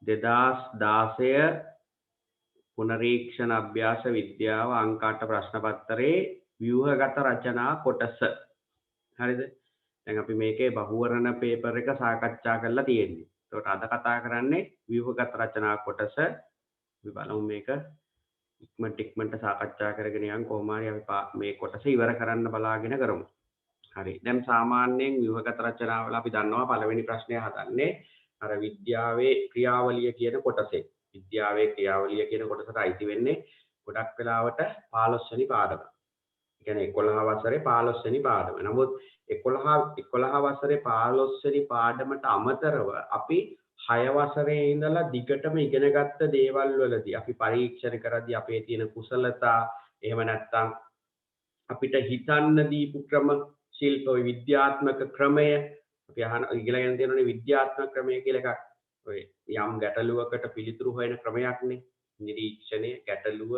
2016 පුනරීක්ෂණ අභ්‍යාස විද්‍යාව අංක 8 ප්‍රශ්න පත්‍රයේ ව්‍යුහගත රචනා කොටස. හරිද? දැන් අපි මේකේ බහුවර්ණ පේපර් එක සාකච්ඡා කරලා තියෙන්නේ. ඒකට අද කතා කරන්නේ ව්‍යුහගත රචනා කොටස. අපි බලමු මේක ඉක්මනට සාකච්ඡා කරගෙන යන් කොහොම හරි අපි මේ කොටස ඉවර කරන්න බලාගෙන කරමු. හරි. දැන් සාමාන්‍යයෙන් ව්‍යුහගත රචනාවල අපි දන්නවා පළවෙනි ප්‍රශ්නය හදන්නේ අර විද්‍යාවේ ක්‍රියාවලිය කියන කොටසේ. විද්‍යාවේ ක්‍රියාවලිය කියන කොටසට අයිති වෙන්නේ ගොඩක් වෙලාවට 15 වෙනි පාඩම. ඒ කියන්නේ 11 වසරේ 15 වෙනි පාඩම. නමුත් 11 වසරේ 15 වෙනි පාඩමට අමතරව අපි 6 වසරේ ඉඳලා දිගටම ඉගෙනගත්ත දේවල් වලදී අපි පරීක්ෂණ කරද්දී අපේ තියෙන කුසලතා එහෙම නැත්නම් අපිට හිතන්න දීපු ක්‍රම ශිල්ප විද්‍යාත්මක ක්‍රමය අපි ඉගෙනගෙන තියෙනනේ විද්‍යාත්මක ක්‍රමය කියලා එකක්. ඔය යම් ගැටලුවකට පිළිතුරු හොයන ක්‍රමයක්නේ. නිරීක්ෂණය, ගැටලුව,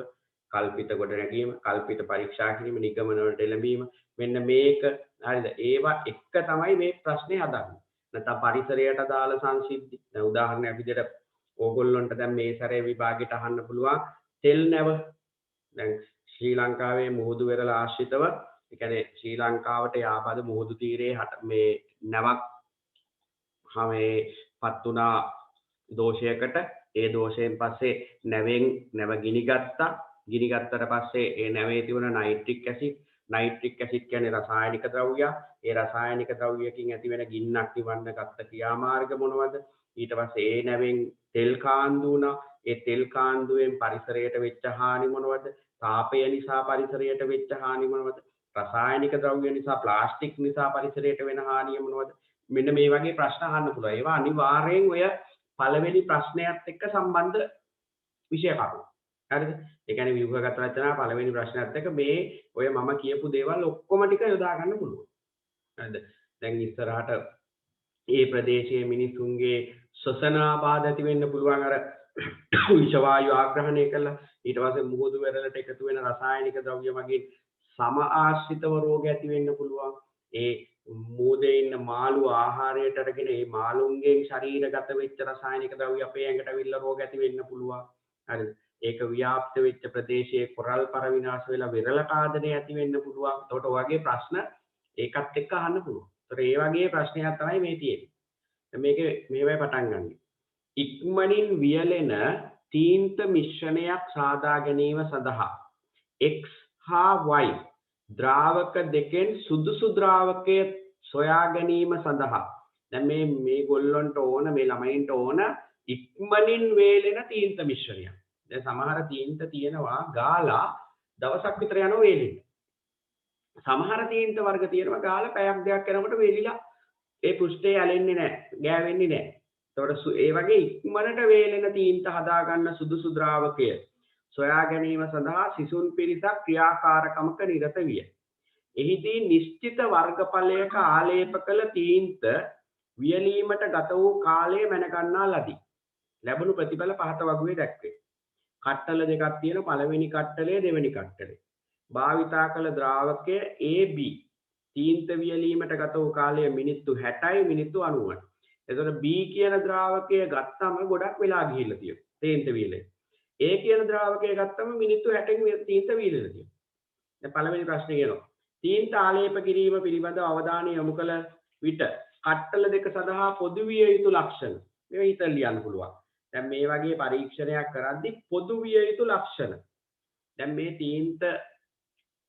කල්පිත ගොඩනැගීම, කල්පිත පරීක්ෂා කිරීම, නිගමන වලට එළඹීම. මෙන්න මේක හරිද? ඒවා එක තමයි මේ ප්‍රශ්නේ හදන්නේ. නැත්නම් පරිසරයට අදාළ සංසිද්ධි. දැන් උදාහරණයක් විදිහට ඕගොල්ලන්ට දැන් මේ සැරේ විභාගෙට අහන්න පුළුවන් තෙල් නැව. දැන් ශ්‍රී ලංකාවේ මුහුදු වෙරළ ආශ්‍රිතව ඒ කියන්නේ ශ්‍රී ලංකාවට යාබද මුහුදු තීරයේ මේ නැවක් මේ පත් වුණා දෝෂයකට. ඒ දෝෂයෙන් පස්සේ නැව ගිනිගත්තට පස්සේ ඒ නැවේ තිබුණ නයිට්‍රික් ඇසිඩ් කියන්නේ රසායනික ද්‍රව්‍යයක්. ඒ රසායනික ද්‍රව්‍යකින් ඇතිවෙන ගින්නක් නිවන්න ගත්ත ක්‍රියාමාර්ග මොනවද? ඊට පස්සේ ඒ නැවෙන් තෙල් කාන්දු වුණා. ඒ තෙල් කාන්දුවෙන් පරිසරයට වෙච්ච හානි මොනවද? තාපය නිසා පරිසරයට වෙච්ච හානි මොනවද? රසායනික ද්‍රව්‍ය නිසා ප්ලාස්ටික් නිසා පරිසරයට වෙන හානිය මොනවද? මෙන්න මේ වගේ ප්‍රශ්න අහන්න පුළුවන්. ඒවා අනිවාර්යෙන් ඔය පළවෙනි ප්‍රශ්නයත් එක්ක සම්බන්ධ විෂය කරුණු. හරිද? ඒ කියන්නේ ව්‍යුහගත රචනා පළවෙනි ප්‍රශ්නයත් එක්ක මේ ඔය මම කියපු දේවල් ඔක්කොම ටික යොදා ගන්න පුළුවන්. හරිද? දැන් ඉස්සරහට මේ ප්‍රදේශයේ මිනිසුන්ගේ ශ්වසන ආබාධ ඇති වෙන්න පුළුවන් අර විෂ වායු ආග්‍රහණය කළා. ඊට පස්සේ මුහුදු වෙරළට එකතු වෙන රසායනික ද්‍රව්‍ය මගින් සම ආශ්‍රිතව රෝග ඇති වෙන්න පුළුවන්. ඒ මුහුදේ ඉන්න මාළු ආහාරයට අරගෙන ඒ මාළුන්ගේ ශරීරගත වෙච්ච රසායනික ද්‍රව්‍ය අපේ ඇඟට අවිල්ලා රෝග ඇති වෙන්න පුළුවන්. හරිද? ඒක ව්‍යාප්ත වෙච්ච ප්‍රදේශයේ කොරල් පර විනාශ වෙලා විරල කාදනය ඇති වෙන්න පුළුවන්. ඒකට ඔයගේ ප්‍රශ්න ඒකත් එක්ක අහන්න පුළුවන්. ඒතර ඒ වගේ ප්‍රශ්නයක් තමයි මේ තියෙන්නේ. මේකේ මේවයි පටන් ගන්න. ඉක්මනින් වියලෙන තීන්ත මිශ්‍රණයක් සාදා ගැනීම සඳහා x හා y ද්‍රාවක දෙකෙන් සුදුසු ද්‍රාවකය සොයා ගැනීම සඳහා දැන් මේ ගොල්ලන්ට ඕන මේ ළමයින්ට ඕන ඉක්මනින් වේලෙන තීන්ත මිශ්‍රණයක්. දැන් සමහර තීන්ත තියෙනවා ගාලා දවසක් විතර යනවා වේලෙන්න. සමහර තීන්ත වර්ග තියෙනවා ගාලා පැයක් දෙකක් යනකොට වේලිලා ඒ පෘෂ්ඨය ඇලෙන්නේ නැහැ, ගෑවෙන්නේ නැහැ. ඒතකොට ඒ වගේ ඉක්මනට වේලෙන තීන්ත හදා ගන්න සුදුසු ද්‍රාවකය සොයා ගැනීම සඳහා සිසුන් පිරිසක් ක්‍රියාකාරකමක නිරත විය. එහිදී නිශ්චිත වර්ගඵලයක ආලේප කළ තීන්ත වියලීමට ගත වූ කාලය මැනගන්නා ලදී. ලැබුණු ප්‍රතිඵල පහත වගුවේ දැක්වේ. කට්ටල දෙකක් තියෙන පළවෙනි කට්ටලය දෙවෙනි කට්ටලය. භාවිතා කළ ද්‍රාවකය AB තීන්ත වියලීමට ගත වූ කාලය මිනිත්තු 60යි මිනිත්තු 90යි. එතකොට B කියන ද්‍රාවකය ගත්තම ගොඩක් වෙලා ගිහිල්ලා තියෙනවා. තීන්ත වියලෙන්න. A කියන ද්‍රාවකය ගත්තම මිනිත්තු 60න් තීන්ත වියලෙලා තියෙනවා. දැන් පළවෙනි ප්‍රශ්නේ කියනවා. තීන්ත ආලේප කිරීම පිළිබඳව අවධානය යොමු කළ විට කට්ටල දෙක සඳහා පොදු විය යුතු ලක්ෂණ. මේක හිතලා ලියන්න පුළුවන්. දැන් මේ වගේ පරීක්ෂණයක් කරද්දී පොදු විය යුතු ලක්ෂණ. දැන් මේ තීන්ත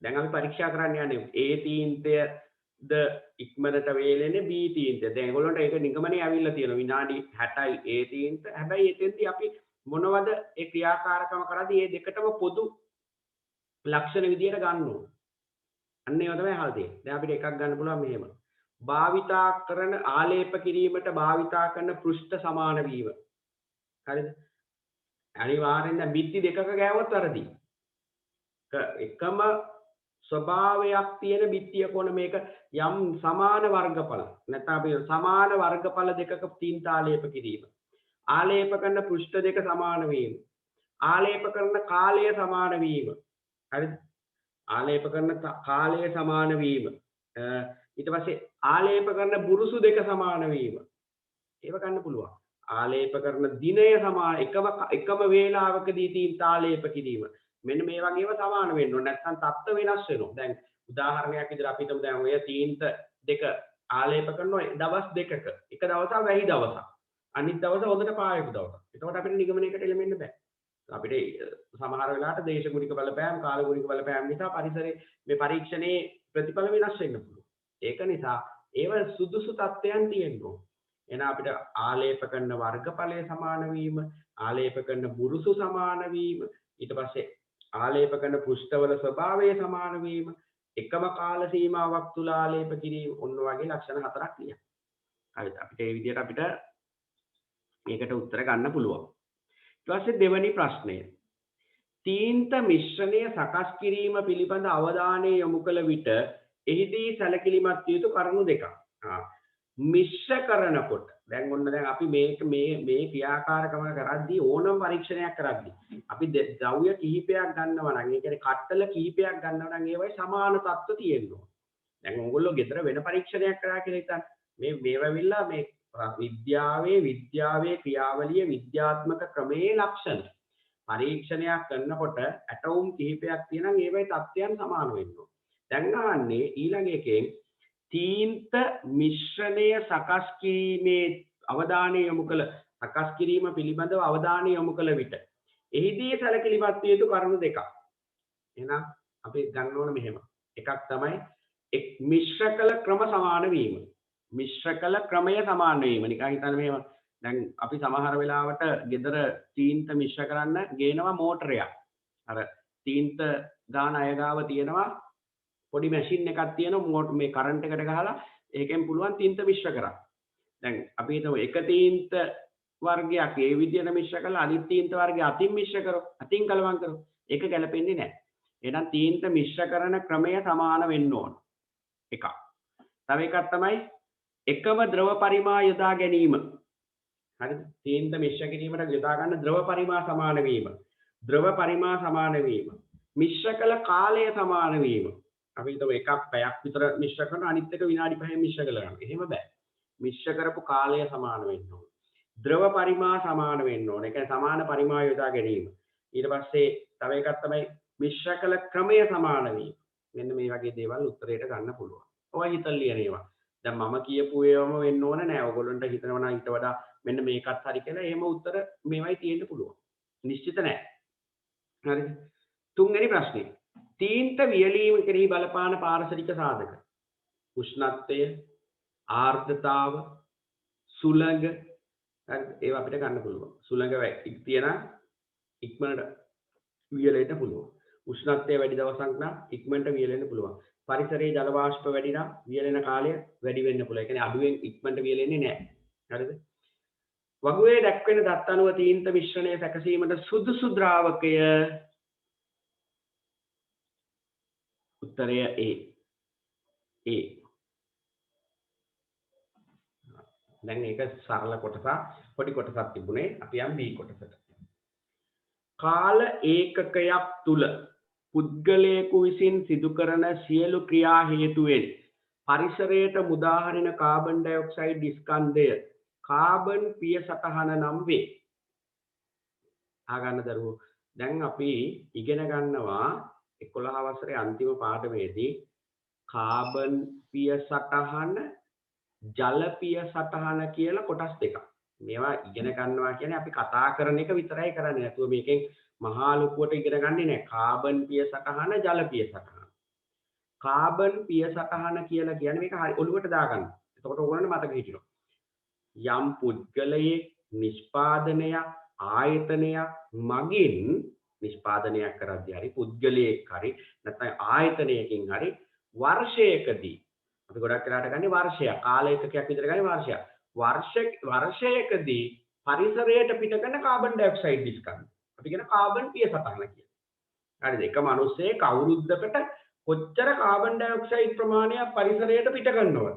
දැන් අපි පරීක්ෂා කරන්න යන්නේ A තීන්තයද ඉක්මනට වේලෙන්නේ B තීන්තය. දැන් ඒගොල්ලන්ට ඒක නිගමනයේ ඇවිල්ලා තියෙනවා විනාඩි 60යි A තීන්ත. හැබැයි එතෙන්දී අපි මොනවද ඒ ක්‍රියාකාරකම කරද්දී මේ දෙකටම පොදු ලක්ෂණ විදියට ගන්න ඕන. අන්න ඒවා තමයි අහලා තියෙන්නේ. දැන් අපිට එකක් ගන්න පුළුවන් මෙහෙම. භාවිතා කරන ආලේප කිරීමට භාවිතා කරන පෘෂ්ඨ සමාන වීම. හරිද? අනිවාර්යෙන් දැන් බිත්ති දෙකක ගෑවුවත් වැරදි. එකම ස්වභාවයක් තියෙන බිත්තිය කොන මේක යම් සමාන වර්ගඵල. නැත්නම් අපි සමාන වර්ගඵල දෙකක තීන්ත ආලේප කිරීම. ආලේප කරන පෘෂ්ඨ දෙක සමාන වීම. ආලේප කරන කාලය සමාන වීම. හරිද? ආලේප කරන කාලය සමාන වීම. ඊට පස්සේ ආලේප කරන බුරුසු දෙක සමාන වීම. ඒව ගන්න පුළුවන්. ආලේප කරන දිනය සමාන එකම වේලාවකදී තීන්ත ආලේප කිරීම මෙන්න මේ වගේම සමාන වෙන්න ඕනේ. නැත්නම් තත්ත්ව වෙනස් වෙනවා. දැන් උදාහරණයක් විදිහට අපි හිතමු දැන් ඔය තීන්ත දෙක ආලේප කරනවා දවස් දෙකක. එක දවසක් වැහි දවසක්. අනිත් දවස හොඳට පායපු දවසක්. එතකොට අපිට නිගමනයකට එළෙන්න බෑ. අපිට සමහර වෙලාවට දේශගුණික බලපෑම් කාලගුණික බලපෑම් නිසා පරිසරයේ මේ පරීක්ෂණයේ ප්‍රතිඵල වෙනස් වෙන්න පුළුවන්. ඒක නිසා ඒව සුදුසු තත්ත්වයන් තියෙනවා. එහෙනම් අපිට ආලේප කරන වර්ගඵලය සමාන වීම, ආලේප කරන බුරුසු සමාන වීම, ඊට පස්සේ ආලේප කරන පෘෂ්ඨවල ස්වභාවය සමාන වීම, එකම කාල සීමාවක් තුල ආලේප කිරීම ඔන්න වගේ ලක්ෂණ හතරක් ලියන්න. හරිද? අපිට මේ විදිහට අපිට මේකට උත්තර ගන්න පුළුවන්. ඊට පස්සේ දෙවෙනි ප්‍රශ්නය. තීන්ත මිශ්‍රණය සකස් කිරීම පිළිබඳ අවධානය යොමු කළ විට එහිදී සැලකිලිමත් යුතු කරුණු දෙකක්. මිශ්‍ර කරනකොට දැන් ඔන්න දැන් අපි මේ ක්‍රියාකාරකම කරද්දී ඕනම පරීක්ෂණයක් කරද්දී අපි ද්‍රව්‍ය කිහිපයක් ගන්නවා නම් ඒ කියන්නේ කට්ටල කිහිපයක් ගන්නවා නම් ඒවයි සමාන තත්ත්ව තියෙනවා. දැන් ඕගොල්ලෝ ගෙදර වෙන පරීක්ෂණයක් කරා කියලා හිතන්න. මේවවිල්ලා මේ විද්‍යාවේ ක්‍රියාවලිය විද්‍යාත්මක ක්‍රමයේ ලක්ෂණ පරීක්ෂණයක් කරනකොට ඇටෝම් කිහිපයක් තියෙනවා ඒවයි තත්ත්වයන් සමාන වෙන්න ඕන. දැන් අහන්නේ ඊළඟ එකෙන් තීන්ත මිශ්‍රණය සකස් කිරීමේ අවධානය යොමු කළ සකස් කිරීම පිළිබඳව අවධානය යොමු කළ විට එහිදී සැලකිලිමත් විය යුතු කරුණු දෙකක්. එහෙනම් අපි ගන්න ඕන මෙහෙම. එකක් තමයි මිශ්‍ර කළ ක්‍රම සමාන වීම. මිශ්‍ර කළ ක්‍රමය සමාන වීම. නිකන් හිතන්න මෙහෙම. දැන් අපි සමහර වෙලාවට ගෙදර තීන්ත මිශ්‍ර කරන්න ගේනවා මෝටරයක්. අර තීන්ත ගාන අය ගාව තියෙනවා පොඩි මැෂින් එකක් තියෙනවා මේ කරන්ට් එකට ගහලා ඒකෙන් පුළුවන් තීන්ත මිශ්‍ර කරන්න. දැන් අපි හිතමු එක තීන්ත වර්ගයක් ඒ විදිහට මිශ්‍ර කරලා අනිත් තීන්ත වර්ගය අතින් මිශ්‍ර කරොත් අතින් කලවම් කරොත් ඒක ගැලපෙන්නේ නැහැ. එහෙනම් තීන්ත මිශ්‍ර කරන ක්‍රමය සමාන වෙන්න ඕන. එකක්. තව එකක් තමයි එකම ද්‍රව පරිමා යොදා ගැනීම. හරිද? තීන්ත මිශ්‍ර කිරීමට යොදා ගන්න ද්‍රව පරිමා සමාන වීම. ද්‍රව පරිමා සමාන වීම. මිශ්‍ර කළ කාලය සමාන වීම. අපි හිතමු එකක් පැයක් විතර මිශ්‍ර කරනවා අනිත් එක විනාඩි 5න් මිශ්‍ර කරලා ගන්නවා. එහෙම බෑ. මිශ්‍ර කරපු කාලය සමාන වෙන්න ඕන. ද්‍රව පරිමා සමාන වෙන්න ඕන. ඒ කියන්නේ සමාන පරිමා යොදා ගැනීම. ඊට පස්සේ තව එකක් තමයි මිශ්‍ර කළ ක්‍රමය සමාන වීම. මෙන්න මේ වගේ දේවල් උත්තරයට ගන්න පුළුවන්. ඔය හිතල් ලියන ඒවා. දැන් මම කියපු ඒවාම වෙන්න ඕන නෑ. ඔයගොල්ලන්ට හිතනවා නම් ඊට වඩා මෙන්න මේකත් හරි කියලා එහෙම උත්තර මේවයි තියෙන්න පුළුවන්. නිශ්චිත නෑ. හරිද? තුන්වෙනි ප්‍රශ්නේ. තීන්ත වියලීම කෙරෙහි බලපාන පාරිසරික සාධක. උෂ්ණත්වය, ආර්ද්‍රතාව, සුළඟ ඒවා අපිට ගන්න පුළුවන්. සුළඟ තියෙන ඉක්මනට වියලෙන්න පුළුවන්. උෂ්ණත්වය වැඩි දවසක් නම් ඉක්මනට වියලෙන්න පුළුවන්. පරිසරයේ ජල වාෂ්ප වැඩි නම් වියලෙන කාලය වැඩි වෙන්න පුළුවන්. ඒ කියන්නේ අඩුවෙන් ඉක්මනට වියලෙන්නේ නැහැ. හරිද? වගුවේ දැක්වෙන දත් අණුව තීන්ත මිශ්‍රණය සැකසීමට සුදුසු ද්‍රාවකය උත්තරය A. දැන් ඒක සරල කොටසක් පොඩි කොටසක් තිබුණේ අපි යම් B කොටසට. කාල ඒකකයක් තුල පුද්ගලයෙකු විසින් සිදු කරන සියලු ක්‍රියා හේතුවෙන් පරිසරයට මුදාහරින කාබන් ඩයොක්සයිඩ් ස්කන්ධය කාබන් පිය සටහන නම් වේ. ආගන්න දරුවෝ දැන් අපි ඉගෙන ගන්නවා 11 වසරේ අන්තිම පාඩමේදී කාබන් පිය සටහන ජල පිය සටහන කියලා කොටස් දෙකක්. මේවා ඉගෙන ගන්නවා කියන්නේ අපි කතා කරන එක විතරයි කරන්නේ. නැතුව මේකෙන් මහා ලොකුවට ඉගෙන ගන්නේ නැහැ. කාබන් පිය සටහන ජල පිය සටහන. කාබන් පිය සටහන කියලා කියන්නේ මේක හරි ඔලුවට දාගන්න. එතකොට ඕගොල්ලන්ට මතක හිටිනවා. යම් පුද්ගලයෙක් නිෂ්පාදනයක් ආයතනයක් මගින් නිෂ්පාදනයක් කරද්දී හරි පුද්ගලයෙක් හරි නැත්නම් ආයතනයකින් හරි වර්ෂයකදී අපි ගොඩක් වෙලාට ගන්නේ වර්ෂයක් කාල ඒකකයක් විතර ගන්නේ වර්ෂයකදී පරිසරයට පිට කරන කාබන් ඩයොක්සයිඩ් ස්කන්ධ අපි කියන කාබන් පිය සටහන කියලා. හරිද? එක මිනිස්සෙක් අවුරුද්දකට කොච්චර කාබන් ඩයොක්සයිඩ් ප්‍රමාණයක් පරිසරයට පිට කරනවද?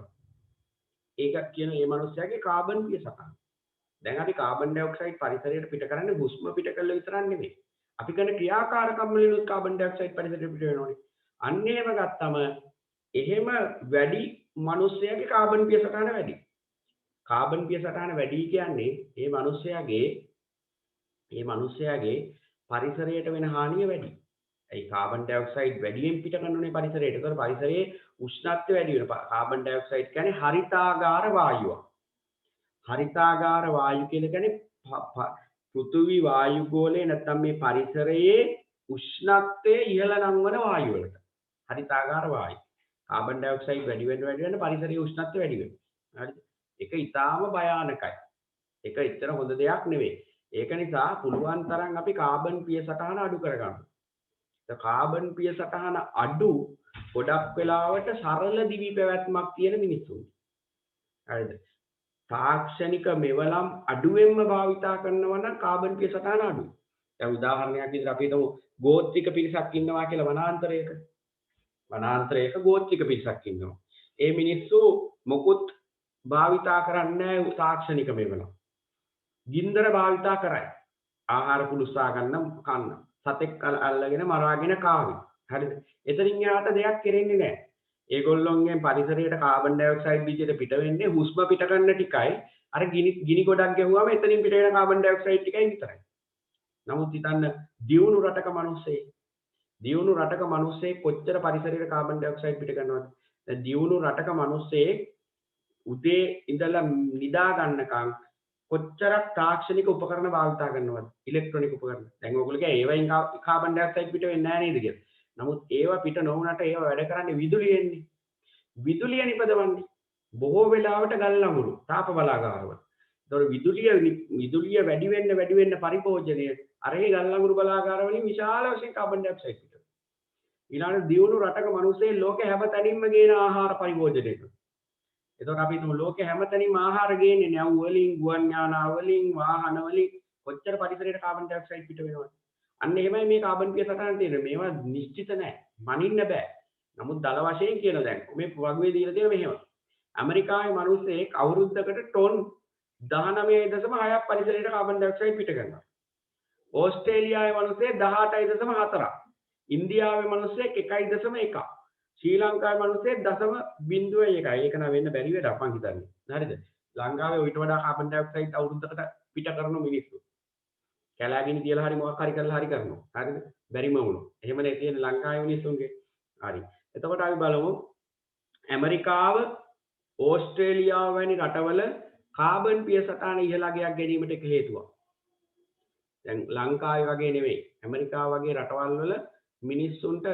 ඒක කියන මේ මිනිස්යාගේ කාබන් පිය සටහන. දැන් අපි කාබන් ඩයොක්සයිඩ් පරිසරයට පිට කරන්නේ හුස්ම පිට කළා විතරක් නෙමෙයි. අපි කරන ක්‍රියාකාරකම් වලින් කාබන් ඩයොක්සයිඩ් පරිසරයට පිට වෙනවනේ. අන්න ඒව ගත්තම එහෙම වැඩි මිනිස්යාගේ කාබන් පිය සටහන වැඩි. කාබන් පිය සටහන වැඩි කියන්නේ මේ මිනිස්යාගේ පරිසරයට වෙන හානිය වැඩි. ඒ කාබන් ඩයොක්සයිඩ් වැඩියෙන් පිට කරනනේ පරිසරයට. ඒතකොට පරිසරයේ උෂ්ණත්වය වැඩි වෙනවා. කාබන් ඩයොක්සයිඩ් කියන්නේ හරිතාගාර වායුවක්. හරිතාගාර වායු කියලා කියන්නේ පෘථිවි වායු ගෝලයේ නැත්නම් මේ පරිසරයේ උෂ්ණත්වය ඉහළ නංවන වායු වලට. හරිතාගාර වායු. කාබන් ඩයොක්සයිඩ් වැඩි වෙන පරිසරයේ උෂ්ණත්වය වැඩි වෙනවා. හරිද? ඒක ඊටාම භයානකයි. ඒක ඇත්තට හොඳ දෙයක් නෙවෙයි. ඒක නිසා පුළුවන් තරම් අපි කාබන් පිය සටහන අඩු කරගන්න. කාබන් පිය සටහන අඩු ගොඩක් වෙලාවට සරල දිවි පැවැත්මක් තියෙන මිනිස්සුන්. හරිද? තාක්ෂණික මෙවලම් අඩුවෙන්ම භාවිතා කරනවා නම් කාබන් පිය සටහන අඩුයි. දැන් උදාහරණයක් විදිහට අපි හිතමු ගෝත්‍රික පිරිසක් ඉන්නවා කියලා වනාන්තරයක. වනාන්තරයක ගෝත්‍රික පිරිසක් ඉන්නවා. ඒ මිනිස්සු මොකුත් භාවිතා කරන්නේ නැහැ තාක්ෂණික මෙවලම්. ගින්දර භාවිතා කරයි. ආහාර පුලුස්සා ගන්න කන්න. සතෙක් අල්ලගෙන මරාගෙන කාවි. හරිද? එතනින් එහාට දෙයක් කෙරෙන්නේ නැහැ. ඒගොල්ලොන්ගෙන් පරිසරයට කාබන් ඩයොක්සයිඩ් විදිහට පිට වෙන්නේ හුස්ම පිට කරන ටිකයි අර ගිනි ගොඩක් ගැහුවාම එතනින් පිට වෙන කාබන් ඩයොක්සයිඩ් ටිකයි විතරයි. නමුත් හිතන්න දියුණු රටක මිනිස්සේ කොච්චර පරිසරයට කාබන් ඩයොක්සයිඩ් පිට කරනවද? දැන් දියුණු රටක මිනිස්සේ උදේ ඉඳලා නිදා ගන්නකම් කොච්චරක් තාක්ෂණික උපකරණ භාවිතා කරනවද? ඉලෙක්ට්‍රොනික උපකරණ. දැන් ඔයගොල්ලෝ කිය ඒවයින් කාබන් ඩයොක්සයිඩ් පිට වෙන්නේ නැහැ නේද කියලා. නමුත් ඒවා පිට නොවුනට ඒවා වැඩ කරන්නේ විදුලියෙන්නේ. විදුලිය නිපදවන්නේ. බොහෝ වෙලාවට ගල් ලඟුරු තාප බලාගාරවල. ඒතකොට විදුලිය වැඩි වෙන්න පරිභෝජනය අරහේ ගල් ලඟුරු බලාගාර වලින් විශාල වශයෙන් කාබන් ඩයොක්සයිඩ් පිට වෙනවා. ඊළඟට දියුණු රටක මිනිස්සේ ලෝකේ හැමතැනින්ම ගේන ආහාර පරිභෝජනය කරනවා. එතකොට අපි හිතමු ලෝකේ හැමතැනින්ම ආහාර ගේන්නේ නැව් වලින්, ගුවන් යානා වලින්, වාහන වලින් කොච්චර පරිසරයට කාබන් ඩයොක්සයිඩ් පිට වෙනවද? අන්න එහෙමයි මේ කාබන් පිය සටහන තියෙන්නේ. මේවා නිශ්චිත නැහැ. මනින්න බෑ. නමුත් දල වශයෙන් කියන දැන් මේ වගුවේ දීලා තියෙන මෙහෙම. ඇමරිකාවේ මිනිස්සෙක් අවුරුද්දකට ටොන් 19.6ක් පරිසරයට කාබන් ඩයොක්සයිඩ් පිට කරනවා. ඕස්ට්‍රේලියාවේ මිනිස්සෙක් 18.4ක්. ඉන්දියාවේ මිනිස්සෙක් 1.1. ශ්‍රී ලංකාවේ මිනිස්සෙක් 0.1. ඒක නම් වෙන්න බැරි වෙඩක් මං හිතන්නේ. හරිද? ලංකාවේ ඊට වඩා කාබන් ඩයොක්සයිඩ් අවුරුද්දකට පිට කරන මිනිස්සු. කැලෑගිනි තියලා හරි මොකක් හරි කරලා හරි කරනවා. හරිද? බැරිම වුණා. එහෙමනේ තියෙන ලංකාවේ මිනිස්සුන්ගේ. හරි. එතකොට අපි බලමු ඇමරිකාව, ඕස්ට්‍රේලියාව වැනි රටවල කාබන් පිය සටහන ඉහළගයක් ගැනීමට එක හේතුවක්. දැන් ලංකාවේ වගේ නෙවෙයි. ඇමරිකාව වගේ රටවල් වල මිනිස්සුන්ට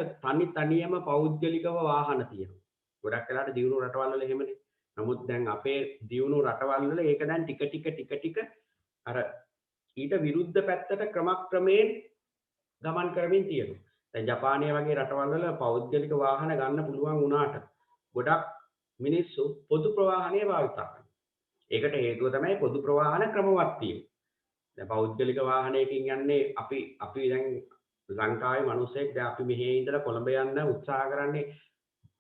තනියම පෞද්ගලිකව වාහන තියෙනවා. ගොඩක් වෙලාවට දියුණු රටවල් වල එහෙමනේ. නමුත් දැන් අපේ දියුණු රටවල් වල ඒක දැන් ටික අර ඊට විරුද්ධ පැත්තට ක්‍රමක්‍රමයෙන් ගමන් කරමින් තියෙනවා. දැන් ජපානය වගේ රටවල් වල පෞද්ගලික වාහන ගන්න පුළුවන් වුණාට ගොඩක් මිනිස්සු පොදු ප්‍රවාහනය භාවිතා කරනවා. ඒකට හේතුව තමයි පොදු ප්‍රවාහන ක්‍රමවත් වීම. දැන් පෞද්ගලික වාහනයකින් යන්නේ අපි දැන් ලංකාවේ මිනිස්සෙක් දැන් අපි මෙහි ඉඳලා කොළඹ යන්න උත්සාහ කරන්නේ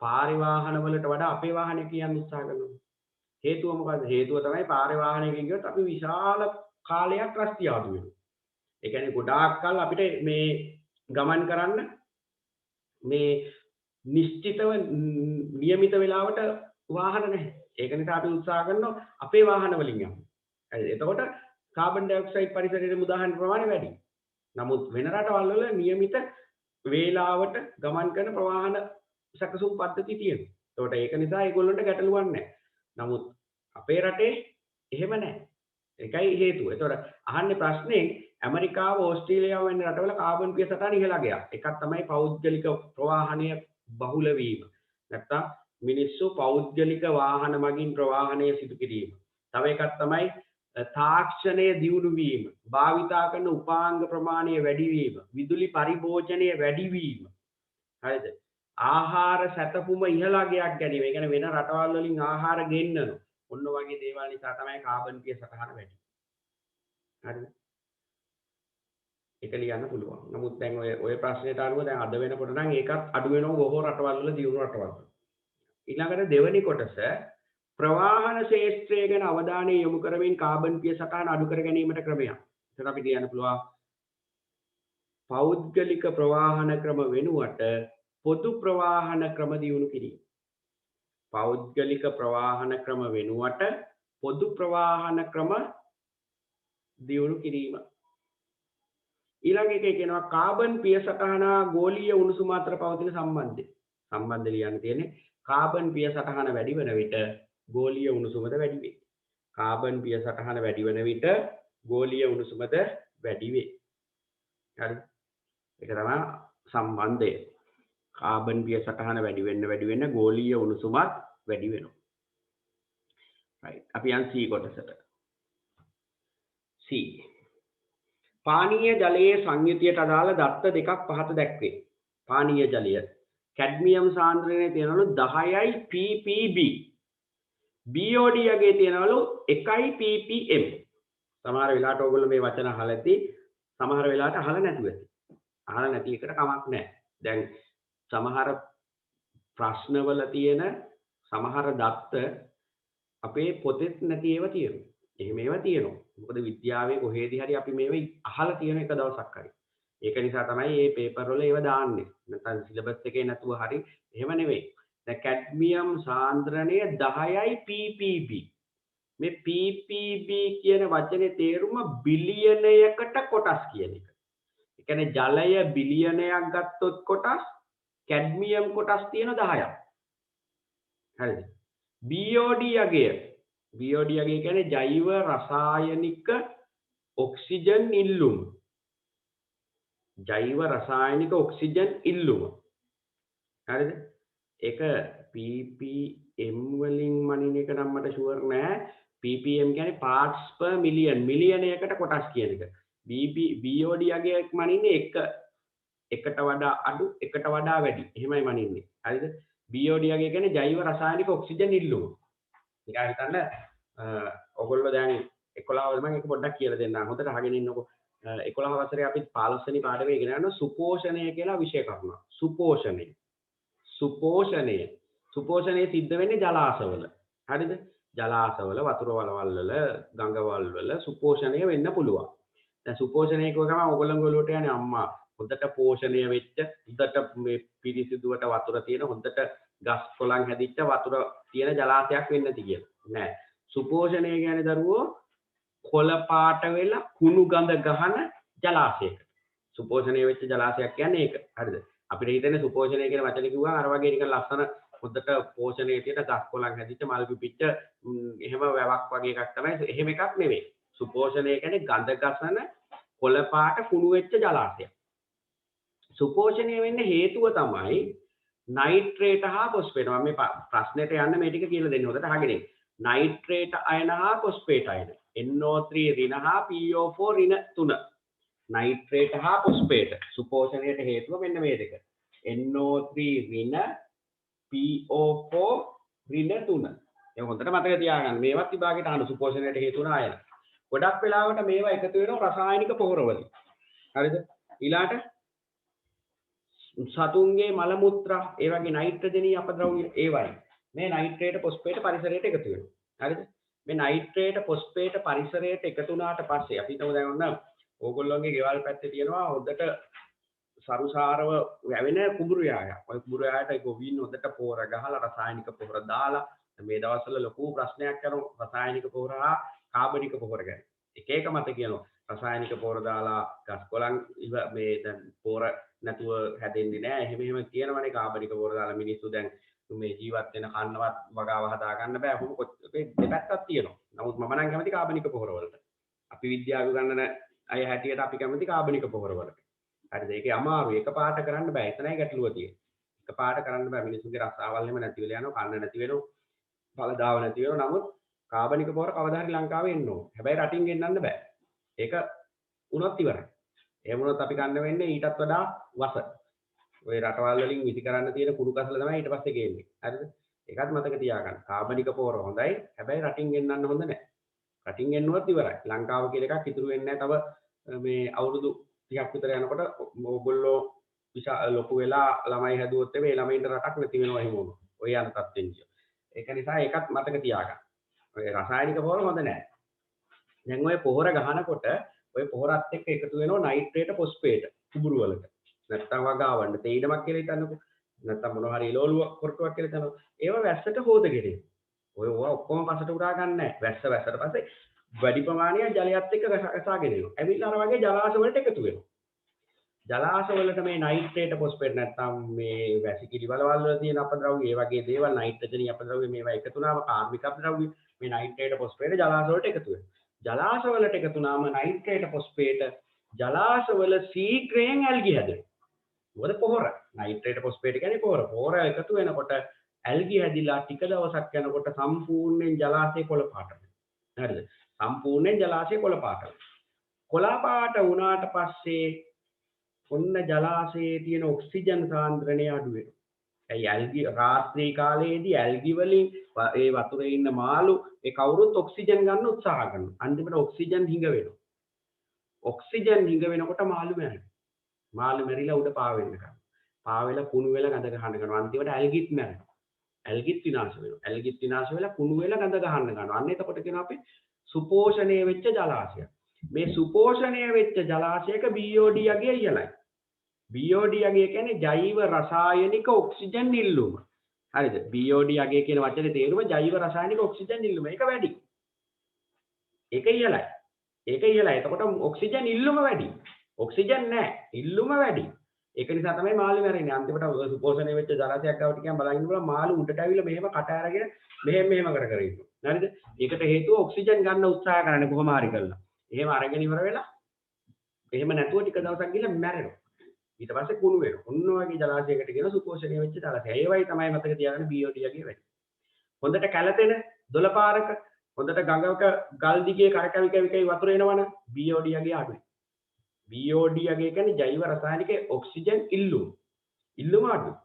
පාරේ වාහන වලට වඩා අපේ වාහනයක යන්න උත්සාහ කරනවා. හේතුව මොකද්ද? හේතුව තමයි පාරේ වාහනයකින් ගියොත් අපි විශාල කාලයක් රස්තිය අඩු වෙනවා. ඒ කියන්නේ ගොඩාක් කල් අපිට මේ ගමන් කරන්න මේ නිශ්චිතව નિયમિત වෙලාවට වාහන නැහැ. ඒක නිසා අපි උත්සාහ කරනවා අපේ වාහන වලින් යන්න. හරිද? එතකොට කාබන් ඩයොක්සයිඩ් පරිසරයේ මුදාහන ප්‍රමාණය වැඩි. නමුත් වෙන රටවල් වල નિયમિત වේලාවට ගමන් කරන ප්‍රවාහන සැකසුම් පද්ධති තියෙනවා. ඒකට ඒක නිසා ඒගොල්ලන්ට ගැටලුවක් නැහැ. නමුත් අපේ රටේ එහෙම නැහැ. ඒකයි හේතුව. ඒතකොට අහන්නේ ප්‍රශ්නේ ඇමරිකාව, ඕස්ට්‍රේලියාව වැනි රටවල කාබන් පිය සටහන ඉහළ ගියා. එකක් තමයි පෞද්ගලික ප්‍රවාහනය බහුල වීම. නැත්තම් මිනිස්සු පෞද්ගලික වාහන මගින් ප්‍රවාහනය සිදු කිරීම. තව එකක් තමයි තාක්ෂණය දියුණු වීම, භාවිතා කරන උපාංග ප්‍රමාණය වැඩි වීම, විදුලි පරිභෝජනය වැඩි වීම. හරිද? ආහාර සැතපුම ඉහළ ගයක් ගැනීම. ඒ කියන්නේ වෙන රටවල් වලින් ආහාර ගෙන්නන. ඔන්න වගේ දේවල් නිසා තමයි කාබන් පිය සටහන වැඩි. හරිද? ඒක ලියන්න පුළුවන්. නමුත් දැන් ඔය ප්‍රශ්නෙට අනුව දැන් අද වෙනකොට නම් ඒකත් අඩු වෙනවා බොහෝ රටවල් වල දියුණු රටවල් වල. ඊළඟට දෙවෙනි කොටස ප්‍රවාහන ශේෂ්ත්‍රය ගැන අවධානය යොමු කරමින් කාබන් පිය සටහන අඩු කර ගැනීමට ක්‍රමයක්. එතන අපි කියන්න පුළුවන් පෞද්ගලික ප්‍රවාහන ක්‍රම වෙනුවට පොදු ප්‍රවාහන ක්‍රම දියුණු කිරීම. පෞද්ගලික ප්‍රවාහන ක්‍රම වෙනුවට පොදු ප්‍රවාහන ක්‍රම දියුණු කිරීම. ඊළඟ එකේ කියනවා කාබන් පිය සටහන ගෝලීය උණුසුම අතර පවතින සම්බන්ධය. සම්බන්ධය ලියන්න තියෙන්නේ කාබන් පිය සටහන වැඩි වෙන විට ගෝලීය උණුසුමද වැඩි වේ. කාබන් පිය සටහන වැඩි වෙන විට ගෝලීය උණුසුමද වැඩි වේ. හරිද? ඒක තමයි සම්බන්ධය. කාබන් පිය සටහන වැඩි වෙන්න ගෝලීය උණුසුමත් වැඩි වෙනවා. right. අපි යන් C කොටසට. C. පානීය ජලයේ සංයුතියට අදාළ දත්ත දෙකක් පහත දැක්වේ. පානීය ජලය කැඩ්මියම් සාන්ද්‍රණය තියෙනවලු 10යි ppb. BOD යගේ තියෙනවලු 1යි ppm. සමහර වෙලාවට ඕගොල්ලෝ මේ වචන අහලා ඇති, සමහර වෙලාවට අහලා නැතුව ඇති. අහලා නැති එකට කමක් නැහැ. දැන් සමහර ප්‍රශ්නවල තියෙන සමහර දත්ත අපේ පොතෙත් නැති ඒවා තියෙනවා. එහෙම ඒවා තියෙනවා. මොකද විද්‍යාවේ කොහේදී හරි අපි මේව අහලා තියෙන එක දවසක් හරි. ඒක නිසා තමයි මේ පේපර් වල ඒවා දාන්නේ. නැත්නම් සිලබස් එකේ නැතුව හරි එහෙම නෙවෙයි. දැන් කැඩ්මියම් සාන්ද්‍රණය 10යි ppb. මේ ppb කියන වචනේ තේරුම බිලියනයකට කොටස් කියන එක. ඒ කියන්නේ ජලය බිලියනයක් ගත්තොත් කොටස් කැඩ්මියම් කොටස් තියෙන 10ක්. හරිද? BOD යගය කියන්නේ ජෛව රසායනික ඔක්සිජන් ඉල්ලුම. ජෛව රසායනික ඔක්සිජන් ඉල්ලුම. හරිද? ඒක ppm වලින් මනින එක නම් මට ෂුවර් නෑ. ppm කියන්නේ parts per million, මිලියනයකට කොටස් කියන එක. BOD යගයක් මනින්නේ එකට වඩා අඩු, එකට වඩා වැඩි. එහෙමයි මනින්නේ. හරිද? BOD යගේ කියන්නේ ජෛව රසායනික ඔක්සිජන් ඉල්ලුම. නිකන් හිතන්න ඔයගොල්ලෝ දැන් 11 මම ඒක පොඩ්ඩක් කියලා දෙන්නම්. හොඳට අහගෙන ඉන්නකො. 11 වසරේ අපි 15 වෙනි පාඩමේ ඉගෙන ගන්න සුපෝෂණය කියලා විෂය කරුණක්. සුපෝෂණය සිද්ධ වෙන්නේ ජලාශවල. හරිද? ජලාශවල, වතුර වලවල් වල, ගඟවල් වල සුපෝෂණය වෙන්න පුළුවන්. දැන් සුපෝෂණය කියව ගමන් ඔයගොල්ලෝ ගොළුවට යන්නේ අම්මා හොඳට පෝෂණය වෙච්ච, හොඳට මේ පිරිසිදුවට වතුර තියෙන, හොඳට ගස් කොළන් හැදිච්ච වතුර තියෙන ජලාශයක් වෙන්න ඇති කියලා. නෑ. සුපෝෂණය කියන්නේ දරුවෝ කොළ පාට වෙලා කුණු ගඳ ගහන ජලාශයකට. සුපෝෂණය වෙච්ච ජලාශයක් කියන්නේ ඒක. හරිද? අපිට හිතෙන්නේ සුපෝෂණය කියන වචනේ කිව්වම අර වගේ නිකන් ලස්සන හොඳට පෝෂණයේ තියෙන ගස් කොළන් හැදිච්ච මල් පිපිච්ච එහෙම වැවක් වගේ එකක් තමයි. එහෙම එකක් නෙවෙයි. සුපෝෂණය කියන්නේ ගඳ ගසන කොළ පාට කුණු වෙච්ච ජලාශයක්. සුපෝෂණය වෙන්න හේතුව තමයි නයිට්‍රේට හා ෆොස්ෆේට්. මම මේ ප්‍රශ්නෙට යන්න මේ ටික කියලා දෙන්න හොඳට අහගෙන ඉන්න. නයිට්‍රේට අයන හා ෆොස්ෆේට් අයන. NO3 ඍණ හා PO4 ඍණ 3. නයිට්‍රේට හා ෆොස්ෆේට් සුපෝෂණයට හේතුව මෙන්න මේ දෙක. NO3 ඍණ PO4 ඍණ 3. ඒක හොඳට මතක තියාගන්න. මේවත් විභාගයට අහන සුපෝෂණයට හේතු වන අයන. ගොඩක් වෙලාවට මේවා එකතු වෙනවා රසායනික පොහොර වලින්. හරිද? ඊළාට සතුන්ගේ මල මුත්‍රා ඒ වගේ නයිට්‍රජනීය අපද්‍රව්‍ය ඒවයි. මේ නයිට්‍රේට ෆොස්ෆේට පරිසරයට එකතු වෙනවා. හරිද? මේ නයිට්‍රේට ෆොස්ෆේට පරිසරයට එකතු වුණාට පස්සේ අපි හිතමු දැන් ඔන්න ඕගොල්ලෝගේ ගෙවල් පැත්තේ තියෙනවා හොඳට සරුසාරව වැවෙන කුඹුරු යායක්. ඔය කුඹුරු යායට ගොවින් හොඳට පොහොර ගහලා රසායනික පොහොර දාලා මේ දවස්වල ලොකු ප්‍රශ්නයක් කරනවා රසායනික පොහොර හා කාබනික පොහොර ගැන. එක මත කියනවා රසායනික පොහොර දාලා ගස් කොළන් මේ දැන් පොහොර නැතුව හැදෙන්නේ නැහැ. එහෙම කියනවනේ කාබනික පොහොර දාලා මිනිස්සු දැන් මේ ජීවත් වෙන කන්නවත් වගාව හදා ගන්න බෑ. ඔහොම දෙපැත්තක් තියෙනවා. නමුත් මම නම් කැමති කාබනික පොහොර වලට. අපි විද්‍යාව උගන්නන අය හැටියට අපි කැමති කාබනික පොහොර වලට. හරිද? ඒකේ අමාරු එකපාරට කරන්න බෑ. එතනයි ගැටලුව තියෙන්නේ. එකපාරට කරන්න බෑ. මිනිස්සුගේ රසාවල් එහෙම නැති වෙලා යනවා. කන්න නැති වෙනවා. ඵලදාව නැති වෙනවා. නමුත් කාබනික පොහොර කවදා හරි ලංකාවේ එන්න ඕන. හැබැයි රටින් ගෙන්නන්න බෑ. ඒක උනත් ඉවරයි. එහෙම වුණොත් අපි ගන්න වෙන්නේ ඊටත් වඩා වස. ඔය රටවල් වලින් විසි කරන්න තියෙන කුඩු කසල තමයි ඊට පස්සේ ගේන්නේ. හරිද? ඒකත් මතක තියාගන්න. කාබනික පොහොර හොඳයි. හැබැයි රටින් ගෙන්නන්න හොඳ නැහැ. රටින් ගෙන්නුවත් ඉවරයි. ලංකාව කියලා එකක් ඉතුරු වෙන්නේ නැහැ. තව මේ අවුරුදු 30ක් විතර යනකොට ඕගොල්ලෝ ලොකු වෙලා ළමයි හැදුවොත් මේ ළමයින්ට රටක් නැති වෙනවා එහෙම වුණොත්. ඔය යන තත්ත්වෙන් කිය. ඒක නිසා ඒකත් මතක තියාගන්න. ඔය රසායනික පොහොර හොඳ නැහැ. දැන් ඔය පොහොර ගහනකොට ඔය පොහොරත් එක්ක එකතු වෙනවා නයිට්‍රේට ෆොස්ෆේට කුඹුරු වලට. නැත්තම් වගාවන්න තේයිඩමක් කියලා හිතන්නකෝ. නැත්තම් මොනවා හරි එළවලු කොරටුවක් කියලා හිතන්නකෝ. ඒව වැස්සට හොදගෙන. ඔය ඔක්කොම පසට උරා ගන්න නැහැ. වැස්සට පස්සේ වැඩි ප්‍රමාණයක් ජලයත් එක්ක ගසාගෙන එනවා. ඇවිල්ලා අර වගේ ජලාශ වලට එකතු වෙනවා. ජලාශ වලට මේ නයිට්‍රේට ෆොස්ෆේට් නැත්නම් මේ වැසිකිලි වලවල් වල තියෙන අපද්‍රව්‍ය ඒ වගේ දේවල් නයිට්‍රජනි අපද්‍රව්‍ය මේවා එකතු වුණාම කාර්බනික අපද්‍රව්‍ය මේ නයිට්‍රේට ෆොස්ෆේට් ජලාශ වලට එකතු වෙනවා. ජලාශ වලට එකතු වුණාම නයිට්‍රේට ෆොස්ෆේට් ජලාශ වල ශීඝ්‍රයෙන් ඇල්ගි හැදෙනවා. මොකද පොහොර නයිට්‍රේට ෆොස්ෆේට් කියන්නේ පොහොර. පොහොර එකතු වෙනකොට ඇල්ගි හැදිලා ටික දවසක් යනකොට සම්පූර්ණයෙන් ජලාශය කොළ පාට වෙනවා. හරිද? සම්පූර්ණයෙන් ජලාශය කොළ පාට වෙනවා. කොළ පාට වුණාට පස්සේ ඔන්න ජලාශයේ තියෙන ඔක්සිජන් සාන්ද්‍රණය අඩු වෙනවා. ඒ ඇල්ගි රාත්‍රී කාලයේදී ඇල්ගි වලින් ඒ වතුරේ ඉන්න මාළු ඒ කවුරුත් ඔක්සිජන් ගන්න උත්සාහ කරනවා. අන්තිමට ඔක්සිජන් හිඟ වෙනවා. ඔක්සිජන් හිඟ වෙනකොට මාළු මැරෙනවා. මාළු මැරිලා උඩ පාවෙන්න ගන්නවා. පාවෙලා කුණු වෙලා ගඳ ගහන්න ගන්නවා. අන්තිමට ඇල්ගිත් මැරෙනවා. ඇල්ගිත් විනාශ වෙනවා. ඇල්ගිත් විනාශ වෙලා කුණු වෙලා ගඳ ගහන්න ගන්නවා. අන්න එතකොට කියනවා අපි සුපෝෂණය වෙච්ච ජලාශය. මේ සුපෝෂණය වෙච්ච ජලාශයක BOD යගේ ඉහළයි. BOD යගේ කියන්නේ ජෛව රසායනික ඔක්සිජන් ඉල්ලුම. හරිද? BOD යගේ කියන වචනේ තේරුම ජෛව රසායනික ඔක්සිජන් ඉල්ලුම. ඒක වැඩි. ඒක ඉහළයි. ඒක ඉහළයි. එතකොට ඔක්සිජන් ඉල්ලුම වැඩි. ඔක්සිජන් නැහැ. ඉල්ලුම වැඩි. ඒක නිසා තමයි මාළු මැරෙන්නේ. අන්තිමට සුපෝෂණය වෙච්ච ජලාශයක් ගාවට ගියාම බලන්න බලලා මාළු උඩට ඇවිල්ලා මෙහෙම කට අරගෙන මෙහෙම කර කර ඉන්නවා. හරිද? ඒකට හේතුව ඔක්සිජන් ගන්න උත්සාහ කරන්නේ කොහොම හරි කරලා. එහෙම අරගෙන ඉවර වෙලා එහෙම නැතුව ටික දවසක් ගිහලා මැරෙනවා. ඊට පස්සේ කුණු වෙනවා. ඔන්න වගේ ජලාශයකට කියන සුපෝෂණය වෙච්ච ජලාශය. ඒවයි තමයි මතක තියාගන්න BOD යගේ වැඩි. හොඳට කැළපෙන දොළ පාරක හොඳට ගඟක ගල් දිගේ කරකැවි කැවි වතුර එනවනම් BOD යගේ අඩුයි. BOD යගේ කියන්නේ ජෛව රසායනික ඔක්සිජන් ඉල්ලුම. ඉල්ලුම අඩුයි.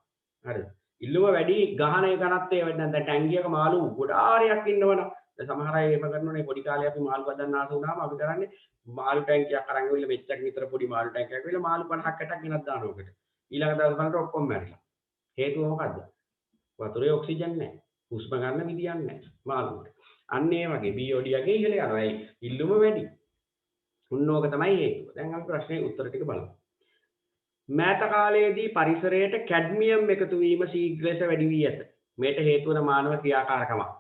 හරිද? ඉල්ලුම වැඩි ගහන එක ගණත්තේ වැඩි නැත්නම් දැන් ටැංකියක මාළු ගොඩාරියක් ඉන්නවනම් දැන් සමහර අය එහෙම කරනවනේ පොඩි කාලේ අපි මාළු හදන්න ආස වුණාම අපි කරන්නේ මාළු ටැංකියක් අරන් ගිහලා මෙච්චර විතර පොඩි මාළු ටැංකියක් ගිහලා මාළු 50ක් 60ක් ගෙනත් දානවා ඔකට. ඊළඟ දවස් බලනකොට ඔක්කොම මැරිලා. හේතුව මොකද්ද? වතුරේ ඔක්සිජන් නැහැ. හුස්ම ගන්න විදියක් නැහැ මාළුන්ට. අන්න ඒ වගේ BOD යගේ ඉහළ යනවා. ඒ ඉල්ලුම වැඩි. උන්නෝක තමයි හේතුව. දැන් අපි ප්‍රශ්නේ උත්තර ටික බලමු. මෑත කාලයේදී පරිසරයට කැඩ්මියම් එකතු වීම ශීඝ්‍ර ලෙස වැඩි වී ඇත. මේට හේතු වන මානව ක්‍රියාකාරකමක්.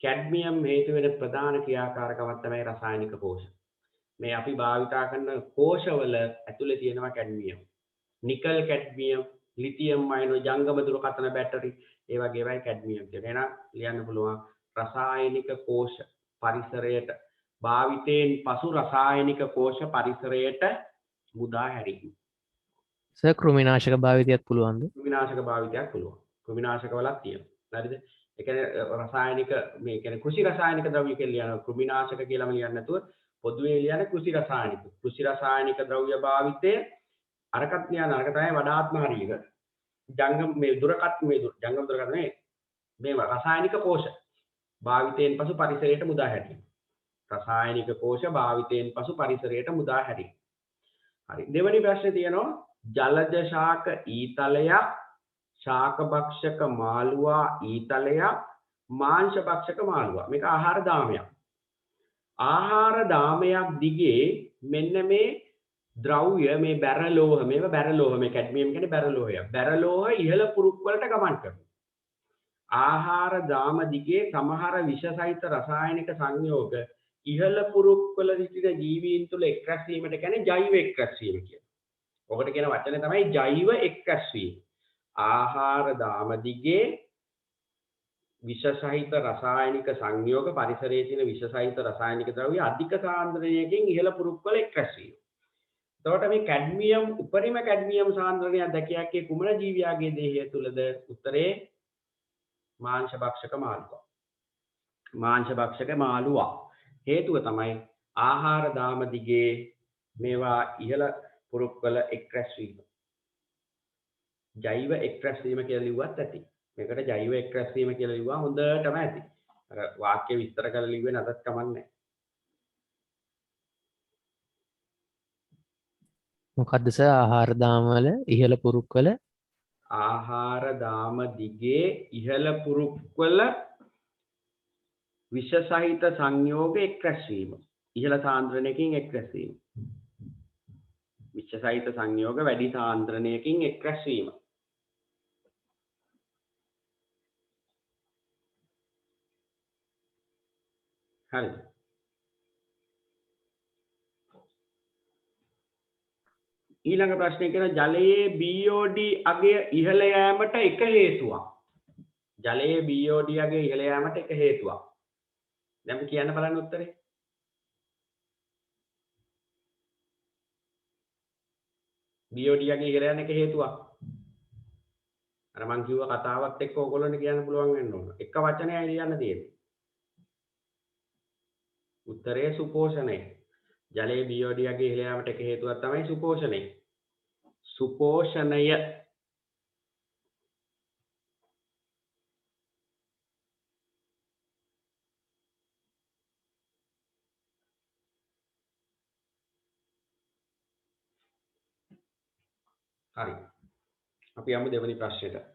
කැඩ්මියම් හේතු වෙන ප්‍රධාන ක්‍රියාකාරකමක් තමයි රසායනික කෝෂ. මේ අපි භාවිතා කරන කෝෂවල ඇතුලේ තියෙනවා කැඩ්මියම්. නිකල් කැඩ්මියම්, ලිතියම් අයන ජංගම දුරකථන බැටරි ඒ වගේ ඒවායි කැඩ්මියම් තියෙනවා. එහෙනම් ලියන්න පුළුවන් රසායනික කෝෂ පරිසරයට භාවිතයෙන් පසු රසායනික කෝෂ පරිසරයට මුදා හැරීම. සර් කෘමිනාශක භාවිතයත් පුළුවන්ද? කෘමිනාශක භාවිතයක් පුළුවන්. කෘමිනාශක වලක් තියෙනවා. හරිද? ඒ කියන්නේ රසායනික මේ කියන්නේ කෘෂි රසායනික ද්‍රව්‍ය කියලා ලියනවා. කෘමිනාශක කියලාම ලියන්නේ නැතුව පොදුවේ ලියන්නේ කෘෂි රසායනික. කෘෂි රසායනික ද්‍රව්‍ය භාවිතයේ අරකට ලියන අරක තමයි වඩාත්ම හරියක. ජංගම මේ දුරකත් මේ ජංගම දුරකත් මේ රසායනික කෝෂ භාවිතයෙන් පසු පරිසරයට මුදා හැරීම. රසායනික කෝෂ භාවිතයෙන් පසු පරිසරයට මුදා හැරීම. හරි. දෙවෙනි ප්‍රශ්නේ තියෙනවා ජලජ ශාක ඊතලයක් ශාක භක්ෂක මාළුවා ඊතලයක් මාංශ භක්ෂක මාළුවා. මේක ආහාර දාමයක්. ආහාර දාමයක් දිගේ මෙන්න මේ ද්‍රව්‍ය මේ බැරලෝහ මේව බැරලෝහ මේ කැඩ්මියම් කියන්නේ බැරලෝහය. බැරලෝහ ඉහළ පුරුක් වලට ගමන් කරනවා. ආහාර දාම දිගේ සමහර විෂ සහිත රසායනික සංයෝග ඉහළ පුරුක් වල සිටින ජීවීන් තුළ එක්රැස් වීමට කියන්නේ ජෛව එක්රැස් වීම කියලා. ඔකට කියන වචනේ තමයි ජෛව එක්රැස් වීම. ආහාර දාම දිගේ විෂ සහිත රසායනික සංයෝග පරිසරයේ තියෙන විෂ සහිත රසායනික ද්‍රව්‍ය අධික සාන්ද්‍රණයකින් ඉහළ පුරුක් වල එක්රැස් වීම. එතකොට මේ කැඩ්මියම් උපරිම කැඩ්මියම් සාන්ද්‍රණයක් දැකියක්කේ කුමන ජීවියාගේ දේහය තුලද? උත්තරේ මාංශ භක්ෂක මාළුවා. මාංශ භක්ෂක මාළුවා. හේතුව තමයි ආහාර දාම දිගේ මේවා ඉහළ පුරුක් වල එක්රැස් වීම. ජෛව එක්රැස් වීම කියලා ලිව්වත් ඇති. මේකට ජෛව එක්රැස් වීම කියලා ලිව්වා හොඳටම ඇති. අර වාක්‍ය විස්තර කරලා ලිව්වේ නැතත් කමන්නේ. මොකද්ද සර් ආහාර දාම වල ඉහළ පුරුක් වල ආහාර දාම දිගේ ඉහළ පුරුක් වල විෂ සහිත සංයෝග එක්රැස් වීම. ඉහළ සාන්ද්‍රණයකින් එක්රැස් වීම. විෂ සහිත සංයෝග වැඩි සාන්ද්‍රණයකින් එක්රැස් වීම. හරිද? ඊළඟ ප්‍රශ්නේ කියන ජලයේ BOD අගය ඉහළ යෑමට එක හේතුවක්. ජලයේ BOD අගය ඉහළ යෑමට එක හේතුවක්. දැන් අපි කියන්න බලන්න උත්තරේ. BOD අගය ඉහළ යන එක හේතුවක්. අර මං කිව්ව කතාවත් එක්ක ඕගොල්ලන්ට කියන්න පුළුවන් වෙන්න ඕන. එක වචනයයි ලියන්න තියෙන්නේ. උත්තරේ සුපෝෂණය. ජලයේ BOD අගය ඉහළ යාමට එක හේතුවක් තමයි සුපෝෂණය. සුපෝෂණය. හරි. අපි යමු දෙවෙනි ප්‍රශ්නෙට.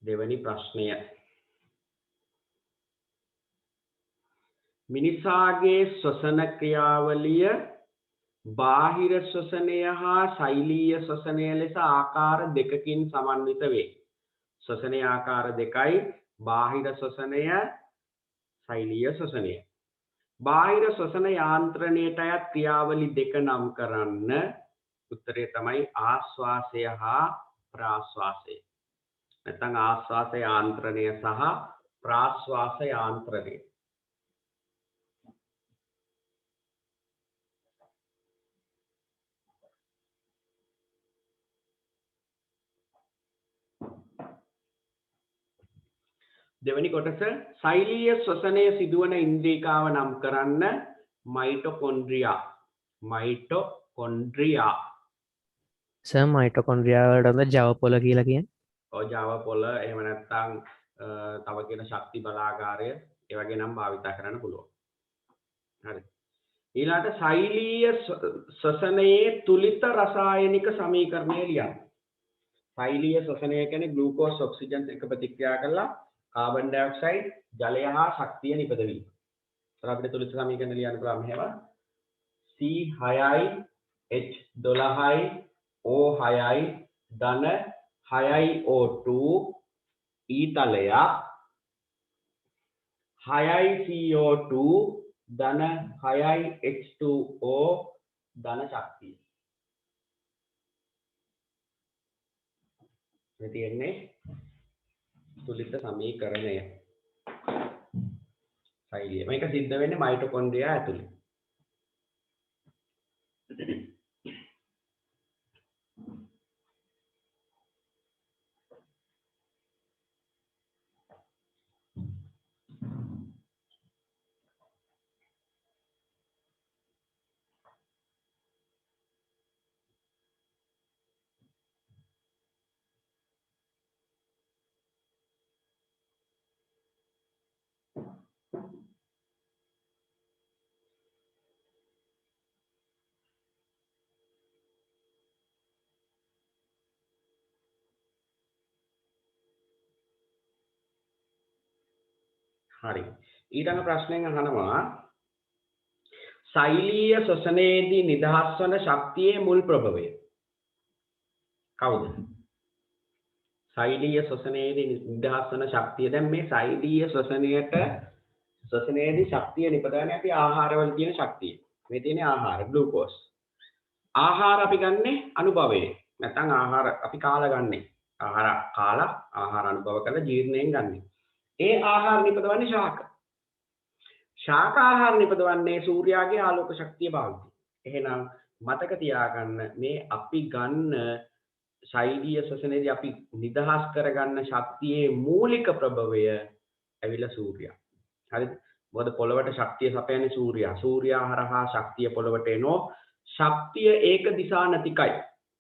දෙවෙනි ප්‍රශ්නය. මිනිසාගේ ශ්වසන ක්‍රියාවලිය බාහිර ශ්වසනය හා ශෛලීය ශ්වසනය ලෙස ආකාර දෙකකින් සමන්විත වේ. ශ්වසනයේ ආකාර දෙකයි බාහිර ශ්වසනය ශෛලීය ශ්වසනය. බාහිර ශ්වසන යාන්ත්‍රණයට අයත් ක්‍රියාවලි දෙක නම් කරන්න. උත්තරය තමයි ආශ්වාසය හා ප්‍රාශ්වාසය. නැත්නම් ආශ්වාස යාන්ත්‍රණය සහ ප්‍රාශ්වාස යාන්ත්‍රණය. දෙවැනි කොටස ශෛලීය ශ්වසනය සිදුවන ඉන්ද්‍රිකාව නම් කරන්න. මයිටොකොන්ඩ්‍රියා. මයිටොකොන්ඩ්‍රියා. සර් මයිටොකොන්ඩ්‍රියා වලට ජව පොළ කියලා කියන්නේ. ඔය ජව පොළ එහෙම නැත්නම් තව කියන ශක්ති බලාගාරය ඒ වගේ නම් භාවිත කරන්න පුළුවන්. හරි. ඊළාට ශෛලීය ශ්වසනයේ තුලිත රසායනික සමීකරණය ලියන්න. ශෛලීය ශ්වසනය කියන්නේ ග්ලූකෝස් ඔක්සිජන් එක ප්‍රතික්‍රියා කරලා කාබන් ඩයොක්සයිඩ් ජලය හා ශක්තිය නිපදවීම. ඒතර අපිට තුලිත සමීකරණ ලියන්න පුළුවන් මෙහෙම C6යි H12යි O6යි ධන 6යි O2 ඊතලයක් 6යි CO2 ධන 6යි H2O ධන ශක්තිය. මේ තියෙන්නේ තුලිත සමීකරණය. ශෛලිය. මේක සිද්ධ වෙන්නේ මයිටොකොන්ඩ්‍රියා ඇතුලේ. හරි. ඊළඟ ප්‍රශ්නයෙන් අහනවා ශෛලීය ශ්වසනයේදී නිදහස් වන ශක්තියේ මුල් ප්‍රභවය කවුද? ශෛලීය ශ්වසනයේදී නිදහස් වන ශක්තිය. දැන් මේ ශෛලීය ශ්වසනයේදී ශක්තිය නිපදවන්නේ අපි ආහාරවල තියෙන ශක්තිය. මේ තියෙන ආහාර ග්ලූකෝස්. ආහාර අපි ගන්නෙ අනුභවයේ. නැත්නම් ආහාර අපි කාලා ගන්නෙ. ආහාර කාලා ආහාර අනුභව කරලා ජීර්ණයෙන් ගන්නෙ. ඒ ආහාර නිපදවන්නේ ශාක. ශාක ආහාර නිපදවන්නේ සූර්යාගේ ආලෝක ශක්තිය භාවිතයෙන්. එහෙනම් මතක තියාගන්න මේ අපි ගන්න ශෛලීය ශ්වසනයේදී අපි නිදහස් කරගන්න ශක්තියේ මූලික ප්‍රභවය ඇවිල්ලා සූර්යයා. හරිද? මොකද පොළවට ශක්තිය සපයන්නේ සූර්යයා. සූර්යයා හරහා ශක්තිය පොළවට එනෝ. ශක්තිය ඒක දිශානතිකයි.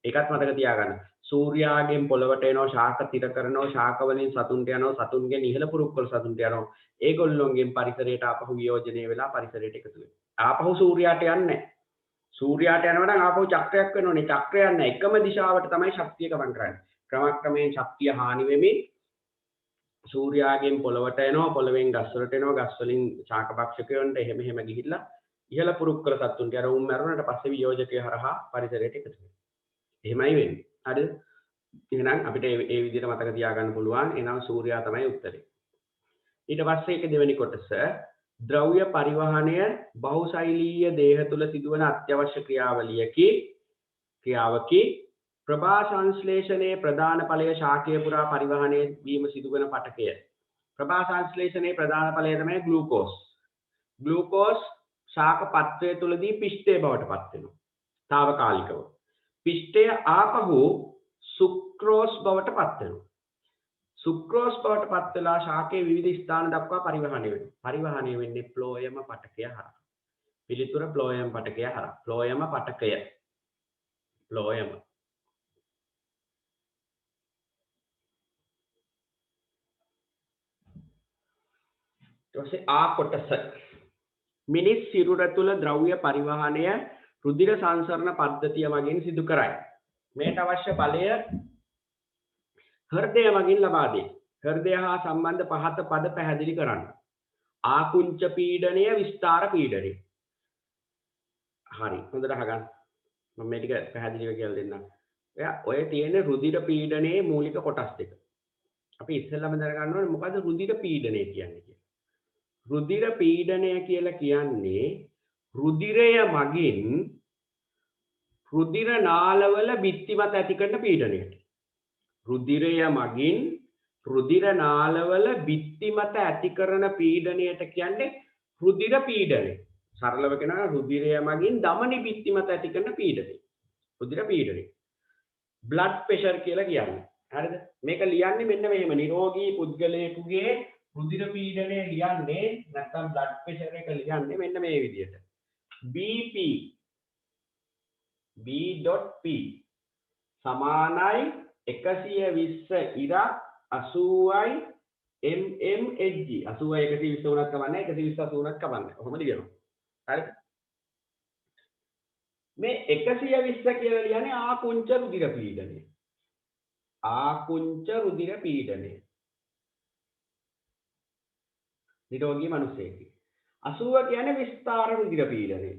ඒකත් මතක තියාගන්න. සූර්යාගෙන් පොළවට එනවා ශාක තිර කරනවා ශාක වලින් සතුන්ට යනවා සතුන්ගෙන් ඉහළ පුරුක්කල සතුන්ට යනවා ඒගොල්ලොන්ගෙන් පරිසරයට ආපහු වියෝජනය වෙලා පරිසරයට එකතු වෙනවා ආපහු සූර්යාට යන්නේ නැහැ සූර්යාට යනවා නම් ආපහු චක්‍රයක් වෙනෝනේ චක්‍රය යන්නේ එකම දිශාවට තමයි ශක්තිය ගමන් කරන්නේ ක්‍රමක්‍රමයෙන් ශක්තිය හානි වෙමින් සූර්යාගෙන් පොළවට එනවා පොළවෙන් ගස් වලට එනවා ගස් වලින් ශාක භක්ෂකයන්ට එහෙම ගිහිල්ලා ඉහළ පුරුක්කල සතුන්ට යන උන් මරණයට පස්සේ වියෝජකය හරහා පරිසරයට එකතු වෙනවා එහෙමයි වෙන්නේ හරිද? එහෙනම් අපිට ඒ විදිහට මතක තියාගන්න පුළුවන්. එහෙනම් සූර්යයා තමයි උත්තරේ. ඊට පස්සේ ඒක දෙවෙනි කොටස ද්‍රව්‍ය පරිවහනය බහුශෛලීය දේහ තුල සිදුවන අත්‍යවශ්‍ය ක්‍රියාවකි ප්‍රභා සංශ්ලේෂණයේ ප්‍රධාන ඵලය ශාකය පුරා පරිවහනය වීම සිදුවන පටකය ප්‍රභා සංශ්ලේෂණයේ ප්‍රධාන ඵලය තමයි ග්ලූකෝස් ශාක පත්‍රය තුලදී පිෂ්ඨය බවට පත් වෙනවා తాවකාලිකව පිෂ්ඨය ආපහු සුක්‍රෝස් බවට පත් වෙනවා සුක්‍රෝස් බවට පත් වෙලා ශාකයේ විවිධ ස්ථාන දක්වා පරිවහනය වෙනවා පරිවහනය වෙන්නේ ෆ්ලෝයම පටකය හරහා පිළිතුර ෆ්ලෝයම පටකය හරහා ෆ්ලෝයම පටකය ෆ්ලෝයම ඊට ආ කොටස මිනිස් සිරුර තුළ ද්‍රව්‍ය පරිවහනය රුධිර සංසරණ පද්ධතිය මගින් සිදු කරයි මේට අවශ්‍ය බලය හෘදය මගින් ලබා දේ හෘදය හා සම්බන්ධ පහත පද පැහැදිලි කරන්න ආකුංච පීඩනය විස්තාර පීඩනය හරි හොඳට අහගන්න මම මේ ටික පැහැදිලිව කියලා දෙන්නම් ඔය තියෙන රුධිර පීඩනයේ මූලික කොටස් දෙක අපි ඉස්සෙල්ලාම දැනගන්න ඕනේ මොකද්ද රුධිර පීඩනය කියන්නේ කියලා රුධිර පීඩනය කියලා කියන්නේ රුධිරය මගින් රුධිර නාලවල බිත්ති මත ඇති කරන පීඩනයට රුධිරය මගින් රුධිර නාලවල බිත්ති මත ඇති කරන පීඩනයට කියන්නේ රුධිර පීඩනය සරලව කියනවා රුධිරය මගින් ධමනි බිත්ති මත ඇති කරන පීඩනය රුධිර පීඩනය බ්ලඩ් ප්‍රෙෂර් කියලා කියන්නේ හරිද මේක ලියන්නේ මෙන්න මෙහෙම නිරෝගී පුද්ගලයෙකුගේ රුධිර පීඩනය ලියන්නේ නැත්නම් බ්ලඩ් ප්‍රෙෂර් එක ලියන්නේ මෙන්න මේ විදිහට BP B.P සමානයි 120 ඉරක් 80යි mmHg 80යි 120 උනත් කමන්නේ 120 80 උනත් කමන්නේ ඔහොම ලියනවා හරිද මේ 120 කියලා ලියන්නේ ආකුංච රුධිර පීඩනය ආකුංච රුධිර පීඩනය නිරෝගී මිනිසෙකි 80 කියන්නේ විස්තාර රුධිර පීඩනය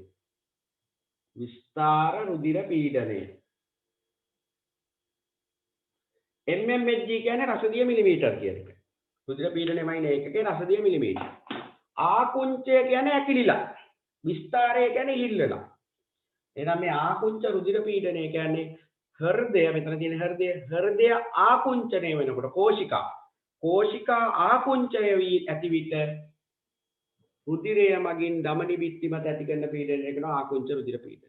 විස්තාර රුධිර පීඩනය mmHg කියන්නේ රසදිය මිලිමීටර් කියන එක. රුධිර පීඩනයමයි නේ එකකේ රසදිය මිලිමීටර්. ආකුංචය කියන්නේ ඇකිලිලා. විස්තාරය කියන්නේ ඉල්ලලා. එහෙනම් මේ ආකුංච රුධිර පීඩනය කියන්නේ හෘදය මෙතන තියෙන හෘදය ආකුංචනය වෙනකොට කෝෂිකා ආකුංචය වී ඇති විට රුධිරය මගින් ධමනි බිත්ති මත ඇති කරන පීඩනය කියනවා ආකුංච රුධිර පීඩනය.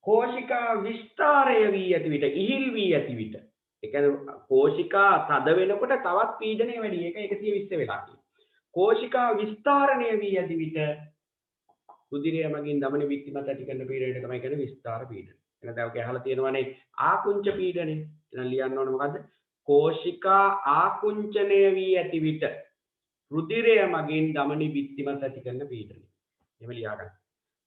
කෝෂිකා විස්තාරය වී ඇති විට ඉහිල් වී ඇති විට ඒ කියන්නේ කෝෂිකා තද වෙනකොට තවත් පීඩනය වැඩි ඒක 120 වෙලා තියෙනවා කෝෂිකා විස්තරණය වී ඇති විට රුධිරය මගින් ධමනි බිත්ති මත ඇති කරන පීඩනයට තමයි කියන්නේ විස්තාර පීඩනය එහෙනම් දැන් ඔක අහලා තියෙනවානේ ආකුංච පීඩනය එහෙනම් ලියන්න ඕනේ මොකද්ද කෝෂිකා ආකුංචනය වී ඇති විට රුධිරය මගින් ධමනි බිත්ති මත ඇති කරන පීඩනය එහෙම ලියා ගන්න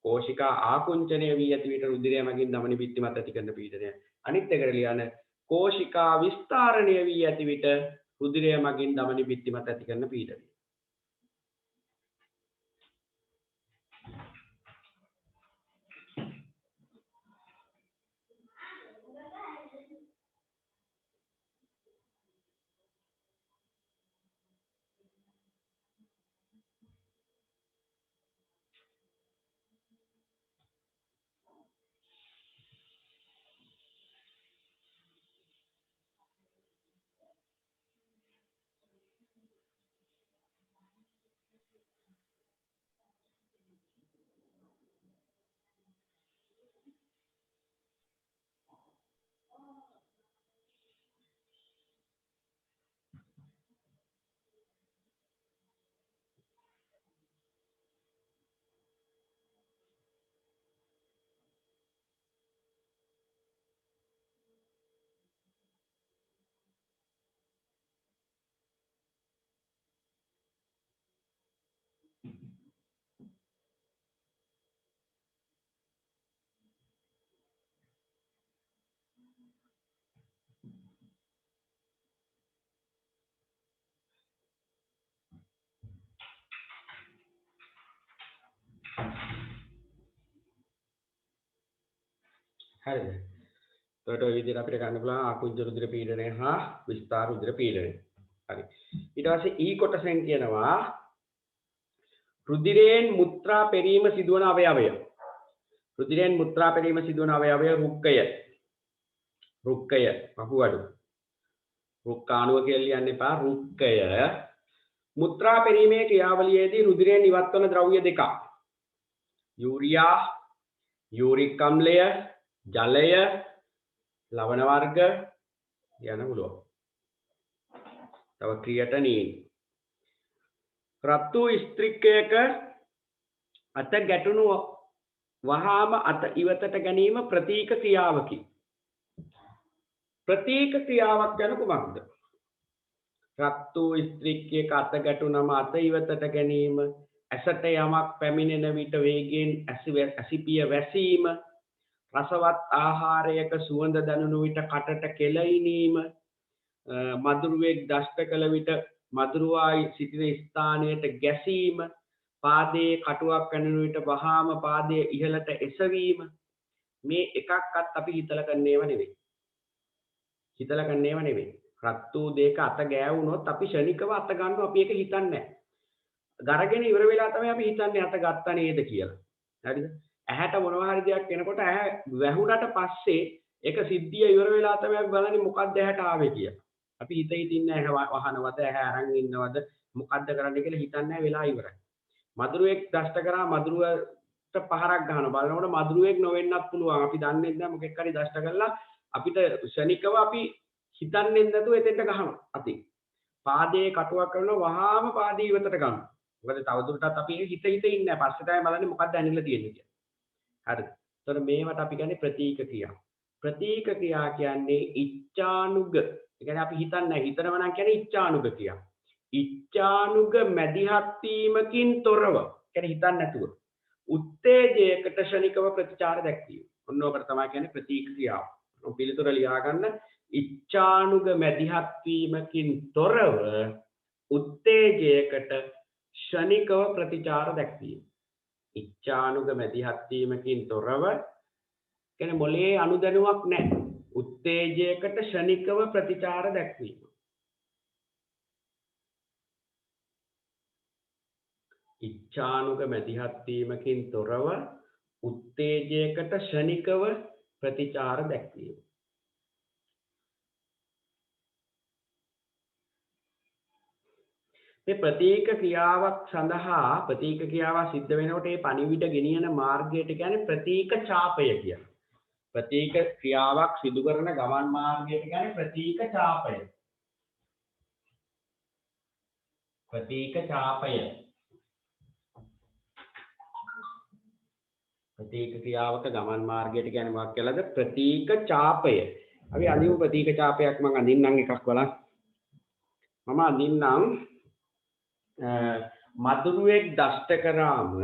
කෝෂිකා ආකුංචනය වී ඇති විට රුධිරය මගින් ධමනි බිත්ති මත ඇති කරන පීඩනය අනිත් එකට ලියන කෝෂිකා විස්තරණය වී ඇති විට රුධිරය මගින් ධමනි බිත්ති මත ඇති කරන පීඩනය හරිද? එතකොට ඔය විදිහට අපිට ගන්න පුළුවන් ආකුංච රුධිර පීඩනය හා විස්තාර රුධිර පීඩනය. හරි. ඊට පස්සේ ඊ කොටසෙන් කියනවා රුධිරයෙන් මුත්‍රා පෙරීම සිදුවන අවයවය. රුධිරයෙන් මුත්‍රා පෙරීම සිදුවන අවයවය රුක්කය පහුවඩු. රුක්කාණුව කියලා ලියන්න එපා. රුක්කය. මුත්‍රා පෙරීමේ ක්‍රියාවලියේදී රුධිරයෙන් ඉවත් වන ද්‍රව්‍ය දෙකක්. යූරියා, යූරික් අම්ලය, ජලය, ලවණ වර්ග යන පුළුවන්. තව ක්‍රියටනීන්. රතු ස්ත්‍රික්කයක අත ගැටුණු වහාම අත ඉවතට ගැනීම ප්‍රතීක ක්‍රියාවකි. ප්‍රතීක ක්‍රියාවක් යන කුමක්ද? රතු ස්ත්‍රික්කයක අත ගැටුණම අත ඉවතට ගැනීම, ඇසට යමක් පැමිණෙන විට වේගයෙන් ඇසිපිය වැසීම, රසවත් ආහාරයක සුවඳ දැනුණු විට කටට කෙලයිනීම, මදුරුවෙක් දෂ්ට කළ විට මදුරුවායි සිටින ස්ථානයට ගැසීම, පාදයේ කටුවක් පැනුණු විට වහාම පාදයේ ඉහළට එසවීම, මේ එකක්වත් අපි හිතලා ගන්නේව නෙවෙයි. රත්තු දෙක අත ගෑවුනොත් අපි ශනිකව අත ගන්නවා, අපි ඒක හිතන්නේ නැහැ. ගරගෙන ඉවර වෙලා තමයි අපි හිතන්නේ අත ගත්තා නේද කියලා. හරිද? ඇහැට මොනවා හරි දෙයක් එනකොට ඇහැ වැහුණට පස්සේ ඒක සිද්ධිය ඉවර වෙලා තමයි අපි බලන්නේ මොකක්ද ඇහැට ආවේ කියලා. අපි හිතින් ඇහැ වහනවද, ඇහැ අරන් ඉන්නවද, මොකක්ද කරන්නේ කියලා හිතන්නේ නැහැ, වෙලා ඉවරයි. මදුරුවෙක් දෂ්ට කරා මදුරුවට පහරක් ගහනවා. බලනකොට මදුරුවෙක් නොවෙන්නත් පුළුවන්. අපි දන්නේ නැහැ මොකෙක් හරි දෂ්ට කළා අපිට ශනිකව අපි හිතන්නේ නැතුව එතෙන්ට ගහනවා අතින්. පාදයේ කටුවක් කරනවා වහාම පාදයේ ඉවතට ගන්නවා. මොකද තවදුරටත් අපි හිත ඉන්නේ නැහැ. පස්සේ තමයි බලන්නේ මොකක්ද ඇනිලා තියෙන්නේ කියලා. හරිද? ඒතර මේවට අපි කියන්නේ ප්‍රතීක ක්‍රියා. ප්‍රතීක ක්‍රියා කියන්නේ ඉච්ඡානුග. ඒ කියන්නේ අපි හිතන්නේ නැහැ. හිතනවා නම් කියන්නේ ඉච්ඡානුග ක්‍රියා. ඉච්ඡානුග මැදිහත් වීමකින් තොරව. කියන්නේ හිතන්නේ නැතුව. උත්තේජයකට ශනිකව ප්‍රතිචාර දැක්වීම. ඔන්න ඔකට තමයි කියන්නේ ප්‍රතීක ක්‍රියාව. පිළිතුර ලියා ගන්න. ඉච්ඡානුග මැදිහත් වීමකින් තොරව උත්තේජයකට ශනිකව ප්‍රතිචාර දැක්වීම. ඉච්ඡානුග මැදිහත් වීමකින් තොරව කියන්නේ මොලේ අනුදැනුවක් නැහැ. උත්තේජයකට ශනිකව ප්‍රතිචාර දැක්වීම. ඉච්ඡානුග මැදිහත් වීමකින් තොරව උත්තේජයකට ශනිකව ප්‍රතිචාර දැක්වීම. මේ ප්‍රතීක ක්‍රියාවක් සඳහා ප්‍රතීක ක්‍රියාව සිද්ධ වෙනකොට ඒ පණිවිඩ ගෙනියන මාර්ගයට කියන්නේ ප්‍රතීක ඡාපය කියලා. ප්‍රතීක ක්‍රියාවක් සිදු කරන ගමන් මාර්ගයට කියන්නේ ප්‍රතීක ඡාපය. ප්‍රතීක ඡාපය. ප්‍රතීක ක්‍රියාවක ගමන් මාර්ගයට කියන්නේ මොකක් කියලාද? ප්‍රතීක ඡාපය. අපි අඳිමු ප්‍රතීක ඡාපයක්. මම අඳින්නම් එකක් බලන්න. මම අඳින්නම් මදුරුවෙක් දෂ්ට කරාම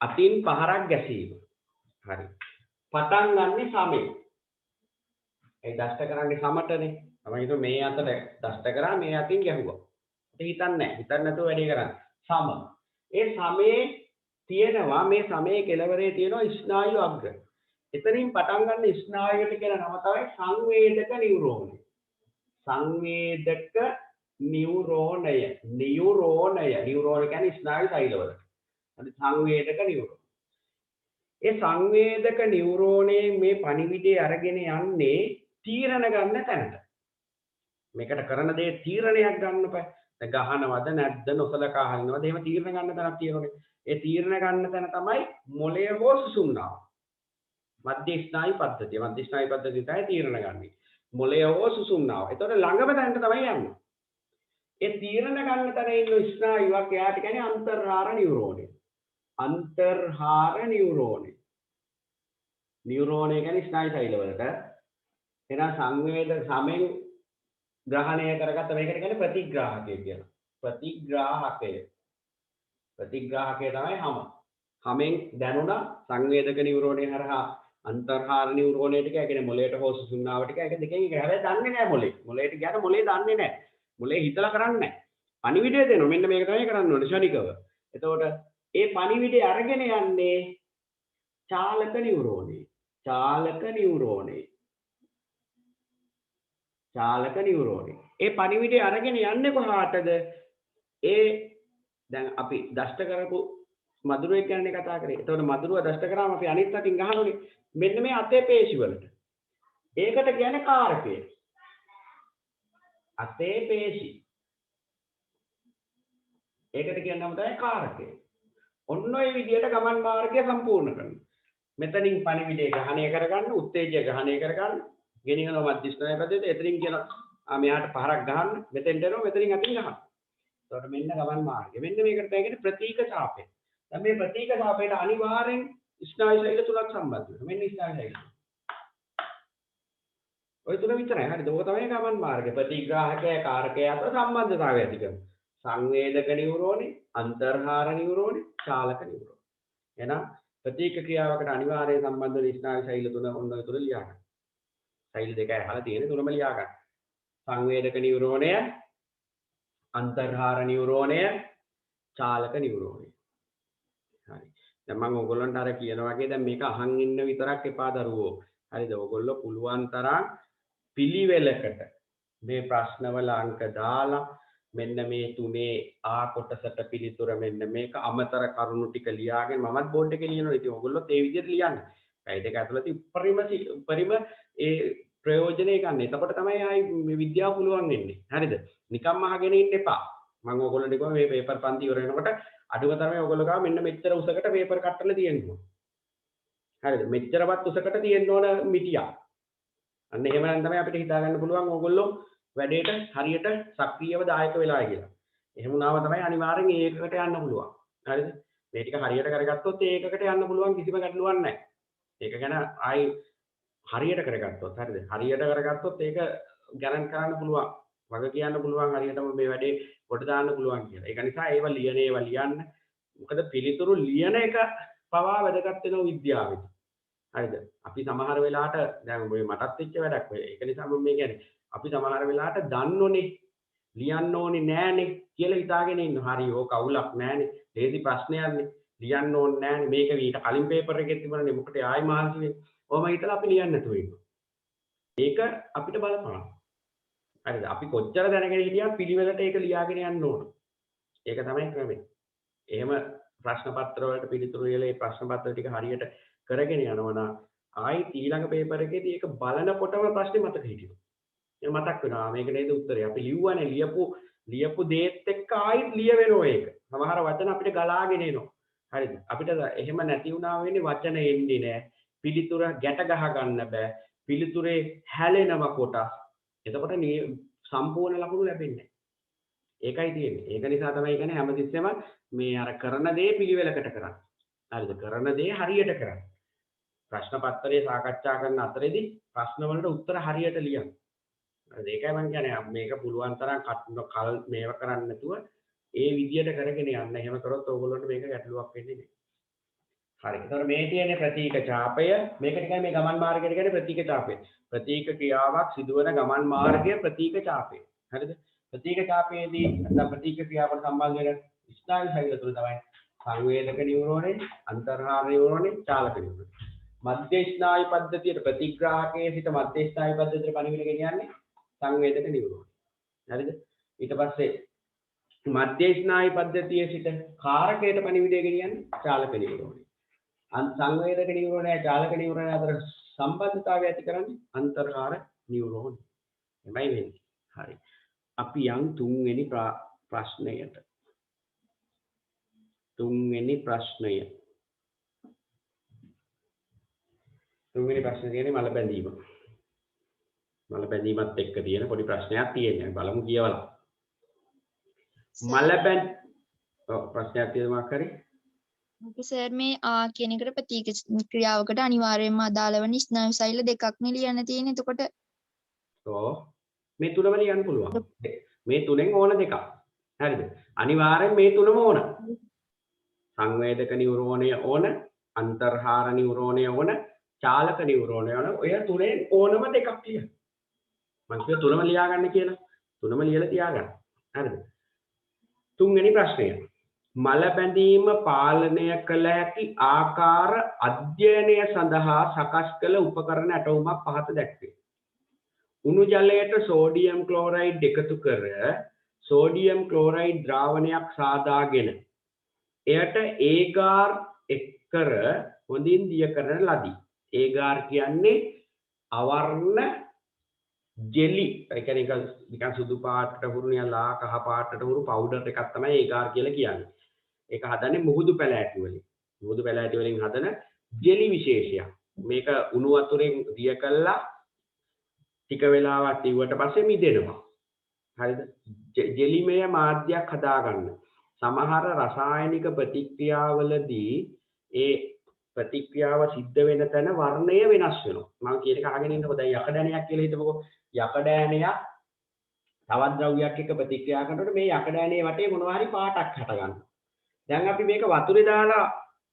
අතින් පහරක් ගැසීම. හරි. පටන් ගන්නෙ සමෙන්. ඒ දෂ්ට කරන්නේ සමටනේ. තමයි හිතුව මේ අතට දෂ්ට කරා මේ අතින් ගැහුවා. ඒක හිතන්නේ නැහැ. හිතන්නේ නැතුව වැඩේ කරන්නේ. සම. ඒ සමේ තියෙනවා මේ සමයේ කෙළවරේ තියෙනවා ස්නායු අග්‍ර. එතනින් පටන් ගන්න ස්නායුවට කියන නම තමයි සංවේදක නියුරෝනය. සංවේදක නියුරෝනය. නියුරෝන කියන්නේ ස්නායු සෛලවල. හරි සංවේදක නියුරෝන. ඒ සංවේදක නියුරෝනයේ මේ පණිවිඩය අරගෙන යන්නේ තීරණ ගන්න තැනට. මේකට කරන දේ තීරණයක් ගන්න බෑ. ගහනවද නැද්ද නොසලකා හරිනවද එහෙම තීරණ ගන්න තැනක් තියෙනවනේ. ඒ තීරණ ගන්න තැන තමයි මොළය හෝ සුසුම්නාව. මධ්‍ය ස්නායු පද්ධතිය. මධ්‍ය ස්නායු පද්ධතිය තමයි තීරණ ගන්න. මොළය හෝ සුසුම්නාව. ඒතකොට ළඟම තැනට තමයි යන්නේ. ඒ තීරණ ගන්න තැන ඉන්න ස්නායුවක් එයාට කියන්නේ අන්තර්හාර නියුරෝනය. අන්තර්හාර නියුරෝනය. නියුරෝනය කියන්නේ ස්නායු සෛලවලට එන සංවේද සමෙන් ග්‍රහණය කරගත්ත මේකට කියන්නේ ප්‍රතිග්‍රාහකය කියලා. ප්‍රතිග්‍රාහකය. ප්‍රතිග්‍රාහකය තමයි හැම. හැමෙන් දැනුණා සංවේදක නියුරෝනය හරහා අන්තර්හාර නියුරෝනයට කියන්නේ මොළයට හෝ සුසුම්නාවට ඒක දෙකෙන් එක හැබැයි දන්නේ නැහැ මොළේ. මොළයට ගියාට මොළේ දන්නේ නැහැ. මොළේ හිතලා කරන්නේ නැහැ. පණිවිඩය දෙනවා. මෙන්න මේක තමයි කරන්න ඕනේ ශනිකව. එතකොට ඒ පණිවිඩය අරගෙන යන්නේ චාලක නියුරෝනේ. චාලක නියුරෝනේ. චාලක නියුරෝනේ. ඒ පණිවිඩය අරගෙන යන්නේ කොහාටද? ඒ දැන් අපි දෂ්ට කරපු මදුරුවෙක් ගැන කතා කරේ. එතකොට මදුරුව දෂ්ට කරාම අපි අනිත් අතින් ගහනෝනේ. මෙන්න මේ අතේ පේශි වලට. ඒකට කියන්නේ කාරකය. අතේ පේශි. ඒකට කියන නම තමයි කාරකය. ඔන්න ඔය විදිහට ගමන් මාර්ගය සම්පූර්ණ කරනවා. මෙතනින් පණිවිඩය ග්‍රහණය කරගන්න, උත්තේජය ග්‍රහණය කරගන්න, ගෙනියනවා මධ්‍යස්ථානය පදයට. එතනින් කියනවා මෙයාට පහරක් ගහන්න, මෙතෙන්ට එනවා, මෙතනින් අතින් ගහන්න. එතකොට මෙන්න ගමන් මාර්ගය. මෙන්න මේකට කියන්නේ ප්‍රතීක ඡාපය. දැන් මේ ප්‍රතීක ඡාපයට අනිවාර්යෙන් ස්නායු ශෛල තුනක් සම්බන්ධ වෙනවා. මෙන්න ස්නායු ශෛල. ඔය තුන විතරයි. හරිද? ඕක තමයි ගමන් මාර්ගය. ප්‍රතිග්‍රාහකය කාරකය අතර සම්බන්ධතාවය ඇති කරනවා. සංවේදක නියුරෝනේ, අන්තර්හාර නියුරෝනේ, චාලක නියුරෝනේ. එහෙනම් ප්‍රතීක ක්‍රියාවකට අනිවාර්යයෙන් සම්බන්ධ වෙන ස්නායු ශෛල තුන ඔන්න ඔය තුන ලියා ගන්න. ශෛල දෙකයි අහලා තියෙන තුනම ලියා ගන්න. සංවේදක නියුරෝනය, අන්තර්හාර නියුරෝනය, චාලක නියුරෝනය. හරි. දැන් මම ඔයගොල්ලන්ට අර කියන වගේ දැන් මේක අහන් ඉන්න විතරක් එපා දරුවෝ. හරිද? ඔයගොල්ලෝ පුළුවන් තරම් පිළිවෙලකට මේ ප්‍රශ්නවල අංක දාලා මෙන්න මේ තුනේ ආ කොටසට පිළිතුර මෙන්න මේක අමතර කරුණු ටික ලියාගෙන මමත් බෝඩ් එකේ ලියනවා. ඉතින් ඔයගොල්ලෝ ඒ විදිහට ලියන්න. පැය දෙක ඇතුළත උපරිම ඒ ප්‍රයෝජනෙ ගන්න. එතකොට තමයි ආයි මේ විද්‍යාව පුළුවන් වෙන්නේ. හරිද? නිකම්ම අහගෙන ඉන්න එපා. මම ඔයගොල්ලන්ට කිව්වා මේ පේපර් පන්ති ඉවර වෙනකොට අඩුම තරමේ ඔයගොල්ලෝ ගාව මෙන්න මෙච්චර උසකට පේපර් කට්ටල තියෙන්න ඕන. හරිද? මෙච්චරවත් උසකට තියෙන්න ඕන මිටියක්. අන්න එහෙම නම් තමයි අපිට හිතා ගන්න පුළුවන් ඕගොල්ලෝ වැඩේට හරියට සක්‍රියව දායක වෙලා කියලා. එහෙම වුණාම තමයි අනිවාර්යෙන් ඒකකට යන්න පුළුවන්. හරිද? මේ ටික හරියට කරගත්තොත් ඒකකට යන්න පුළුවන් කිසිම ගැටලුවක් නැහැ. ඒක ගැන ආයි හරියට කරගත්තොත් හරිද? හරියට කරගත්තොත් ඒක ගැරන්ට් කරන්න පුළුවන්. වග කියන්න පුළුවන් හරියටම මේ වැඩේ කොට දාන්න පුළුවන් කියලා. ඒක නිසා ඒවා ලියන්න. මොකද පිළිතුරු ලියන එක පවා වැදගත් වෙනවා විද්‍යාවෙත්. හරිද? අපි සමහර වෙලාවට දැන් ඔය මටත් වෙච්ච වැඩක් ඔය. ඒක නිසා මම මේ කියන්නේ අපි සමහර වෙලාවට දන්නෝනේ ලියන්න ඕනේ නෑනේ කියලා හිතාගෙන ඉන්නවා. හරි ඕක අවුලක් නෑනේ. ලේසි ප්‍රශ්නයක්නේ. ලියන්න ඕනේ නෑනේ. මේක ඊට කලින් පේපර් එකේ තිබුණනේ මොකටද ආයි මහන්සි වෙන්නේ. ඔහම හිතලා අපි ලියන්න නැතුව ඉන්නවා. ඒක අපිට බලපාන. හරිද? අපි කොච්චර දැනගෙන හිටියත් පිළිවෙලට ඒක ලියාගෙන යන්න ඕන. ඒක තමයි ක්‍රමය. එහෙම ප්‍රශ්න පත්‍ර වලට පිළිතුරු ලියලා ඒ ප්‍රශ්න පත්‍ර ටික හරියට කරගෙන යනවා නම් ආයි ඊළඟ පේපර් එකේදී ඒක බලනකොටම ප්‍රශ්නේ මතක හිටිනවා. ඒක මතක් වෙනවා මේක නේද උත්තරේ. අපි ලිව්වනේ ලියපු දේත් එක්ක ආයිත් ලියවෙනවා ඒක. සමහර වචන අපිට ගලාගෙන එනවා. හරිද? අපිට එහෙම නැති වුණා වෙන්නේ වචන එන්නේ නැහැ. පිළිතුර ගැට ගහ ගන්න බෑ. පිළිතුරේ හැලෙනව කොටස්. එතකොට සම්පූර්ණ ලකුණු ලැබෙන්නේ නැහැ. ඒකයි තියෙන්නේ. ඒක නිසා තමයි කියන්නේ හැමතිස්සෙම මේ අර කරන දේ පිළිවෙලකට කරන්න. හරිද? කරන දේ හරියට කරන්න. ප්‍රශ්න පත්‍රයේ සාකච්ඡා කරන අතරේදී ප්‍රශ්න වලට උත්තර හරියට ලියන්න. හරිද? ඒකයි මම කියන්නේ මේක පුළුවන් තරම් කල් මේව කරන්න නැතුව ඒ විදියට කරගෙන යන්න. එහෙම කරොත් ඕගොල්ලන්ට මේක ගැටලුවක් වෙන්නේ නැහැ. හරි. ඒතර මේ තියෙන්නේ ප්‍රතීක ඡාපය. මේක නිකන් මේ ගමන් මාර්ගයට කියන්නේ ප්‍රතීක ඡාපය. ප්‍රතීක ක්‍රියාවක් සිදුවන ගමන් මාර්ගය ප්‍රතීක ඡාපය. හරිද? ප්‍රතීක ඡාපයේදී නැත්නම් ප්‍රතීක ක්‍රියාවට සම්බන්ධ වෙන ස්නායු ශෛල තුන තමයි සංවේදක නියුරෝනේ, අන්තර්හාර නියුරෝනේ, චාලක නියුරෝනේ. මධ්‍ය ස්නායු පද්ධතියට ප්‍රතිග්‍රාහකයේ සිට මධ්‍ය ස්නායු පද්ධතියට පණිවිඩ ගෙනියන්නේ සංවේදක නියුරෝනේ. හරිද? ඊට පස්සේ මධ්‍ය ස්නායු පද්ධතියේ සිට කාරකයට පණිවිඩය ගෙනියන්නේ චාලක නියුරෝනේ. සංවේදක නියුරෝනය චාලක නියුරෝනය අතර සම්බන්ධතාවය ඇති කරන්නේ අන්තර්හාර නියුරෝනේ. එමයි වෙන්නේ. හරි. අපි යන් තුන්වෙනි ප්‍රශ්නයට. තුන්වෙනි ප්‍රශ්නය. තුන්වෙනි ප්‍රශ්නේ තියෙන්නේ මල බැඳීම. මල බැඳීමත් එක්ක තියෙන පොඩි ප්‍රශ්නයක් තියෙනවා. බලමු කියවලා. මල බැඳ ප්‍රශ්නයක් තියෙනවා කරේ. සර් මේ ආ කියන එකට ප්‍රතීක ක්‍රියාවකට අනිවාර්යයෙන්ම අදාළ වෙන ස්නායු ශෛල දෙකක් නේ ලියන්න තියෙන්නේ. එතකොට මේ තුනම ලියන්න පුළුවන්. මේ තුනෙන් ඕන දෙකක්. හරිද? අනිවාර්යෙන් මේ තුනම ඕන. සංවේදක නියුරෝනය ඕන, අන්තර්හාර නියුරෝනය ඕන, චාලක නියුරෝනය ඕන. ඔය තුනෙන් ඕනම දෙකක් ලියන්න. මම කිව්වා තුනම ලියා ගන්න කියලා. තුනම ලියලා තියාගන්න. හරිද? තුන්වෙනි ප්‍රශ්නය. මල බැඳීම පාලනය කළ හැකි ආකාර අධ්‍යයනය සඳහා සකස් කළ උපකරණ ඇටවුමක් පහත දැක්වේ. උණු ජලයට සෝඩියම් ක්ලෝරයිඩ් එකතු කර සෝඩියම් ක්ලෝරයිඩ් ද්‍රාවණයක් සාදාගෙන එයට ඒගාර් එක්කර හොඳින් දිය කරන ලදී. ඒගාර් කියන්නේ අවර්ණ ජෙලි. ඒ කියන්නේ නිකන් සුදු පාටට හුරු නියලා කහ පාටට හුරු පවුඩර් එකක් තමයි ඒගාර් කියලා කියන්නේ. ඒක හදන්නේ මුහුදු පැලෑටි වලින්. මුහුදු පැලෑටි වලින් හදන ජෙලි විශේෂයක්. මේක උණු වතුරෙන් දිය කළා ටික වෙලාවක් ඉවුවට පස්සේ මිදෙනවා. හරිද? ජෙලිමය මාධ්‍යයක් හදාගන්න. සමහර රසායනික ප්‍රතික්‍රියාවලදී ඒ ප්‍රතික්‍රියාව සිද්ධ වෙන තැන වර්ණය වෙනස් වෙනවා. මම කියන එක අහගෙන ඉන්නකො දැන් යකඩ කියලා හිතමුකෝ. යකඩ ඇණයක් තවත් ද්‍රව්‍යයක් එක්ක ප්‍රතික්‍රියා කරනකොට මේ යකඩ ඇණේ වටේ මොනවා හරි පාටක් හට ගන්නවා. දැන් අපි මේක වතුරේ දාලා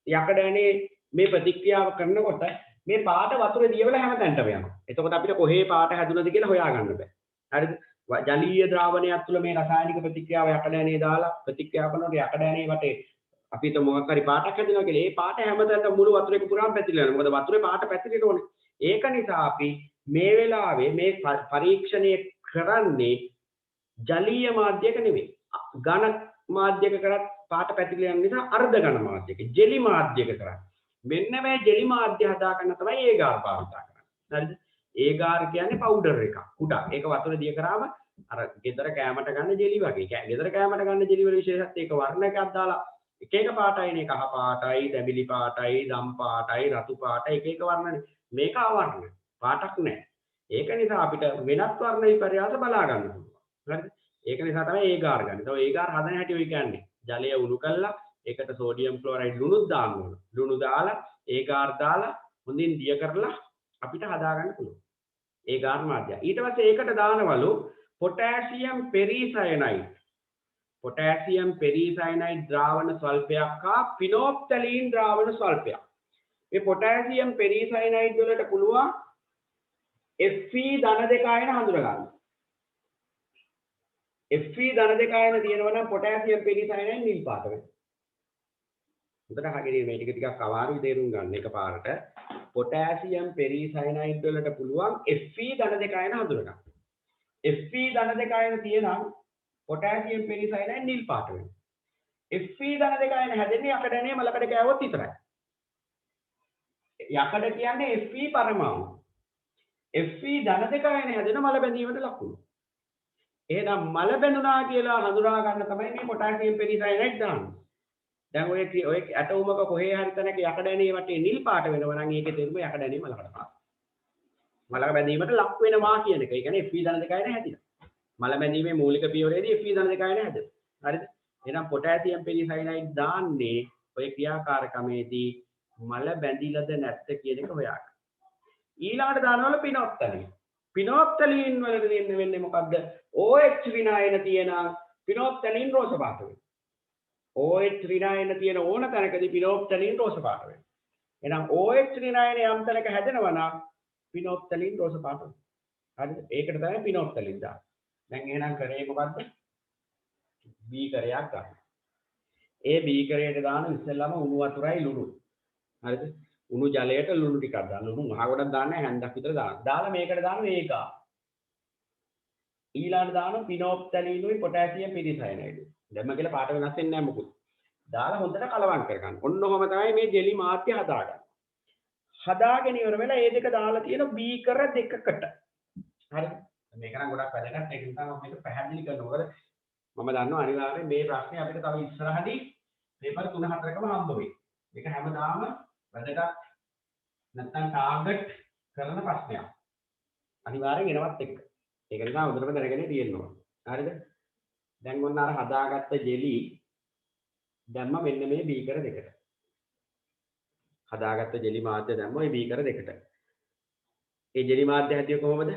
යකඩ ඇණේ මේ ප්‍රතික්‍රියාව කරනකොට මේ පාට වතුරේ දියවලා හැමතැනටම යනවා. එතකොට අපිට කොහේ පාට හැදුනද කියලා හොයාගන්න බෑ. හරිද? ජලීය ද්‍රාවණයක් තුළ මේ රසායනික ප්‍රතික්‍රියාව යකඩ ඇණේ දාලා ප්‍රතික්‍රියා කරනකොට යකඩ ඇණේ වටේ අපි හිතමු මොකක් හරි පාටක් හැදෙනවා කියලා. ඒ පාට හැමතැනම මුළු වතුරේ පුරාම පැතිරලා යනවා. මොකද වතුරේ පාට පැතිරෙන්න ඕනේ. ඒක නිසා අපි මේ වෙලාවේ මේ පරීක්ෂණය කරන්නේ ජලීය මාධ්‍යයක නෙවෙයි. ඝන මාධ්‍යයක කරත් පාට පැතිරලා යන නිසා අර්ධ ඝන මාධ්‍යයක ජෙලි මාධ්‍යයක කරන්නේ. මෙන්න මේ ජෙලි මාධ්‍ය හදා ගන්න තමයි ඒගාර් පාවිච්චි කරන්නේ. හරිද? ඒගාර් කියන්නේ පවුඩර් එකක්. කුඩා. ඒක වතුරේ දිය කරාම අර ගෙදර කෑමට ගන්න ජෙලි වගේ. ගෙදර කෑමට ගන්න ජෙලි වල විශේෂත්වය ඒක වර්ණ එකක් දාලා එක එක පාටයිනේ. කහ පාටයි, තැඹිලි පාටයි, දම් පාටයි, රතු පාටයි එක එක වර්ණනේ. මේක අවර්ණ. පාටක් නැහැ. ඒක නිසා අපිට වෙනත් වර්ණ විපර්යාස බලා ගන්න පුළුවන්. හරිද? ඒක නිසා තමයි ඒගාර් ගන්න. ඒතකොට ඒගාර් හදන හැටි ඔය කියන්නේ. ජලය උණු කළා ඒකට සෝඩියම් ක්ලෝරයිඩ් ලුණුත් දාන්න ඕන. ලුණු දාලා ඒගාර් දාලා හොඳින් දිය කරලා අපිට හදා ගන්න පුළුවන්. ඒගාර් මාධ්‍ය. ඊට පස්සේ ඒකට දානවලු පොටෑසියම් පෙරිසයනයිඩ්. පොටෑසියම් පෙරිසයනයිඩ් ද්‍රාවණ ස්වල්පයක් හා පිනෝප්තලීන් ද්‍රාවණ ස්වල්පයක්. මේ පොටෑසියම් පෙරිසයනයිඩ් වලට පුළුවන් Fe ධන දෙක ආයන හඳුනා ගන්න. Fe ධන දෙක ආයන තියෙනවා නම් පොටෑසියම් පෙරිසයනයිඩ් නිල් පාට වෙනවා. උදට හගෙදී මේ ටික ටිකක් අමාරුයි තේරුම් ගන්න එකපාරට. පොටෑසියම් පෙරිසයනයිඩ් වලට පුළුවන් Fe ධන දෙක ආයන හඳුනා ගන්න. Fe ධන දෙක ආයන තියෙනම් පොටෑසියම් පෙරිසයනයිඩ් නිල් පාට වෙනවා. Fe ධන දෙක ආයන හැදෙන්නේ යකඩ ඇණේ මලකඩ කෑවොත් විතරයි. යකඩ කියන්නේ Fe පරමාණු. Fe ධන දෙක ආයන හැදෙන මල බැඳීමට ලකුණු. එහෙනම් මල බැඳුනා කියලා හඳුනා ගන්න තමයි මේ පොටෑසියම් පෙරිසයනයිඩ් දාන්නේ. දැන් ඔය ඇටෝමක කොහේ හරි තැනක යකඩ ඇණේ වටේ නිල් පාට වෙනවා නම් ඒකේ තේරුම යකඩ ඇණේ මලකට පාට. මලක බැඳීමට ලක් වෙනවා කියන එක. ඒ කියන්නේ Fe ධන දෙක ආයන හැදිනවා. මල බැඳීමේ මූලික පියවරේදී Fe ධන දෙක ආයන හැදෙනවා. හරිද? එහෙනම් පොටෑසියම් පෙරිසයනයිඩ් දාන්නේ ඔය ක්‍රියාකාරකමේදී මල බැඳිලාද නැත්ද කියන එක හොයාගන්න. ඊළඟට දානවල පිනොප්තලීන්. පිනොප්තලීන් වල වෙන්නේ මොකද්ද? OH ඍණායන තියෙන පිනොප්තලීන් රෝස පාට වෙනවා. OH ඍණායන තියෙන ඕන තැනකදී පිනොප්තලීන් රෝස පාට වෙනවා. එහෙනම් OH ඍණායන යම් තැනක හැදෙනවා නම් පිනොප්තලීන් රෝස පාට වෙනවා. හරිද? ඒකට තමයි පිනොප්තලීන් දාන්නේ. දැන් එහෙනම් කරේ මොකද්ද? බීකරයක් ගන්න. ඒ බීකරයට දාන ඉස්සෙල්ලාම උණු වතුරයි ලුණුයි. හරිද? උණු ජලයට ලුණු ටිකක් දාන්න. ලුණු මහ ගොඩක් දාන්න හැන්දක් විතර දාන්න. දාලා මේකට දාන්න ඒකා. ඊළඟට දාන පිනොප්තලීනුයි පොටෑසියම් පෙරිසයනයිඩ්. දැම්ම කියලා පාට වෙනස් වෙන්නේ නැහැ මොකුත්. දාලා හොඳට කලවම් කරගන්න. ඔන්න ඔහම තමයි මේ ජෙලි මාධ්‍ය හදාගන්නේ. හදාගෙන ඉවර වෙලා මේ දෙක දාලා තියෙන බීකර දෙකකට. හරිද? මේක නම් ගොඩක් වැදගත්. ඒක නිසා මම මේක පැහැදිලි කරනවා. මොකද මම දන්නවා අනිවාර්යයෙන් මේ ප්‍රශ්නේ අපිට තව ඉස්සරහදී පේපර් 3-4කම හම්බ වෙයි. මේක හැමදාම වැදගත් නැත්නම් ටාගට් කරන ප්‍රශ්නයක්. අනිවාර්යෙන් එනවත් එක්ක. ඒක නිසා හොඳටම දැනගෙන තියෙනවා. හරිද? දැන් මොන්න අර හදාගත්ත ජෙලි දැම්ම මෙන්න මේ බීකර දෙකට. හදාගත්ත ජෙලි මාධ්‍ය දැම්ම ওই බීකර දෙකට. ඒ ජෙලි මාධ්‍ය හැදියේ කොහොමද?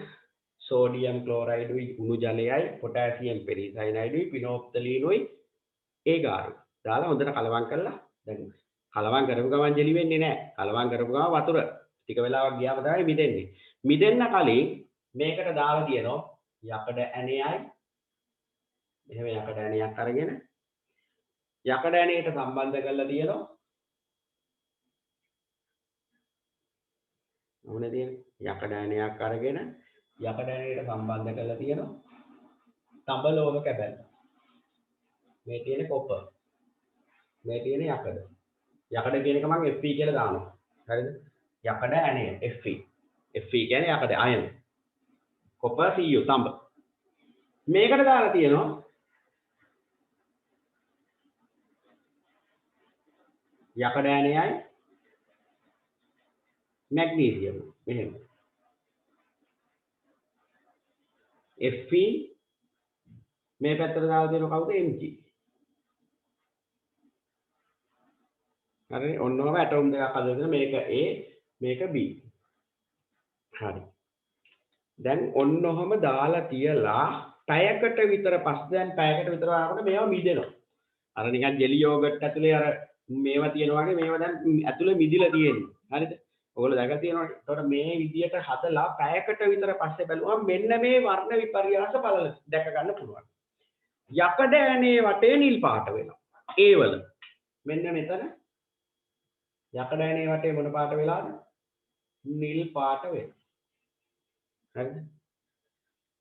සෝඩියම් ක්ලෝරයිඩුයි උණු ජලයයි පොටෑසියම් පෙරිසයනයිඩුයි පිනොප්තලීනුයි ඒගාරුයි. දාලා හොඳට කලවම් කරලා දැන් කලවම් කරපු ගමන් ජෙලි වෙන්නේ නැහැ. කලවම් කරපු ගමන් වතුර ටික වෙලාවක් ගියාම තමයි මිදෙන්නේ. මිදෙන්න කලින් මේකට දාලා තියෙනවා යකඩ ඇණයයි. මෙහෙම යකඩ ඇණයක් අරගෙන යකඩ ඇණයට සම්බන්ධ කරලා තියෙනවා. මොනේ තියෙන්නේ? යකඩ ඇණයක් අරගෙන යකඩ ඇණයට සම්බන්ධ කරලා තියෙනවා තඹ ලෝහ කැබැල්ල. මේ තියෙන කොපර්. මේ තියෙන යකඩ. යකඩ කියන එක මම Fe කියලා දානවා. හරිද? යකඩ ඇණය Fe. Fe කියන්නේ යකඩ අයන. Copper Cu තඹ. මේකට දාලා තියෙනවා යකඩ ඇණයයි මැග්නීසියම්. මෙහෙම. Fe මේ පැත්තට දාලා තියෙනවා කවුද? Mg. හරි ඔන්නෝම ඇටෝම් දෙකක් හදලා තියෙනවා මේක A මේක B. හරි. දැන් ඔන්නෝම දාලා තියලා පැයකට විතර පස්සේ දැන් පැයකට විතර ආවම මේවා මිදෙනවා. අර නිකන් ජෙලි යෝගට් ඇතුලේ අර මේවා තියෙනවා වගේ මේවා දැන් ඇතුලේ මිදිලා තියෙන්නේ. හරිද? ඔයගොල්ලෝ දැකලා තියෙනවා. ඒතකොට මේ විදියට හදලා පැයකට විතර පස්සේ බැලුවම මෙන්න මේ වර්ණ විපර්යාස බලල දැක ගන්න පුළුවන්. යකඩ ඇණේ වටේ නිල් පාට වෙනවා. ඒ වල මෙන්න මෙතන යකඩ ඇණේ වටේ මොන පාට වෙලාද? නිල් පාට වෙනවා. හරිද?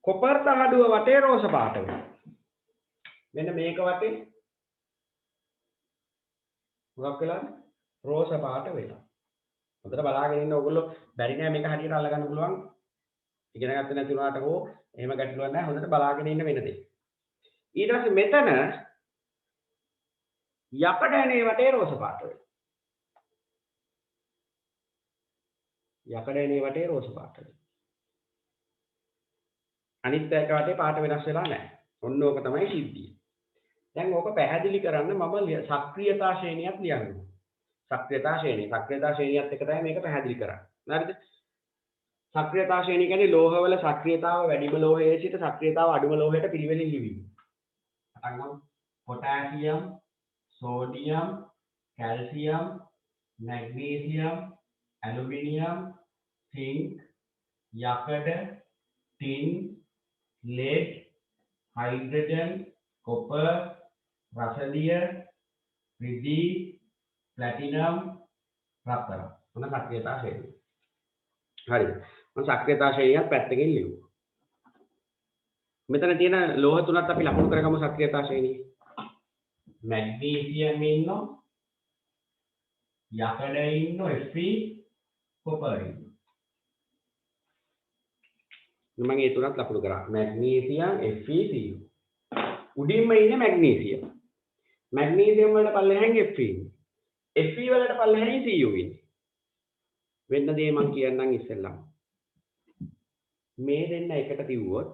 කොපර් තහඩුව වටේ රෝස පාට වෙනවා. මෙන්න මේක වටේ මොකක් වෙලාද? රෝස පාට වෙනවා. හොඳට බලාගෙන ඉන්න ඕගොල්ලෝ බැරි නෑ මේක හරියට අල්ලගන්න පුළුවන්. ඉගෙන ගත්තේ නැති උනාට හෝ එහෙම ගැටලුවක් නෑ. හොඳට බලාගෙන ඉන්න වෙන දේ. ඊට පස්සේ මෙතන යකඩ ඇණේ වටේ රෝස පාට වෙනවා. යකඩ ඇණේ වටේ රෝස පාට වෙනවා. අනිත් එක වටේ පාට වෙනස් වෙලා නැහැ. ඔන්න ඕක තමයි සිද්ධිය. දැන් ඕක පැහැදිලි කරන්න මම සක්‍රියතා ශ්‍රේණියක් ලියනවා. සක්‍රියතා ශ්‍රේණියත් එක තමයි මේක පැහැදිලි කරන්නේ. හරිද? සක්‍රියතා ශ්‍රේණිය කියන්නේ ලෝහවල සක්‍රියතාව වැඩිම ලෝහයේ සිට සක්‍රියතාව අඩුම ලෝහයට පිළිවෙලින් ලිවීම. අතංගම් potassium, sodium, calcium, magnesium, aluminium, zinc, යකඩ, tin, lead, hydrogen, copper, රසදිය, රිදී, platinum, රත්තරන්. මොන සක්‍රියතා ශ්‍රේණිය. හරිද? මම සක්‍රියතා ශ්‍රේණියක් පැත්තකින් ලියුවා. මෙතන තියෙන ලෝහ තුනත් අපි ලකුණු කරගමු සක්‍රියතා ශ්‍රේණිය. මැග්නීසියම් ඉන්නවා, යකඩ ඉන්නවා, Fe, copper ඉන්නවා. මම ඒ තුනත් ලකුණු කරා. Magnesium, Fe, Cu. උඩින්ම ඉන්නේ මැග්නීසියම්. මැග්නීසියම් වලට පල්ලෙහෙන් Fe ඉන්නේ. Fe වලට පල්ලෙහෙන් Cu ඉන්නේ. වෙන දේ මම කියන්නම් ඉස්සෙල්ලම. මේ දෙන්න එකට තියුවොත්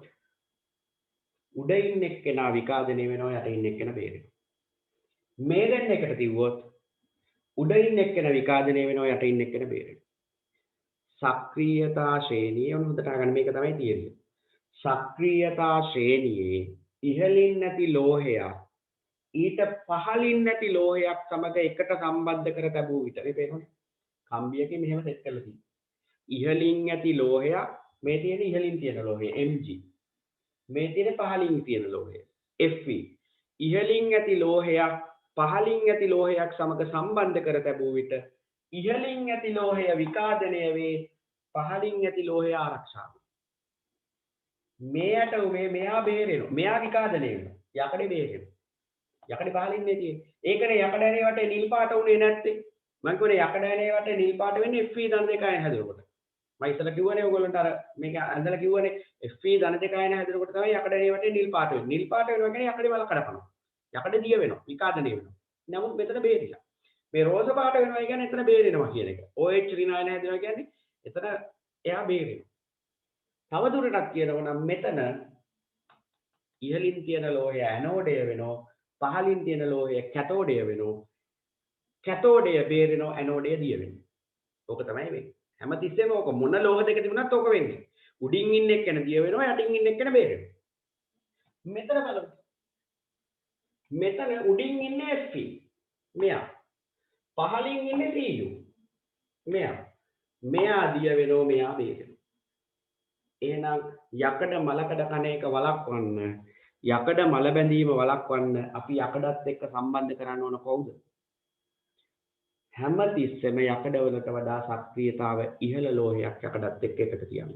උඩින් එක්කෙනා විකාදනය වෙනවා යටින් එක්කෙනා බේරෙනවා. මේ දෙන්න එකට තියුවොත් උඩින් එක්කෙනා විකාදනය වෙනවා යටින් එක්කෙනා බේරෙනවා. සක්‍රියතා ශ්‍රේණිය හොඳට අහගන්න මේක තමයි තියෙන්නේ. සක්‍රියතා ශ්‍රේණියේ ඉහළින් නැති ලෝහයක් ඊට පහළින් නැති ලෝහයක් සමග එකට සම්බන්ධ කර තැබූ විට මේ පේනවනේ. කම්බියකින් මෙහෙම සෙට් කරලා තියෙනවා. ඉහළින් ඇති ලෝහයක් මේ තියෙන ඉහළින් තියෙන ලෝහය Mg. මේ තියෙන පහළින් තියෙන ලෝහය Fe. ඉහළින් ඇති ලෝහයක් පහළින් ඇති ලෝහයක් සමග සම්බන්ධ කර තැබූ විට ඉහළින් ඇති ලෝහය විකාදනය වේ පහළින් ඇති ලෝහය ආරක්ෂා වේ. මෙයට මෙයා බේරෙනවා. මෙයා විකාදනය වෙනවා. යකඩේ බේරෙනවා. යකඩේ පහළින් නේ තියෙන්නේ. ඒකනේ යකඩ ඇණේ වටේ නිල් පාට උනේ නැත්තේ. මම කියන්නේ යකඩ ඇණේ වටේ නිල් පාට වෙන්නේ Fe ධන දෙකයන් හැදෙනකොට. මම ඉස්සෙල්ලා කිව්වනේ ඔයගොල්ලන්ට අර මේක ඇඳලා කිව්වනේ Fe ධන දෙකයන් හැදෙනකොට තමයි යකඩ ඇණේ වටේ නිල් පාට වෙන්නේ. නිල් පාට වෙනවා කියන්නේ යකඩේ වල කඩපනවා. යකඩ දිය වෙනවා. විකාදනය වෙනවා. නමුත් මෙතන බේරිලා. මේ රෝස පාට වෙනවා කියන්නේ එතන බේරෙනවා කියන එක. OH ඍණායන හැදෙනවා කියන්නේ එතන එයා බේරෙනවා. තව දුරටත් කියනවා නම් මෙතන ඉහළින් තියෙන ලෝහය ඇනෝඩය වෙනවා, පහළින් තියෙන ලෝහය කැතෝඩය වෙනවා. කැතෝඩය බේරෙනවා, ඇනෝඩය දිය වෙනවා. ඕක තමයි වෙන්නේ. හැමතිස්සෙම ඕක මොන ලෝහ දෙක තිබුණත් ඕක වෙන්නේ. උඩින් ඉන්න එක්කෙන දිය වෙනවා, යටින් ඉන්න එක්කෙන බේරෙනවා. මෙතන බලමු. මෙතන උඩින් ඉන්නේ Fe. මෙයා. පහළින් ඉන්නේ Cu. මෙයා. මෙයා දිය වෙනවා, මෙයා බේරෙනවා. එහෙනම් යකඩ මලකඩ කන එක වළක්වන්න, යකඩ මල බැඳීම වළක්වන්න අපි යකඩත් එක්ක සම්බන්ධ කරන්න ඕන කවුද? හැමතිස්සෙම යකඩ වලට වඩා සක්‍රියතාව ඉහළ ලෝහයක් යකඩත් එක්ක එකට තියන්න.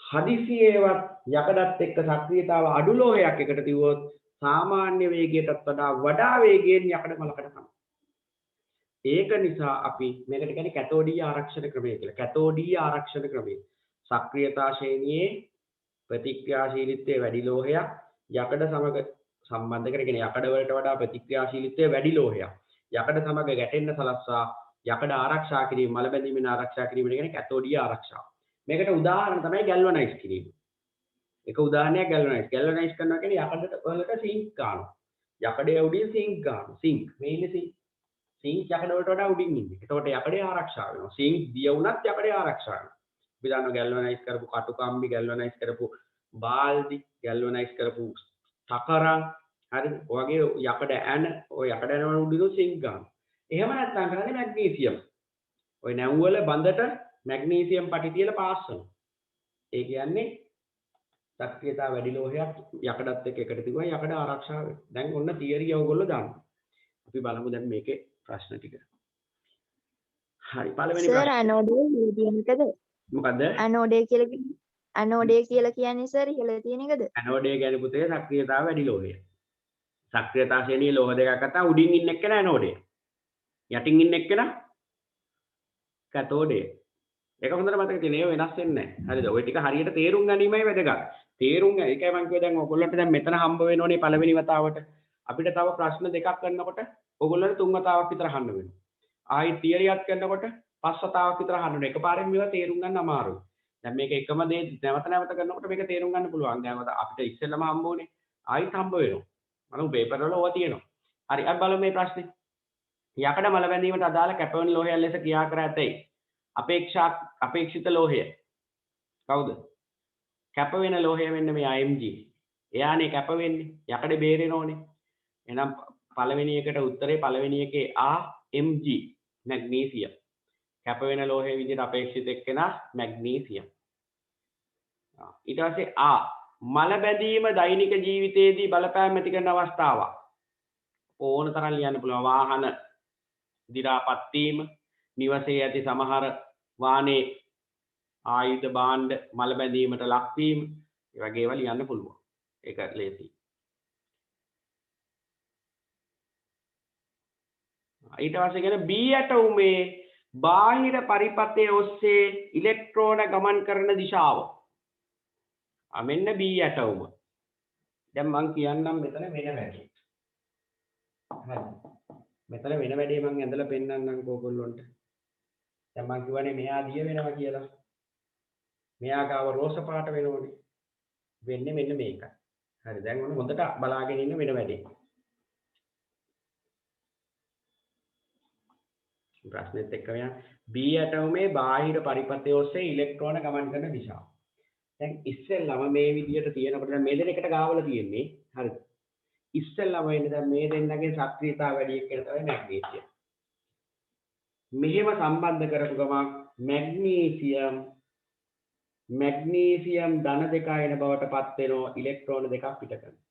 හදිසියේවත් යකඩත් එක්ක සක්‍රියතාව අඩු ලෝහයක් එකට තියුවොත් සාමාන්‍ය වේගයටත් වඩා වේගයෙන් යකඩ මලකට කනවා. ඒක නිසා අපි මේකට කියන්නේ කැතෝඩීය ආරක්ෂණ ක්‍රමය කියලා. කැතෝඩීය ආරක්ෂණ ක්‍රමය. සක්‍රියතා ශ්‍රේණියේ ප්‍රතික්‍රියාශීලීත්වය වැඩි ලෝහයක් යකඩ සමග සම්බන්ධ කරගෙන යකඩ වලට වඩා ප්‍රතික්‍රියාශීලීත්වය වැඩි ලෝහයක් යකඩ සමග ගැටෙන්න සලස්වා යකඩ ආරක්ෂා කිරීම මල බැඳීමෙන් ආරක්ෂා කිරීම කියන්නේ කැතෝඩීය ආරක්ෂාව. මේකට උදාහරණ තමයි ගැල්වනයිස් කිරීම. එක උදාහරණයක් ගැල්වනයිස්. ගැල්වනයිස් කරනවා කියන්නේ යකඩට වලට සිංක් ගන්නවා. යකඩේ උඩින් සිංක් ගන්නවා. සිංක් මේ ඉන්නේ සිංක්. සිංක් යකඩ වලට වඩා උඩින් ඉන්නේ. ඒකට යකඩේ ආරක්ෂා වෙනවා. සිංක් දිය වුණත් යකඩේ ආරක්ෂා වෙනවා. අපි දන්නවා ගැල්වනයිස් කරපු කටුකම්බි ගැල්වනයිස් කරපු බාල්දි ගැල්වනයිස් කරපු තකරන් හරි ඔයගේ යකඩ ඇන ඔය යකඩ ඇන වල උඩින් සිංක් ගන්නවා. එහෙම නැත්නම් කරන්නේ මැග්නීසියම්. ඔය නැව් වල බඳට මැග්නීසියම් පටි තියලා පාස් කරනවා. ඒ කියන්නේ සක්‍රියතාව වැඩි ලෝහයක් යකඩත් එක්ක එකට තිබුණා යකඩ ආරක්ෂා වෙනවා. දැන් ඔන්න තියරිය ඔයගොල්ලෝ දානවා. අපි බලමු දැන් මේකේ ප්‍රශ්න ටික. හරි පළවෙනි සර් ප්‍රශ්නේ ඇනෝඩේ තියෙන එකද? මොකද්ද? ඇනෝඩේ කියලා කියන්නේ සර් ඉහළ තියෙන එකද? ඇනෝඩේ කියන්නේ පුතේ සක්‍රියතාව වැඩි ලෝහය. සක්‍රියතා ශ්‍රේණියේ ලෝහ දෙකක් අතර උඩින් ඉන්න එක්කන ඇනෝඩේ. යටින් ඉන්න එක්කන කැතෝඩේ. ඒක හොඳට මතක තියෙන ඒවා වෙනස් වෙන්නේ නැහැ. හරිද? ওই ටික හරියට තේරුම් ගැනීමයි වැදගත්. තේරුම් ඒකයි මම කිව්වේ දැන් ඔයගොල්ලන්ට දැන් මෙතන හම්බ වෙනෝනේ පළවෙනි වතාවට. අපිට තව ප්‍රශ්න දෙකක් කරනකොට ඔයගොල්ලන්ට තුන් වතාවක් විතර අහන්න වෙනවා. ආයි තියරියක් කරනකොට පස් වතාවක් විතර අහන්න වෙනවා. එකපාරෙන් මේවා තේරුම් ගන්න අමාරුයි. දැන් මේක එකම දේ නැවත නැවත කරනකොට මේක තේරුම් ගන්න පුළුවන්. දැන් අපිට ඉස්සෙල්ලම හම්බ වුණේ ආයිත් හම්බ වෙනවා. මම පේපර් වල ඕවා තියෙනවා. හරි අපි බලමු මේ ප්‍රශ්නේ. යකඩ මල බැඳීමට අදාළ කැපවෙන ලෝහයක් ලෙස ක්‍රියා කර ඇතැයි අපේක්ෂිත ලෝහය කවුද? කැප වෙන ලෝහය වෙන්න මේ Mg. එයානේ කැප වෙන්නේ. යකඩ බේරෙනෝනේ. එහෙනම් පළවෙනි එකට උත්තරේ පළවෙනි එකේ Mg මැග්නීසියම්. කැප වෙන ලෝහයේ විදිහට අපේක්ෂිත එක්කෙනා මැග්නීසියම්. ඊට පස්සේ මල බැඳීම දෛනික ජීවිතයේදී බලපෑම් ඇති කරන අවස්ථාවක්. ඕන තරම් ලියන්න පුළුවන්. වාහන දි รา පත් වීම, නිවසේ ඇති සමහර වාහනේ ආයුධ භාණ්ඩ මල බැඳීමට ලක් වීම, ඒ වගේ ඒවා ලියන්න පුළුවන්. ඒක ලේසි. ඊට පස්සේ කියන B ඇටෝමේ බාහිර පරිපථයේ ඔස්සේ ඉලෙක්ට්‍රෝන ගමන් කරන දිශාව. මෙන්න B ඇටෝම. දැන් මම කියන්නම් මෙතන වෙන වැඩේ. හරි. මෙතන වෙන වැඩේ මම ඇඳලා පෙන්නන්නම් ඕගොල්ලොන්ට. දැන් මම කියවනේ මෙයා දිය වෙනවා කියලා. මෙයා ගාව රෝස පාට වෙනෝනේ. වෙන්නේ මෙන්න මේකයි. හරි දැන් ඔන්න හොඳට බලාගෙන ඉන්න වෙන වැඩේ. ප්‍රශ්නෙත් එක්ක යන B ඇටෝමේ බාහිර පරිපථයේ ඔස්සේ ඉලෙක්ට්‍රෝන ගමන් කරන දිශාව. දැන් ඉස්සෙල්ලාම මේ විදියට තියෙනකොට දැන් මේ දෙකට ගාවල තියෙන්නේ. හරිද? ඉස්සෙල්ලාම වෙන්නේ දැන් මේ දෙන්නගේ සක්‍රියතාව වැඩි එක්කන තමයි මැග්නීසියම්. මෙහෙම සම්බන්ධ කරපු ගමන් මැග්නීසියම් ධන දෙක අයන බවට පත් වෙනවා ඉලෙක්ට්‍රෝන දෙකක් පිට කරනවා.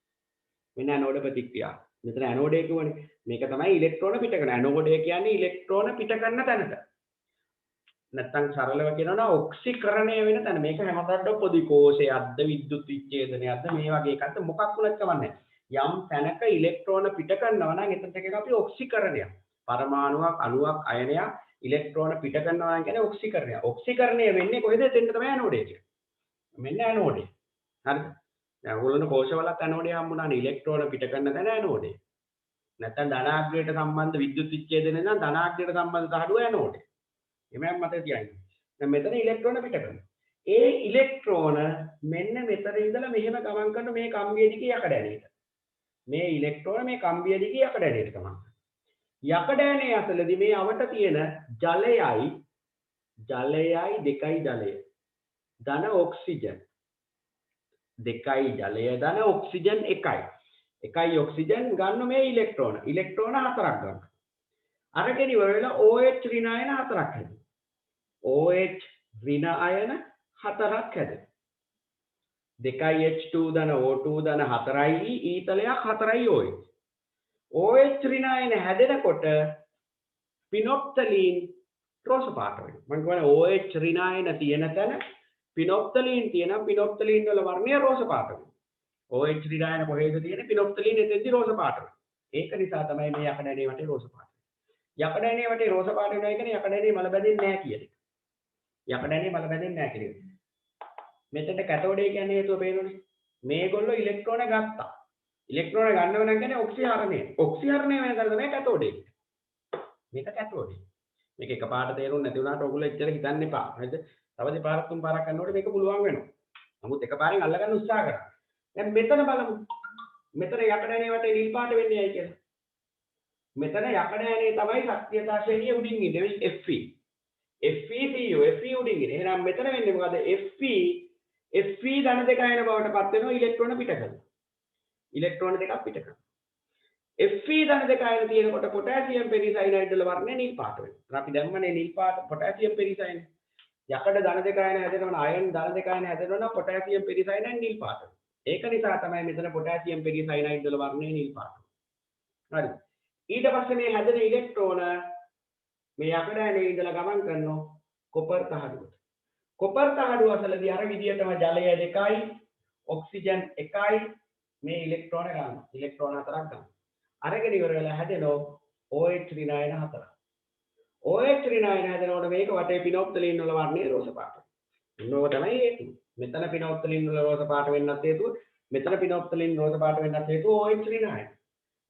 මෙන්න ඇනෝඩ ප්‍රතික්‍රියාව. මෙතන ඇනෝඩේ කියවනේ. මේක තමයි ඉලෙක්ට්‍රෝන පිට කරන. ඇනෝඩේ කියන්නේ ඉලෙක්ට්‍රෝන පිට කරන තැනට. නැත්තම් සරලව කියනවා නම් ඔක්සිකරණය වෙන තැන. මේක හැමදාම පොඩි කෝෂයක්ද විද්‍යුත් විච්ඡේදනයක්ද මේ වගේ එකක්ද මොකක් වුණත් කවන්නේ. යම් තැනක ඉලෙක්ට්‍රෝන පිට කරනවා නම් එතනට එක අපි ඔක්සිකරණයක්. පරමාණුවක් අණුවක් අයනයක් ඉලෙක්ට්‍රෝන පිට කරනවා කියන්නේ ඔක්සිකරණය. ඔක්සිකරණය වෙන්නේ කොහෙද? එතෙන්ට තමයි ඇනෝඩේ කියන්නේ. මෙන්න ඇනෝඩේ. හරිද? දැන් ඕගොල්ලෝ කෝෂවලත් ඇනෝඩේ හම්බුණානේ ඉලෙක්ට්‍රෝන පිට කරන තැන ඇනෝඩේ. නැත්නම් ධනාග්‍රයට සම්බන්ධ විද්‍යුත් විච්ඡේදනය නම් ධනාග්‍රයට සම්බන්ධ තහඩුව ඇනෝඩේ. එමෙන්න මතක තියාගන්න. දැන් මෙතන ඉලෙක්ට්‍රෝන පිට කරනවා. ඒ ඉලෙක්ට්‍රෝන මෙන්න මෙතන ඉඳලා මෙහෙම ගමන් කරන මේ කම්බිය දිගේ යකඩ ඇණේට. මේ ඉලෙක්ට්‍රෝන මේ කම්බිය දිගේ යකඩ ඇණේට ගමන් කරනවා. යකඩ ඇණේ අතලදී මේ අවට තියෙන ජලයයි දෙකයි ජලය. ධන ඔක්සිජන්. දෙකයි ජලය ධන ඔක්සිජන් එකයි. එකයි ඔක්සිජන් ගන්න මේ ඉලෙක්ට්‍රෝන. ඉලෙක්ට්‍රෝන හතරක් ගන්න. අරගෙන ඉවර වෙලා OH ඍණ අයන හතරක් හැදෙනවා. OH ඍණ අයන හතරක් හැදෙනවා. 2H2 ධන O2 ධන 4යි ඊතලයක් 4යි OH. OH ඍණ අයන හැදෙනකොට පිනොප්තලීන් රෝස පාට වෙනවා. මම කියන්නේ OH ඍණ අයන තියෙන තැන පිනොප්තලීන් තියෙනවා. පිනොප්තලීන් වල වර්ණය රෝස පාට වෙනවා. OH රිනායන කොහෙද තියෙන්නේ? පිනොප්තලීන් එතෙන්දි රෝස පාට වෙනවා. ඒක නිසා තමයි මේ යකඩ ඇණේ වටේ රෝස පාට. යකඩ ඇණේ වටේ රෝස පාට වෙනවා කියන්නේ යකඩ ඇණේ මල බැඳෙන්නේ නැහැ කියන එක. යකඩ ඇණේ මල බැඳෙන්නේ නැහැ කියන එක. මෙතෙන්ට කැතෝඩේ කියන්නේ හේතුව පේනවනේ. මේගොල්ලෝ ඉලෙක්ට්‍රෝන ගත්තා. ඉලෙක්ට්‍රෝන ගන්නව නම් කියන්නේ ඔක්සිහරණය. ඔක්සිහරණය වෙන තැන තමයි කැතෝඩේ. මේක කැතෝඩේ. මේක එකපාරට තේරුම් නැති වුණාට ඔයගොල්ලෝ එච්චර හිතන්න එපා. හරිද? තව දෙපාරක් තුන් පාරක් කරනකොට මේක පුළුවන් වෙනවා. නමුත් එකපාරෙන් අල්ලගන්න උත්සාහ කරා. දැන් මෙතන බලමු. මෙතන යකඩ ඇණේ වටේ නිල් පාට වෙන්නේ ඇයි කියලා. මෙතන යකඩ ඇණේ තමයි ශක්තියතා ශ්‍රේණිය උඩින් ඉන්නේ. Fe. FeCU Fe උඩින් ඉන්නේ. එහෙනම් මෙතන වෙන්නේ මොකද? Fe ධන දෙක අයන බවට පත් වෙනවා ඉලෙක්ට්‍රෝන පිට කරලා. ඉලෙක්ට්‍රෝන දෙකක් පිට කරනවා. Fe ධන දෙක අයන තියෙනකොට පොටෑසියම් පෙරිසයිනයිඩ් වල වර්ණය නිල් පාට වෙනවා. අපි දැම්මනේ නිල් පාට පොටෑසියම් පෙරිසයිනයිඩ්. යකඩ ධන දෙක අයන හැදෙනවා අයන් ධන දෙක අයන හැදෙනවා පොටෑසියම් පෙරිසයිනයිඩ් නිල් පාට වෙනවා. ඒක නිසා තමයි මෙතන පොටෑසියම් පෙරිසයිනයිඩ් වල වර්ණය නිල් පාට වෙනවා. හරිද? ඊට පස්සේ මේ හැදෙන ඉලෙක්ට්‍රෝන මේ යකඩ ඇණේ ඉඳලා ගමන් කරනවා කොපර් තහඩුවට. කොපර් තහඩුව අසලදී අර විදියටම ජලය 2යි ඔක්සිජන් 1යි මේ ඉලෙක්ට්‍රෝන ගන්නවා. ඉලෙක්ට්‍රෝන 4ක් ගන්නවා. අරගෙන ඉවර වෙලා හැදෙනවා OH රිනායන 4ක්. OH රිනායන හැදෙනකොට මේක වටේ පිනොප්තලීන් වල වර්ණය රෝස පාට. මොනව තමයි හේතුව? මෙතන පිනොප්තලීන් වල රෝස පාට වෙන්නත් හේතුව, මෙතන පිනොප්තලීන් රෝස පාට වෙන්නත් හේතුව OH රිනායන.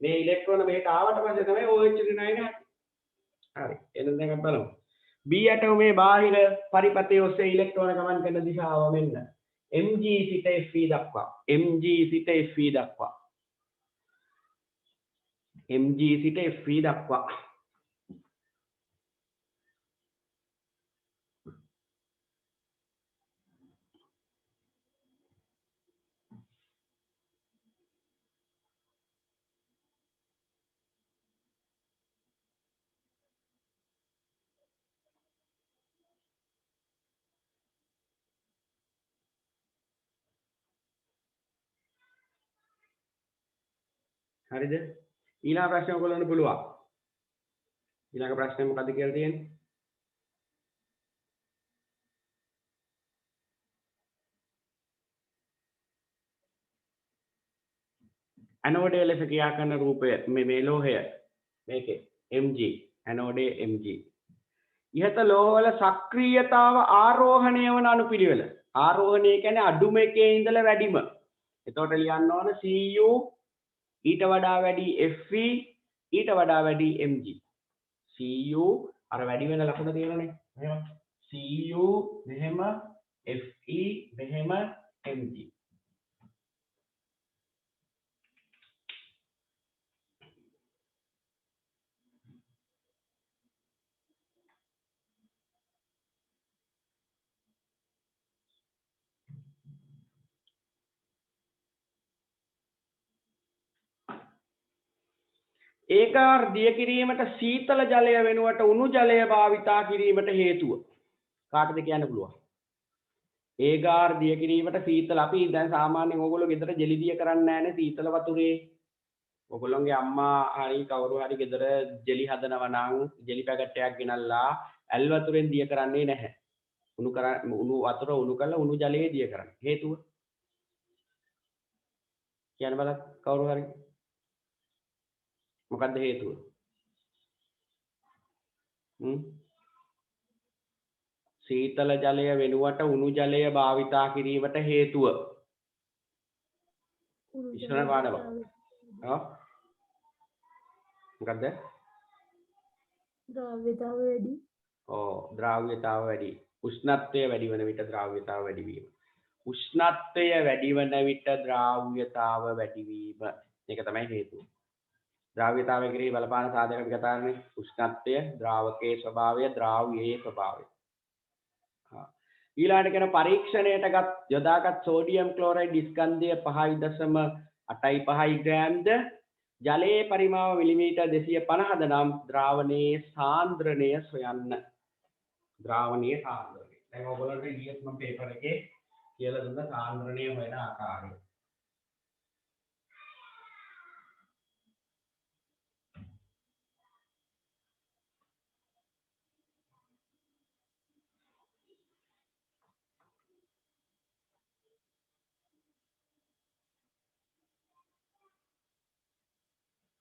මේ ඉලෙක්ට්‍රෝන මේක ආවට පස්සේ තමයි OH රිනායන හැදෙන්නේ. හරි. එහෙනම් දැන් අපි බලමු. B ඇටෝමේ බාහිර පරිපථයේ ඔස්සේ ඉලෙක්ට්‍රෝන ගමන් කරන දිශාව මෙන්න. Mg සිට Fe දක්වා. Mg සිට Fe දක්වා. Mg සිට Fe දක්වා. හරිද? ඊළඟ ප්‍රශ්නය ඔයගොල්ලන්ට පුළුවන්. ඊළඟ ප්‍රශ්නේ මොකද්ද කියලා තියෙන්නේ? ඇනෝඩේ ලෙස ක්‍රියා කරන රූපය මේ ලෝහය මේකේ Mg ඇනෝඩේ Mg. ඉහත ලෝහවල සක්‍රීයතාව ආරෝහණය වන අනුපිළිවෙල. ආරෝහණය කියන්නේ අඩුම එකේ ඉඳලා වැඩිම. එතකොට ලියන්න ඕන Cu ඊට වඩා වැඩි Fe ඊට වඩා වැඩි Mg. Cu අර වැඩි වෙන ලකුණ තියෙනනේ. මෙහෙම Cu මෙහෙම Fe මෙහෙම Mg. ඒකාර්ධිය කිරීමට සීතල ජලය වෙනුවට උණු ජලය භාවිතා කිරීමට හේතුව කාටද කියන්න පුළුවන්? ඒකාර්ධිය කිරීමට සීතල අපි දැන් සාමාන්‍යයෙන් ඕගොල්ලෝ ගෙදර ජෙලි දිය කරන්නේ නැහැනේ සීතල වතුරේ. ඕගොල්ලෝගේ අම්මා හරි කවුරු හරි ගෙදර ජෙලි හදනවා නම් ජෙලි පැකට් එකක් ගෙනල්ලා ඇල් වතුරෙන් දිය කරන්නේ නැහැ. උණු වතුර උණු කරලා උණු ජලයේ දිය කරන්නේ. හේතුව කියන්න බලන්න කවුරු හරි මොකක්ද හේතුව? සීතල ජලය වෙනුවට උණු ජලය භාවිතා කිරීමට හේතුව. ඉස්සර පාඩම. ඔව්. මොකද්ද? ද්‍රව්‍යතාව වැඩි. ඔව් ද්‍රව්‍යතාව වැඩි. උෂ්ණත්වය වැඩි වෙන විට ද්‍රව්‍යතාව වැඩි වීම. උෂ්ණත්වය වැඩි වෙන විට ද්‍රව්‍යතාව වැඩි වීම. මේක තමයි හේතුව. ද්‍රව්‍යතාවය කෙරෙහි බලපාන සාධක අපි කතා කරන්නේ උෂ්ණත්වය, ද්‍රාවකයේ ස්වභාවය, ද්‍රාව්‍යයේ ස්වභාවය. ඊළඟට කරන පරීක්ෂණයටගත් යොදාගත් සෝඩියම් ක්ලෝරයිඩ් ස්කන්ධය 5.85 ග්‍රෑම්ද ජලයේ පරිමාව මිලිමීටර් 250ද නම් ද්‍රාවණයේ සාන්ද්‍රණය සොයන්න. ද්‍රාවණයේ සාන්ද්‍රණය. දැන් ඔයගොල්ලන්ට ඊයේත් මම පේපර් එකේ කියලා දුන්න සාන්ද්‍රණය හොයන ආකාරය.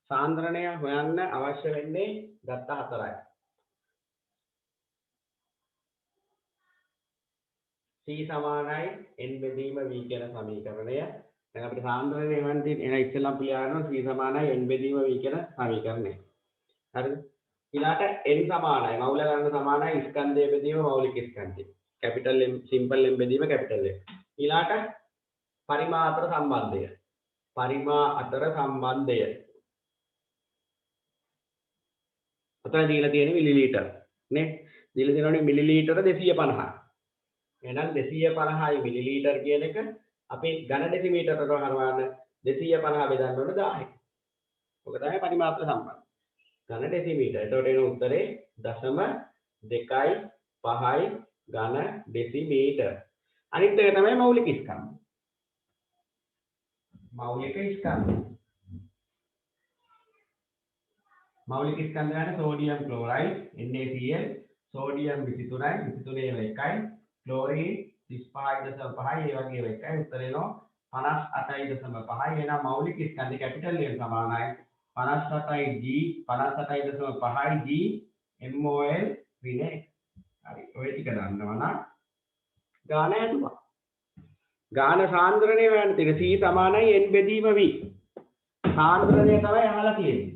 සාන්ද්‍රණය හොයන්න අවශ්‍ය වෙන්නේ දත්ත හතරයි. C සමානයි n බෙදීම v කියන සමීකරණය. දැන් අපිට සාන්ද්‍රණය හොයන්න තියෙන එන ඉස්සෙල්ලාම පිළිගන්නවා C සමානයි n බෙදීම v කියන සමීකරණය. හරිද? ඊළාට n සමානයි මෞල ගණන සමානයි ස්කන්ධය බෙදීම මෞලික ස්කන්ධය. කැපිටල් M සිම්පල් M බෙදීම කැපිටල් M. ඊළාට පරිමා අතර සම්බන්ධය. පරිමා අතර සම්බන්ධය. අතන දීලා තියෙන්නේ මිලිලීටර නේ. දීලා තියෙනවනේ මිලිලීටර 250. එහෙනම් 250යි මිලිලීටර කියන එක අපේ ඝන ඩෙසිමීටරට හරවන්න 250 බෙදන්න ඕන 1000. ඔක තමයි පරිමා අතර සම්බන්ධය. ඝන ඩෙසිමීටර. එතකොට එන උත්තරේ 0.25 ඝන ඩෙසිමීටර. අනිත් එක තමයි මෞලික ස්කන්ධ. මෞලික ස්කන්ධ. මෞලික ස්කන්ධ ගන්න සෝඩියම් ක්ලෝරයිඩ් NaCl සෝඩියම් 23යි 23 එකයි ක්ලෝරින් 35.5 ඒ වගේ එකයි උත්තර එනවා 58.5. එහෙනම් මෞලික ස්කන්ධ කැපිටල් M සමානයි 57G 57.5G MOL ඍණ 1. හරි ඔය ටික දන්නවා නම් ගාන ඇදුවා. ගාන සාන්ද්‍රණය හොයන්න තියෙන C සමානයි n බෙදීම v. සාන්ද්‍රණය තමයි අහලා තියෙන්නේ.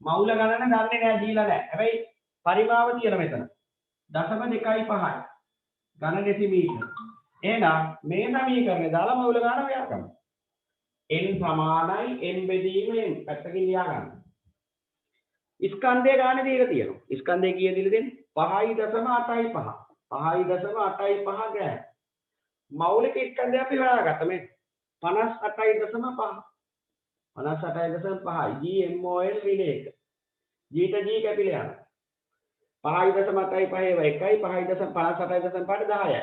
මෞල ගණන දන්නේ නැහැ දීලා නැහැ. හැබැයි පරිමාව තියෙන මෙතන 0.25 ඝන ඩෙසිමීටර. එහෙනම් මේ සමීකරණය දාලා මෞල ගණන හොයා ගන්න. n සමානයි n බෙදීම n පැත්තකින් ලියා ගන්න. ස්කන්ධය ගානේ දීලා තියෙනවා. ස්කන්ධය කීයද දීලා දෙන්නේ? 5.85. 5.85 ග්‍රෑම්. මෞලික ස්කන්ධය අපි හොයාගත්තා මේ 58.5. 58.5 GMOL ඍණ 1. G ට G කැපිලා යනවා. 5.85 ඒවා 1යි 5.58.5 10යි.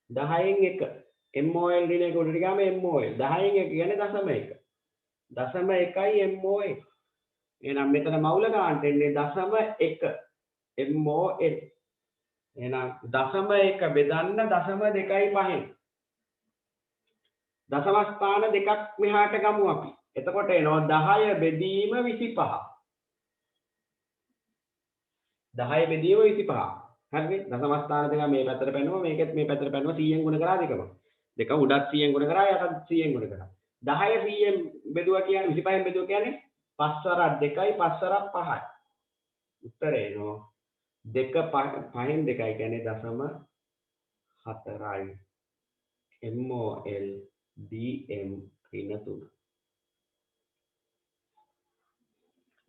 10න් 1 MOL ඍණ 1 උඩට ගියාම MOL 10න් 1 කියන්නේ 0.1. 0.1යි MOL. එහෙනම් මෙතන මෞල ගානට එන්නේ 0.1 MOL. එහෙනම් 0.1 බෙදන්න 0.25න් දශම ස්ථාන දෙකක් මෙහාට ගමු අපි. එතකොට එනවා 10 බෙදීම 25. 10 බෙදීම 25. හරිද? දශම ස්ථාන දෙක මේ පැත්තට පැනනවා මේකත් මේ පැත්තට පැනනවා 100න් ගුණ කරා දෙකම. දෙක උඩත් 100න් ගුණ කරා යටත් 100න් ගුණ කරා. 10 100න් බෙදුවා කියන්නේ 25න් බෙදුවා කියන්නේ 5 වරක් 2යි 5 වරක් 5යි. උත්තරේ එනවා 2 5න් 2යි කියන්නේ දශම 4යි. MOL DM ඍණ 3.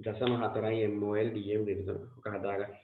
දශම 4යි MOL DM ඍණ 3. ඔක හදාගන්න.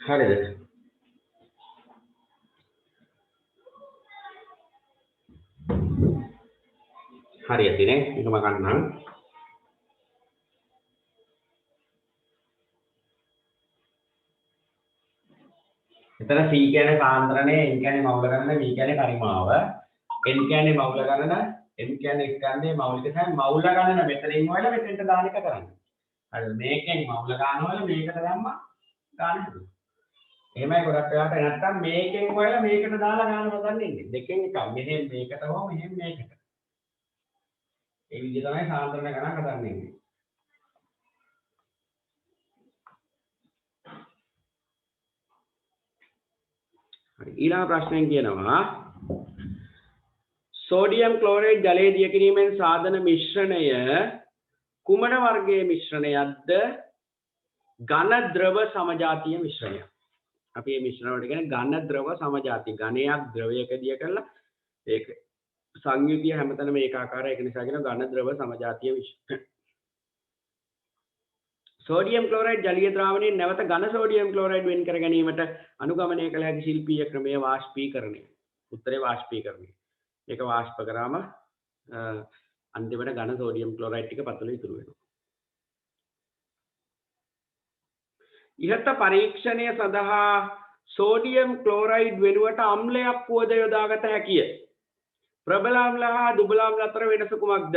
හරිද? හරියටනේ මේක මම ගන්නම්. එතන C කියන්නේ සාන්ද්‍රණය, N කියන්නේ මවුල ගණන, V කියන්නේ පරිමාව, N කියන්නේ මවුල ගණන, M කියන්නේ ස්කන්ධයේ මෞලික සම මවුල ගණන මෙතනින් හොයලා මෙතෙන්ට දාන එක කරන්නේ. හරිද? මේකෙන් මවුල ගන්නවල මේකට දැම්මා ගන්න හදුවා. එහෙමයි ගොඩක් වෙලාවට නැත්තම් මේකෙන් හොයලා මේකට දාලා ගන්න හදන්නේ ඉන්නේ. දෙකෙන් එකක්. මෙහෙන් මේකට හෝ මෙහෙන් මේකට. ඒ විදිහ තමයි සාන්ද්‍රණ ගණන් හදන්නේ ඉන්නේ. හරි ඊළඟ ප්‍රශ්නයෙන් කියනවා සෝඩියම් ක්ලෝරයිඩ් ජලයේ දිය කිරීමෙන් සාධන මිශ්‍රණය කුමන වර්ගයේ මිශ්‍රණයක්ද? ඝන ද්‍රව සමජාතීය මිශ්‍රණයක්. අපි මේ මිශ්‍රණ වලට කියන්නේ ඝන ද්‍රව සමජාතීය. ඝනයක් ද්‍රවයක දිය කරලා ඒක සංයුතිය හැමතැනම ඒකාකාරයි. ඒක නිසා කියනවා ඝන ද්‍රව සමජාතීය මිශ්‍රණ. සෝඩියම් ක්ලෝරයිඩ් ජලීය ද්‍රාවණයෙන් නැවත ඝන සෝඩියම් ක්ලෝරයිඩ් වෙන් කර ගැනීමට අනුගමනය කළ හැකි ශිල්පීය ක්‍රමය වාෂ්පීකරණය. උත්තරේ වාෂ්පීකරණය. ඒක වාෂ්ප කරාම අන්තිමට ඝන සෝඩියම් ක්ලෝරයිඩ් ටික පතල ඉතුරු වෙනවා. ඉහත පරීක්ෂණය සඳහා සෝඩියම් ක්ලෝරයිඩ් වෙනුවට අම්ලයක් වුවද යොදාගත හැකිය. ප්‍රබල අම්ල හා දුබල අම්ල අතර වෙනස කුමක්ද?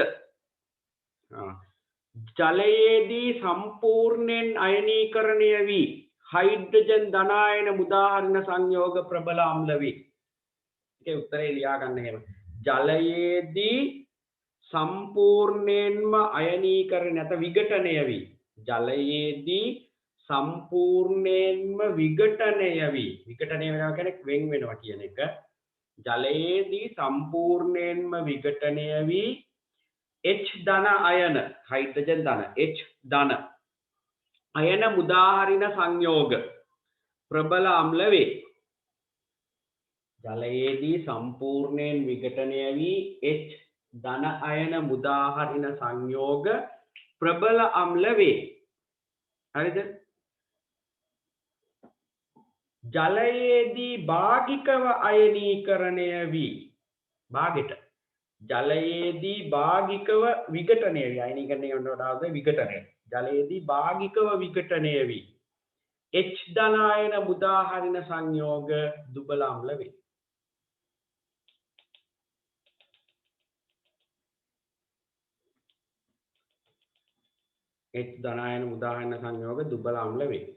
ජලයේදී සම්පූර්ණයෙන් අයනීකරණය වී හයිඩ්‍රජන් ධනායන මුදාහරින සංයෝග ප්‍රබල අම්ල වේ. ඒකේ උත්තරේ ලියා ගන්න එහෙම. ජලයේදී සම්පූර්ණයෙන්ම අයනීකරණය නැත විඝටනය වී ජලයේදී සම්පූර්ණයෙන්ම විඝටනය වී විඝටනය වෙනවා කියන්නේ වෙන් වෙනවා කියන එක. ජලයේදී සම්පූර්ණයෙන්ම විඝටනය වී H ධන අයන හයිඩ්‍රජන් ධන H ධන අයන මුදාහරින සංයෝග ප්‍රබල අම්ල වේ. ජලයේදී සම්පූර්ණයෙන් විඝටනය වී H ධන අයන මුදාහරින සංයෝග ප්‍රබල අම්ල වේ. හරිද? ජලයේදී භාගිකව අයනීකරණය වී භාගයට ජලයේදී භාගිකව විඝටනය වී අයනීකරණය වලට වඩා විඝටනය ජලයේදී භාගිකව විඝටනය වී H ධනායන මුදාහරින සංයෝග දුබල අම්ල වේ. H ධනායන මුදාහරින සංයෝග දුබල අම්ල වේ.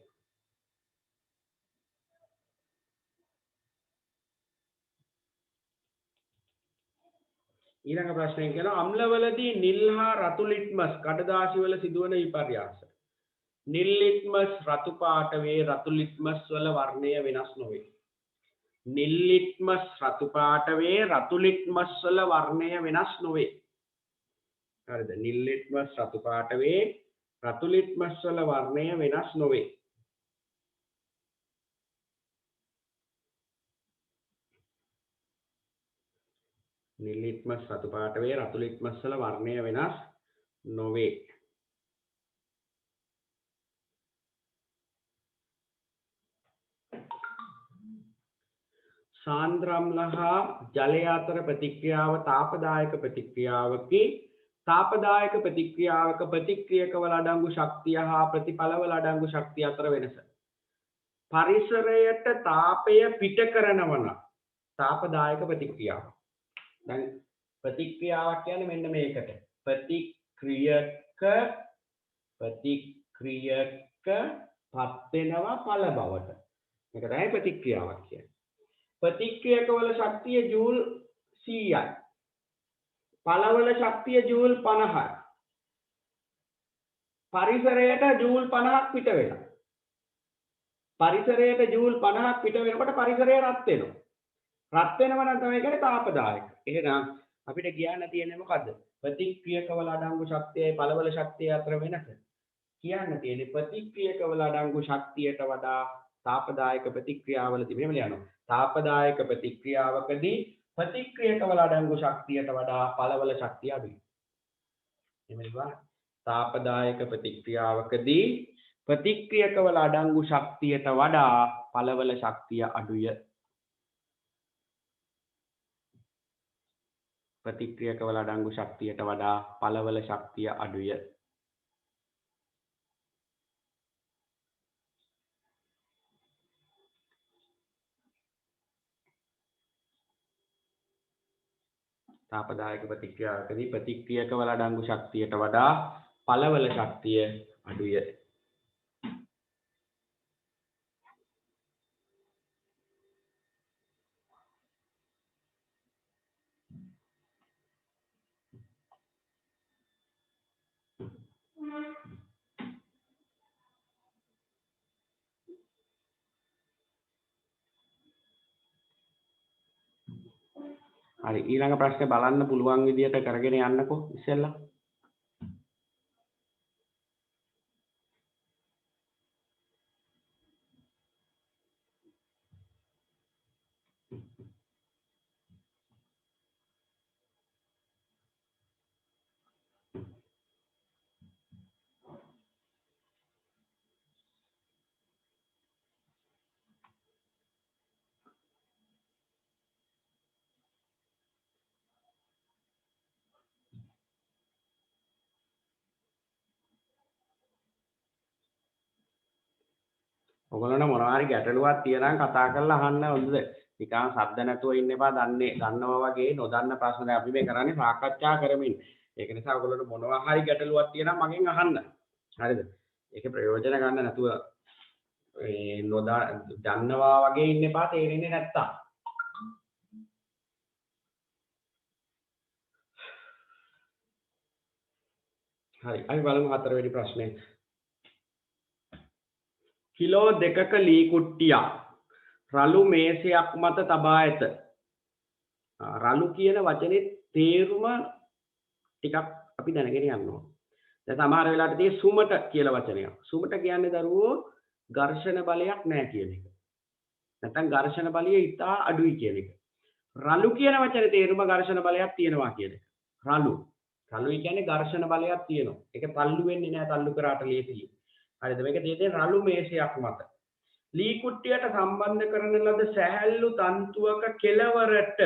ඊළඟ ප්‍රශ්නයෙන් කියනවා අම්ලවලදී නිල් හා රතු ලිට්මස් කඩදාසි වල සිදුවන විපර්යාස. නිල් ලිට්මස් රතු පාට වේ, රතු ලිට්මස් වල වර්ණය වෙනස් නොවේ. නිල් ලිට්මස් රතු පාට වේ, රතු ලිට්මස් වල වර්ණය වෙනස් නොවේ. හරිද? නිල් ලිට්මස් රතු පාට වේ, රතු ලිට්මස් වල වර්ණය වෙනස් නොවේ. නිල් ලිට්මස් රතු පාට වේ, රතු ලිට්මස් වල වර්ණය වෙනස් නොවේ. සාන්ද්‍ර අම්ල හා ජලය අතර ප්‍රතික්‍රියාව තාපදායක ප්‍රතික්‍රියාවකි. තාපදායක ප්‍රතික්‍රියාවක ප්‍රතික්‍රියක වල අඩංගු ශක්තිය හා ප්‍රතිඵල වල අඩංගු ශක්තිය අතර වෙනස. පරිසරයට තාපය පිට කරනවන තාපදායක ප්‍රතික්‍රියාව. දැන් ප්‍රතික්‍රියාවක් කියන්නේ මෙන්න මේකට. ප්‍රතික්‍රියක පත් වෙනවා ඵල බවට. මේක තමයි ප්‍රතික්‍රියාවක් කියන්නේ. ප්‍රතික්‍රියක වල ශක්තිය ජූල් 100යි. ඵලවල ශක්තිය ජූල් 50යි. පරිසරයට ජූල් 50ක් පිට වෙනවා. පරිසරයට ජූල් 50ක් පිට වෙනකොට පරිසරය රත් වෙනවා. රත් වෙනවා නම් තමයි කියන්නේ තාපදායක. එහෙනම් අපිට කියන්න තියෙන්නේ මොකද්ද? ප්‍රතික්‍රියකවල අඩංගු ශක්තියයි පළවල ශක්තිය අතර වෙනස. කියන්න තියෙන්නේ ප්‍රතික්‍රියකවල අඩංගු ශක්තියට වඩා තාපදායක ප්‍රතික්‍රියාවලදී මෙහෙම ලියනවා. තාපදායක ප්‍රතික්‍රියාවකදී ප්‍රතික්‍රියකවල අඩංගු ශක්තියට වඩා පළවල ශක්තිය අඩුයි. එහෙම ලියවා. තාපදායක ප්‍රතික්‍රියාවකදී ප්‍රතික්‍රියකවල අඩංගු ශක්තියට වඩා පළවල ශක්තිය අඩුය. ප්‍රතික්‍රියකවල අඩංගු ශක්තියට වඩා පළවල ශක්තිය අඩුය. තාපදායක ප්‍රතික්‍රියාවකදී ප්‍රතික්‍රියකවල අඩංගු ශක්තියට වඩා පළවල ශක්තිය අඩුය. හරි ඊළඟ ප්‍රශ්නේ බලන්න පුළුවන් විදියට කරගෙන යන්නකෝ ඉස්සෙල්ලා. ඔයගොල්ලන්ට මොනවා හරි ගැටලුවක් තියෙනවා කතා කරලා අහන්න හොඳද? නිකන් සද්ද නැතුව ඉන්න එපා. දන්නවා වගේ නොදන්න ප්‍රශ්න දැන් අපි මේ කරන්නේ සාකච්ඡා කරමින්. ඒක නිසා ඔයගොල්ලන්ට මොනවා හරි ගැටලුවක් තියෙනවා මගෙන් අහන්න. හරිද? ඒකේ ප්‍රයෝජන ගන්න නැතුව දන්නවා වගේ ඉන්න එපා තේරෙන්නේ නැත්තම්. හරි අපි බලමු හතරවෙනි ප්‍රශ්නේ. කිලෝ 2ක ලී කුට්ටියක් රළු මේසයක් මත තබා ඇත. රළු කියන වචනේ තේරුම ටිකක් අපි දැනගෙන යන්න ඕන. දැන් සමහර වෙලාවට තියෙන සුමට කියලා වචනයක්. සුමට කියන්නේ දරුවෝ ඝර්ෂණ බලයක් නැහැ කියන එක. නැත්නම් ඝර්ෂණ බලය ඉතා අඩුයි කියන එක. රළු කියන වචනේ තේරුම ඝර්ෂණ බලයක් තියෙනවා කියන එක. රළු. රළුයි කියන්නේ ඝර්ෂණ බලයක් තියෙනවා. ඒක තල්ලු වෙන්නේ නැහැ තල්ලු කරාට ලේසියි. හරිද? මේක තියෙන්නේ රළු මේසයක් මත. ලී කුට්ටියට සම්බන්ධ කරන ලද සැහැල්ලු තන්තුවක කෙළවරට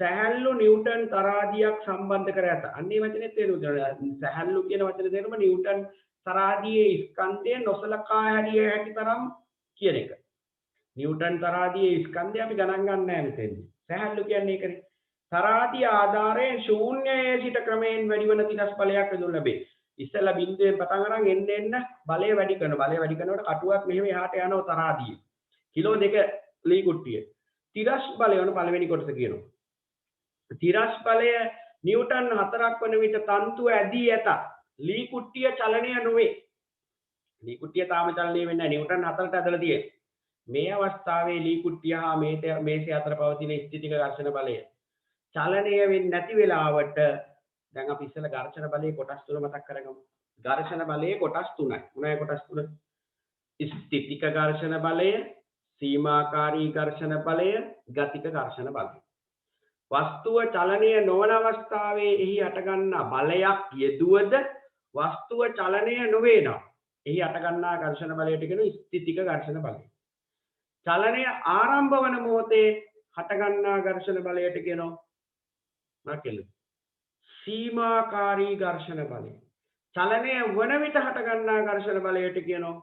සැහැල්ලු නිව්ටන් තරාදියක් සම්බන්ධ කර ඇත. අන්නේ වචනේ තේරුම ගන්න. සැහැල්ලු කියන වචනේ තේරුම නිව්ටන් තරාදියේ ස්කන්ධය නොසලකා හැරිය හැකි තරම් කියන එක. නිව්ටන් තරාදියේ ස්කන්ධය අපි ගණන් ගන්න නැහැ මෙතෙන්දී. සැහැල්ලු කියන්නේ ඒකනේ. තරාදිය ආධාරයෙන් ශූන්‍යයේ සිට ක්‍රමයෙන් වැඩි වන තිරස් බලයක් වෙදුන් ලැබේ. ඉස්සෙල්ලා බිඳුවෙන් පටන් අරන් එන්න බලය වැඩි කරනවා. බලය වැඩි කරනකොට කටුවක් මෙහෙම එහාට යනවා තරාදිය. කිලෝ 2 ලී කුට්ටිය. තිරස් බලය වන පළවෙනි කොටස කියනවා. තිරස් බලය නිව්ටන් 4ක් වන විට තන්තුව ඇදී ඇත. ලී කුට්ටිය චලනය නොවේ. ලී කුට්ටිය තාම චලනය වෙන්නේ නැහැ. නිව්ටන් 4ට ඇදලා තියෙන්නේ. මේ අවස්ථාවේ ලී කුට්ටිය හා මේසය අතර පවතින ස්ථිතික ඝර්ෂණ බලය චලනය වෙන්නේ නැති වෙලාවට දැන් අපි ඉස්සෙල්ලා ඝර්ෂණ බලයේ කොටස් තුන මතක් කරගමු. ඝර්ෂණ බලයේ කොටස් තුනයි. මොනවායි කොටස් තුන? ස්ථිතික ඝර්ෂණ බලය, සීමාකාරී ඝර්ෂණ බලය, ගතික ඝර්ෂණ බලය. වස්තුව චලනය නොවන අවස්ථාවේ එහි හටගන්නා බලයක් යෙදුවද වස්තුව චලනය නොවේ නම් එහි හටගන්නා ඝර්ෂණ බලයට කියන ස්ථිතික ඝර්ෂණ බලය. චලනය ආරම්භ වන මොහොතේ හටගන්නා ඝර්ෂණ බලයට කියනවා මොකක්ද? සීමාකාරී ඝර්ෂණ බලය. චලනය වන විට හටගන්නා ඝර්ෂණ බලයට කියනවා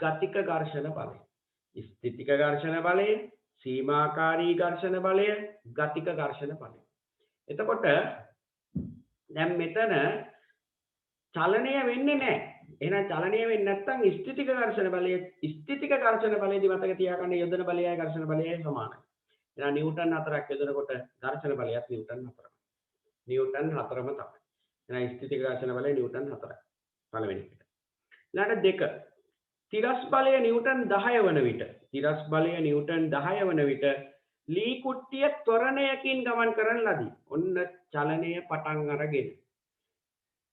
ගතික ඝර්ෂණ බලය. ස්ථිතික ඝර්ෂණ බලය, සීමාකාරී ඝර්ෂණ බලය, ගතික ඝර්ෂණ බලය. එතකොට දැන් මෙතන චලනය වෙන්නේ නැහැ. එහෙනම් චලනය වෙන්නේ නැත්නම් ස්ථිතික ඝර්ෂණ බලය, ස්ථිතික ඝර්ෂණ බලයේදී මතක තියාගන්න යොදන බලයයි ඝර්ෂණ බලයයි සමානයි. එහෙනම් නිව්ටන් 4ක් යොදනකොට ඝර්ෂණ බලයත් නිව්ටන් 4ක්. නිව්ටන් 4ම තමයි. එහෙනම් ස්ථිතික ඝර්ෂණ බලය නිව්ටන් 4යි. පළවෙනි එකට. ඊළඟට 2. තිරස් බලය නිව්ටන් 10 වන විට, තිරස් බලය නිව්ටන් 10 වන විට ලී කුට්ටිය ත්වරණයකින් ගමන් කරන ලදී. ඔන්න චලනය පටන් අරගෙන.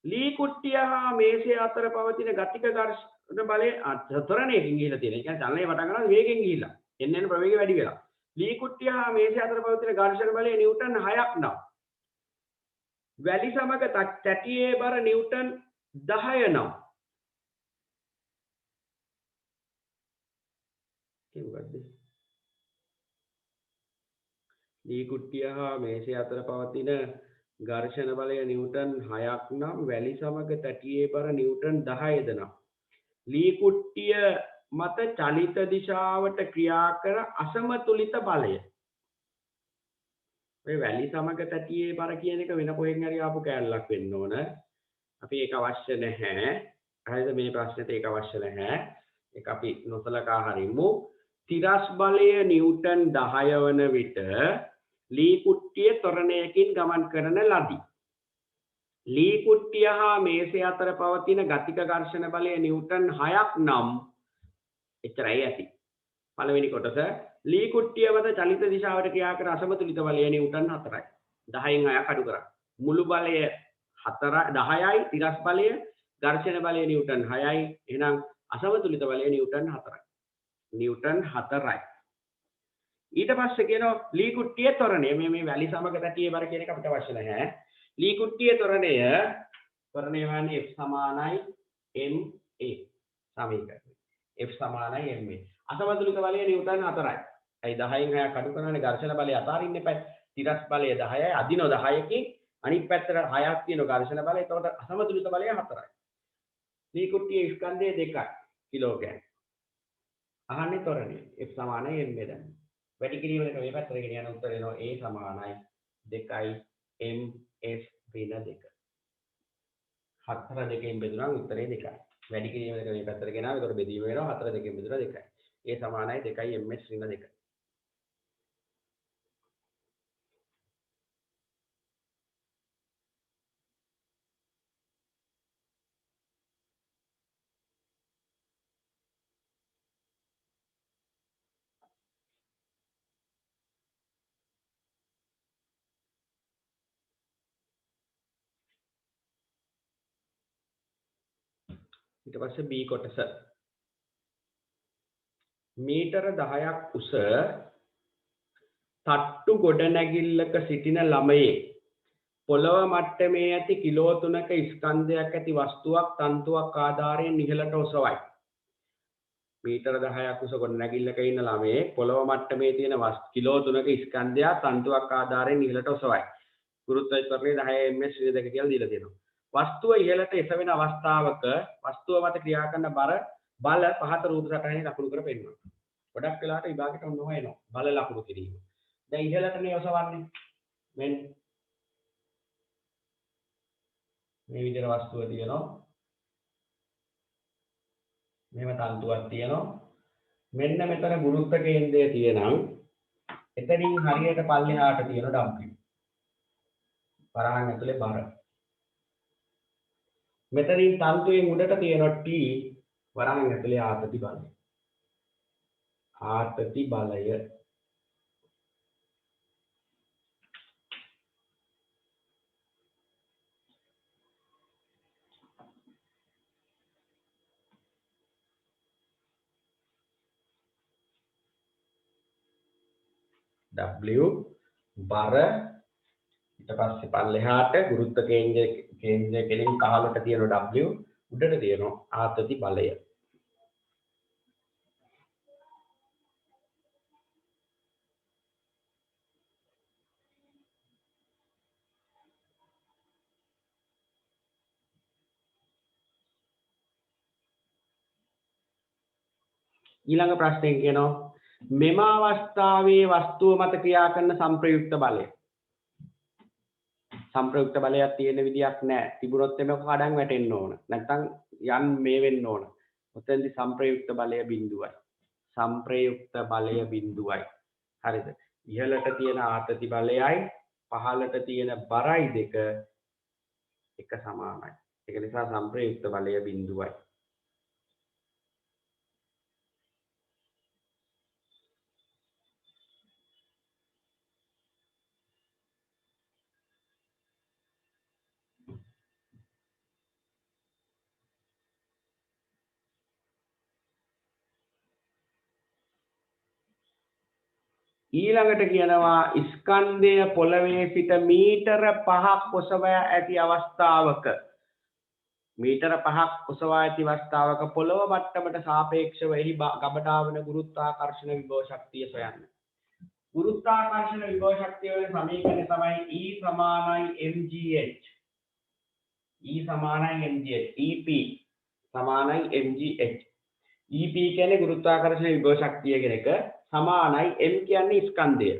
ලී කුට්ටිය හා මේසය අතර පවතින ගතික ඝර්ෂණ බලය ත්වරණයකින් ගිහිලා තියෙනවා. ඒ කියන්නේ චලනය පටන් ගන්නවා වේගෙන් ගිහිලා. එන්න ප්‍රවේගය වැඩි වෙලා. ලී කුට්ටිය හා මේසය අතර පවතින ඝර්ෂණ බලය නිව්ටන් 6ක් නම්. වැලි සමග තැටියේ බර නිව්ටන් 10 නම්. ඒ මොකද්ද? ලී කුට්ටිය හා මේසය අතර පවතින ඝර්ෂණ බලය නිව්ටන් 6ක් නම් වැලි සමග තැටියේ බර නිව්ටන් 10ද නම්. ලී කුට්ටිය මත චලිත දිශාවට ක්‍රියා කර අසමතුලිත බලය. ඔය වැලි සමග තැටියේ බර කියන එක වෙන කොහෙන් හරි ආපු කෑල්ලක් වෙන්න ඕන. අපි ඒක අවශ්‍ය නැහැ. හරිද? මේ ප්‍රශ්නෙට ඒක අවශ්‍ය නැහැ. ඒක අපි නොසලකා හරිමු. තිරස් බලය නිව්ටන් 10 වන විට ලී කුට්ටිය ත්වරණයකින් ගමන් කරන ලදී. ලී කුට්ටිය හා මේසය අතර පවතින ගතික ඝර්ෂණ බලය නිව්ටන් 6ක් නම් එච්චරයි ඇති. පළවෙනි කොටස ලී කුට්ටිය මත චලිත දිශාවට ක්‍රියා කර අසමතුලිත බලය නිව්ටන් 4යි. 10න් 6ක් අඩු කරා. මුළු බලය 10යි, තිරස් බලය ඝර්ෂණ බලය නිව්ටන් 6යි. එහෙනම් අසමතුලිත බලය නිව්ටන් 4යි. නිව්ටන් 4යි. ඊට පස්සේ කියනවා ලී කුට්ටිය ත්වරණය. මේ වැලි සමග තැටියේ බර කියන එක අපිට අවශ්‍ය නැහැ. ලී කුට්ටිය ත්වරණය වන්නේ F සමානයි ma සමීකරණය. F සමානයි ma. අසමතුලිත බලය නිව්ටන් 4යි. ඇයි 10න් 6ක් අඩු කරනවානේ ඝර්ෂණ බලය අතාරින්න එපා. තිරස් බලය 10යි අදිනව 10කින් අනිත් පැත්තට 6ක් තියෙන ඝර්ෂණ බලය. එතකොට අසමතුලිත බලය 4යි. ලී කුට්ටියේ ස්කන්ධය 2යි කිලෝග්‍රෑම්. අහන්නේ ත්වරණය. F සමානයි ma දැන්. වැඩි කිරීමකට මේ පැත්තට ගෙන යන උත්තර එනවා A සමානයි 2යි ms වෙන 2. 4 2කින් බෙදුණා උත්තරේ 2යි. වැඩි කිරීමකට මේ පැත්තට ගෙනාවා. ඒතකොට බෙදීම වෙනවා 4 2කින් බෙදුණා 2යි. A සමානයි 2යි ms වෙන 2. ඊට පස්සේ B කොටස මීටර 10ක් උස තට්ටු ගොඩනැගිල්ලක සිටින ළමයේ පොළව මට්ටමේ ඇති කිලෝ 3ක ස්කන්ධයක් ඇති වස්තුවක් තන්තුවක් ආධාරයෙන් ඉහළට ඔසවයි. මීටර 10ක් උස ගොඩනැගිල්ලක ඉන්න ළමයේ පොළව මට්ටමේ තියෙන කිලෝ 3ක ස්කන්ධයක් තන්තුවක් ආධාරයෙන් ඉහළට ඔසවයි. ගුරුත්වාකර්ෂණය 10 ms 2 කියලා දීලා තියෙනවා. වස්තුව ඉහළට එසවෙන අවස්ථාවක වස්තුව මත ක්‍රියා කරන බල පහත රූප සටහනේ ලකුණු කර පෙන්වනවා. ගොඩක් වෙලාවට විභාගයට ඔන්නම එනවා. බල ලකුණු කිරීම. දැන් ඉහළටනේ ඔසවන්නේ. මෙන්න මේ විදිහට වස්තුව තියෙනවා. මෙහෙම තන්තුවක් තියෙනවා. මෙන්න මෙතන ගුරුත්ව කේන්ද්‍රය තියෙනම් එතනින් හරියට පල්ලෙහාට තියෙන W. වරහන් ඇතුලේ බර. මෙතනින් තන්තුවේ උඩට තියෙන T වරහන් ඇතුලේ ආතති බලය. ආතති බලය. W බර ඊට පස්සේ පල්ලෙහාට ගුරුත්ව කේන්ද්‍රය කෙලින් පහළට තියෙන W උඩට තියෙන ආතති බලය. ඊළඟ ප්‍රශ්නයෙන් කියනවා මෙම අවස්ථාවේ වස්තුව මත ක්‍රියා කරන සංප්‍රයුක්ත බලය. සංප්‍රයුක්ත බලයක් තියෙන විදියක් නැහැ. තිබුණොත් එමෙ කඩන් වැටෙන්න ඕන. නැත්නම් යන් මේ වෙන්න ඕන. ඔතෙන්දි සංප්‍රයුක්ත බලය බිඳුවයි. සංප්‍රයුක්ත බලය බිඳුවයි. හරිද? ඉහළට තියෙන ආතති බලයයි පහළට තියෙන බරයි දෙක එක සමානයි. ඒක නිසා සංප්‍රයුක්ත බලය බිඳුවයි. ඊළඟට කියනවා ස්කන්ධය පොළවේ සිට මීටර 5ක් ඔසවා ඇති අවස්ථාවක මීටර 5ක් ඔසවා ඇති අවස්ථාවක පොළව මට්ටමට සාපේක්ෂව එහි ගබඩාවන ගුරුත්වාකර්ෂණ විභව ශක්තිය සොයන්න. ගුරුත්වාකර්ෂණ විභව ශක්තිය වල සමීකරණය තමයි E සමානයි mgh. E සමානයි mgh. EP සමානයි mgh. EP කියන්නේ ගුරුත්වාකර්ෂණ විභව ශක්තිය කියන එක සමානයි m කියන්නේ ස්කන්ධය.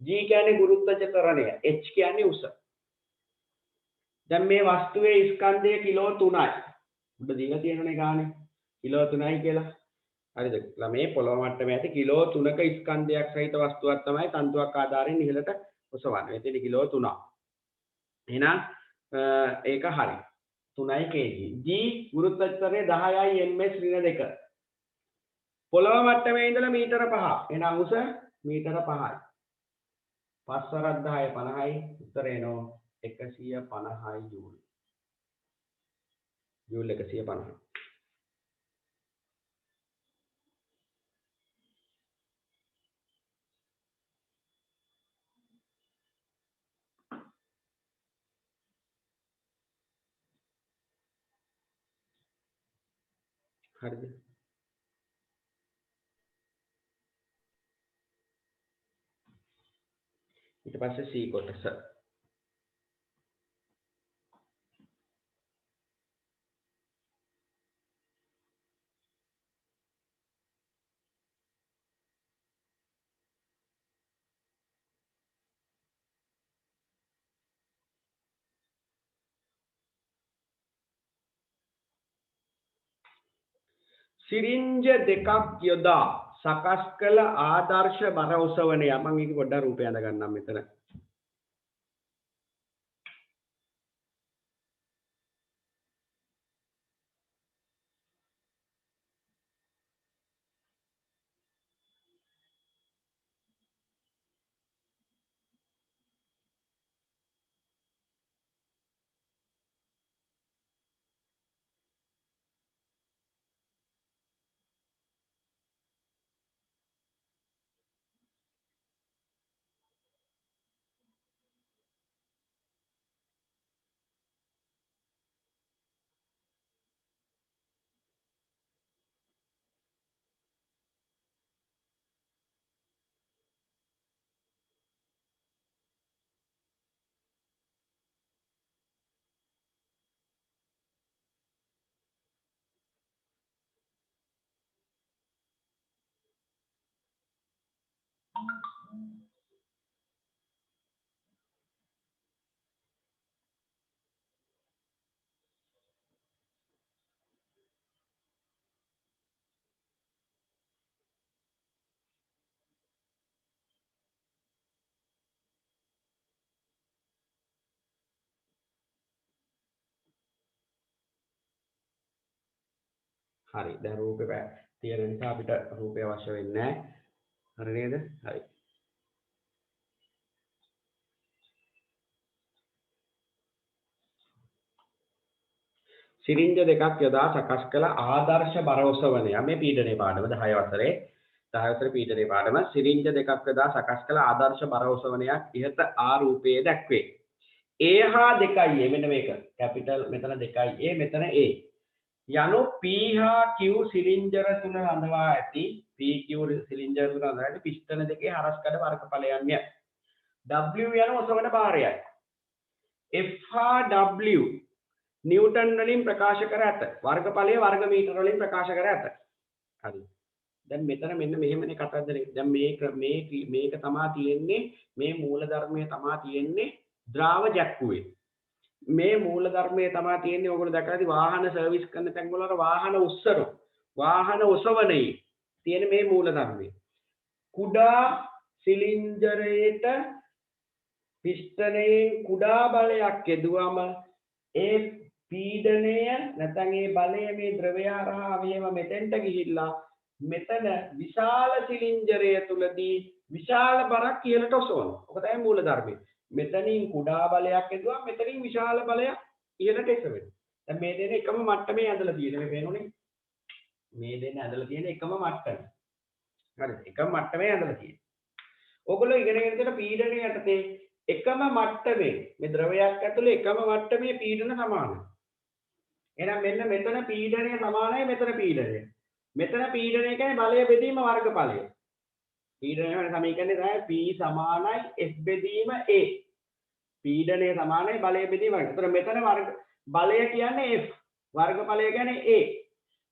G කියන්නේ ගුරුත්වාකර්ෂණ ත්වරණය. h කියන්නේ උස. දැන් මේ වස්තුවේ ස්කන්ධය කිලෝ 3යි. උඩ දීලා තියෙනනේ ගානේ. කිලෝ 3යි කියලා. හරිද? මේ පොළොව මට්ටමේ ඇති කිලෝ 3ක ස්කන්ධයක් සහිත වස්තුවක් තමයි තන්තුවක් ආධාරයෙන් ඉහළට ඔසවන්නේ. එතන කිලෝ 3ක්. එහෙනම් ඒක හරි. 3යි kg. G ගුරුත්වාකර්ෂණය 10යි ms ඍණ 2. පොළොව මට්ටමේ ඉඳලා මීටර 5. එහෙනම් උස මීටර 5යි. 5 වරක් 10 50යි. උත්තරේ එනවා 150 ජූල්. ජූල් 150. හරිද? ඊට පස්සේ C කොටස. සිරින්ජ දෙකක් යොදා සකස් කළ ආදර්ශ බර ඔසවනය. මම මේක පොඩ්ඩක් රූපය අඳ ගන්නම් මෙතන. හරි. දැන් රූපේ තියෙන නිසා අපිට රූපය අවශ්‍ය වෙන්නේ නැහැ. හරි නේද? හරි. සිරින්ජ දෙකක් යොදා සකස් කළ ආදර්ශ බර ඔසවනය. මේ පීඩනයේ පාඩම 10 වසරේ 10 වසරේ පීඩනයේ පාඩම සිරින්ජ දෙකක් යොදා සකස් කළ ආදර්ශ බර ඔසවනයක් ඉහත ආ රූපයේ දැක්වේ. A හා 2A මෙන්න මේක. කැපිටල් මෙතන 2A මෙතන A. යනු P හා Q සිලින්ඩර තුන රඳවා ඇති PQ සිලින්ඩර තුන රඳවා ඇති පිස්ටන දෙකේ හරස්කඩ වර්ගඵලයන්ය. W යන ඔසවන භාරයයි. F හා W නිව්ටන් වලින් ප්‍රකාශ කර ඇත. වර්ගඵලය වර්ග මීටර වලින් ප්‍රකාශ කර ඇත. හරි. දැන් මෙතන මෙන්න මෙහෙමනේ කතන්දරේ. දැන් මේක තමා තියෙන්නේ මේ මූල ධර්මයේ තමා තියෙන්නේ ද්‍රාව ජැක්කුවේ. මේ මූල ධර්මයේ තමා තියෙන්නේ ඔයගොල්ලෝ දැකලා ඇති වාහන සර්විස් කරන තැන් වල වාහන උස්සරු වාහන ඔසවනේ තියෙන මේ මූල ධර්මයේ. කුඩා සිලින්ඩරයට පිස්ටනයේ කුඩා බලයක් යෙදුවම ඒ පීඩනය නැත්නම් ඒ බලය මේ ද්‍රවය හරහා මෙහෙම මෙතෙන්ට ගිහිල්ලා මෙතන විශාල සිලින්ඩරය තුලදී විශාල බරක් ඉහළට ඔසවනවා. ඔක තමයි මූල ධර්මය. මෙතනින් කුඩා බලයක් යෙදුවා මෙතනින් විශාල බලයක් ඉහළට එසවෙනවා. දැන් මේ දෙන එකම මට්ටමේ ඇදලා තියෙන මේ පේනෝනේ. මේ දෙන ඇදලා තියෙන එකම මට්ටම. හරිද? එකම මට්ටමේ ඇදලා තියෙන. ඔයගොල්ලෝ ඉගෙනගෙන තියෙන පීඩනය යටතේ එකම මට්ටමේ මේ ද්‍රවයක් ඇතුලේ එකම මට්ටමේ පීඩන සමානයි. එහෙනම් මෙන්න මෙතන පීඩනය සමානයි මෙතන පීඩනය. මෙතන පීඩනය කියන්නේ බලය බෙදීම වර්ගඵලය. පීඩනය වෙන සමීකරණය තමයි P සමානයි F බෙදීම A. පීඩනය සමානයි බලය බෙදීම වර්ග. ඒතර මෙතන වර්ග බලය කියන්නේ F, වර්ගඵලය කියන්නේ A.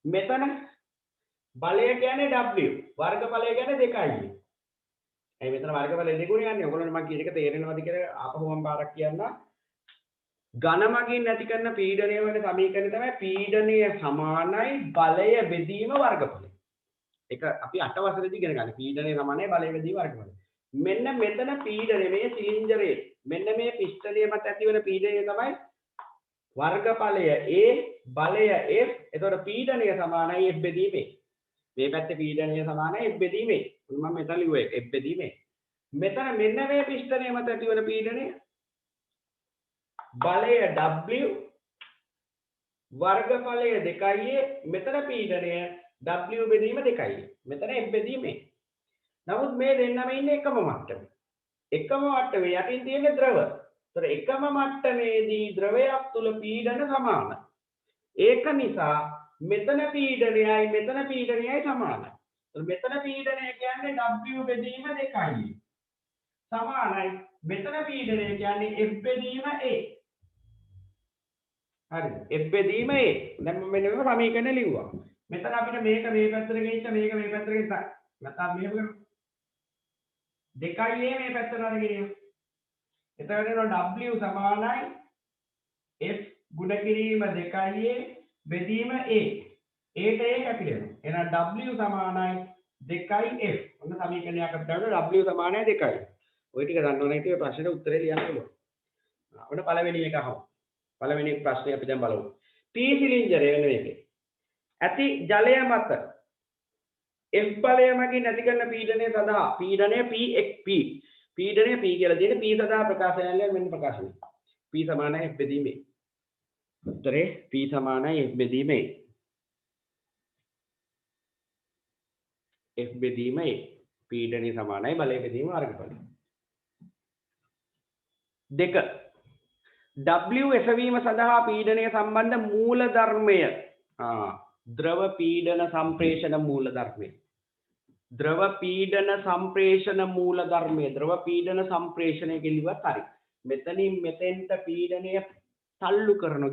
මෙතන බලය කියන්නේ W, වර්ගඵලය කියන්නේ 2A. ඇයි මෙතන වර්ගඵලය දෙගුණයක් යන්නේ? ඔයගොල්ලෝ මම කියන එක තේරෙනවද කියලා ආපහු මම පාරක් කියන්න. ඝන මගින් නැති කරන පීඩනය වෙන සමීකරණය තමයි පීඩනය සමානයි බලය බෙදීම වර්ගඵලය. ඒක අපි 8 වසරේදී ඉගෙන ගන්න. පීඩනය සමානයි බලය බෙදීම වර්ගඵලය. මෙන්න මෙතන පීඩනය මේ සිලින්ඩරේ මෙන්න මේ පිස්ටනය මත ඇති වෙන පීඩනය තමයි වර්ගඵලය A බලය F. එතකොට පීඩනය සමානයි F බෙදීම A. මේ පැත්තේ පීඩනය සමානයි F බෙදීම A. මම මෙතන ලිව්වේ F බෙදීම A. මෙතන මෙන්න මේ පිස්ටනය මත ඇති වෙන පීඩනය බලය W වර්ගඵලය 2A. මෙතන පීඩනය W බෙදීම 2A. මෙතන F බෙදීම A. නමුත් මේ දෙන්නම ඉන්නේ එකම මට්ටමේ. එකම මට්ටමේ යටින් තියෙන ද්‍රව. ඒතර එකම මට්ටමේදී ද්‍රවයක් තුල පීඩන සමානයි. ඒක නිසා මෙතන පීඩනයයි මෙතන පීඩනයයි සමානයි. ඒතර මෙතන පීඩනය කියන්නේ W බෙදීම 2A. සමානයි. මෙතන පීඩනය කියන්නේ F බෙදීම A. හරිද? F බෙදීම A. දැන් මම මෙන්න මේ සමීකරණය ලිව්වා. මෙතන අපිට මේක මේ පැත්තට ගෙනිච්ච මේක මේ පැත්තට ගෙනිච්ච නැත්නම් මෙහෙම කරමු. 2A මේ පැත්තට අරගෙන යමු. එතකොට එනවා W සමානයි F ගුණ කිරීම 2A බෙදීම A. A ට A කැපිලා. එහෙනම් W සමානයි 2F. ඔන්න සමීකරණයක් අපිට ගන්න W සමානයි 2. ඔය ටික දන්නව නම් ඉතින් ප්‍රශ්නෙට උත්තරේ ලියන්න පුළුවන්. අපිට පළවෙනි එක අහමු. පළවෙනි ප්‍රශ්නේ අපි දැන් බලමු. P සිලින්ඩරය වෙන එකේ ඇති ජලය මත F බලය මගින් නැති කරන පීඩනය සඳහා පීඩනය P පීඩනය P කියලා දෙන්නේ P සඳහා ප්‍රකාශනය මෙන්න ප්‍රකාශනය. P සමානයි F බෙදීම A. උත්තරේ P සමානයි F බෙදීම A. F බෙදීම A. පීඩනය සමානයි බලය බෙදීම වර්ගඵලය. 2. W එසවීම සඳහා පීඩනය සම්බන්ධ මූල ධර්මය. ද්‍රව පීඩන සම්ප්‍රේෂණ මූල ධර්මය. ද්‍රව පීඩන සම්ප්‍රේෂණ මූල ධර්මය. ද්‍රව පීඩන සම්ප්‍රේෂණය කිව්වත් හරි. මෙතනින් මෙතෙන්ට පීඩනය තල්ලු කරනවා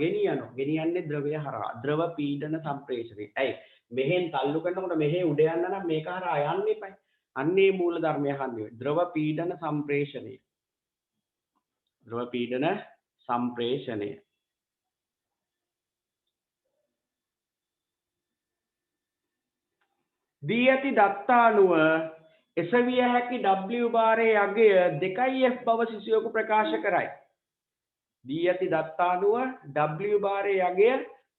ගෙනියන්නේ ද්‍රවය හරහා. ද්‍රව පීඩන සම්ප්‍රේෂණය. ඇයි මෙහෙන් තල්ලු කරනකොට මෙහෙ උඩ යන්න නම් මේක හරහා යන්න එපයි. අන්නේ මූල ධර්මය අහන්නේ. ද්‍රව පීඩන සම්ප්‍රේෂණය. ද්‍රව පීඩන සම්ප්‍රේෂණය. දී ඇති දත්තානුව එසවිය හැකි W භාරයේ අගය 2F බව සිසුවෙකු ප්‍රකාශ කරයි. දී ඇති දත්තානුව W භාරයේ අගය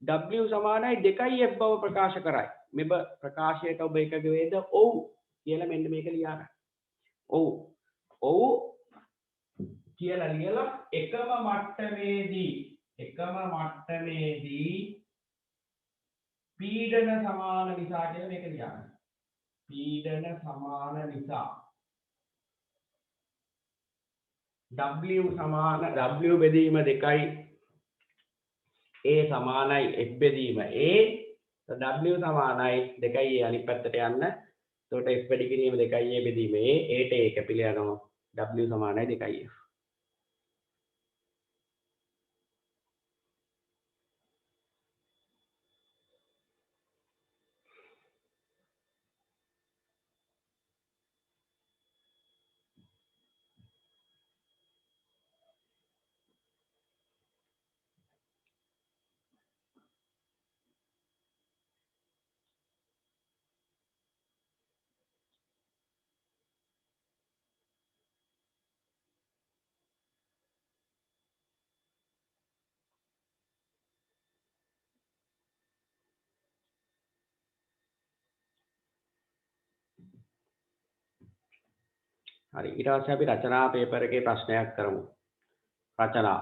W සමානයි 2F බව ප්‍රකාශ කරයි. මෙබ ප්‍රකාශයට ඔබ එකග වේද? ඔව් කියලා මෙන්න මේක ලියා ගන්න. ඔව්. ඔව් කියලා ලියලා එකම මට්ටමේදී පීඩන සමාන නිසා කියලා මේක ලියා ගන්න. පීඩන සමාන නිසා W බෙදීම 2යි A සමානයි F බෙදීම A. W සමානයි 2යි A අනිත් පැත්තට යන්න. එතකොට F වැඩි කිරීම 2යි A බෙදීම A. A ට A කැපිලා යනවා. W සමානයි 2යි F. හරි ඊට පස්සේ අපි රචනා පේපර් එකේ ප්‍රශ්නයක් කරමු. රචනා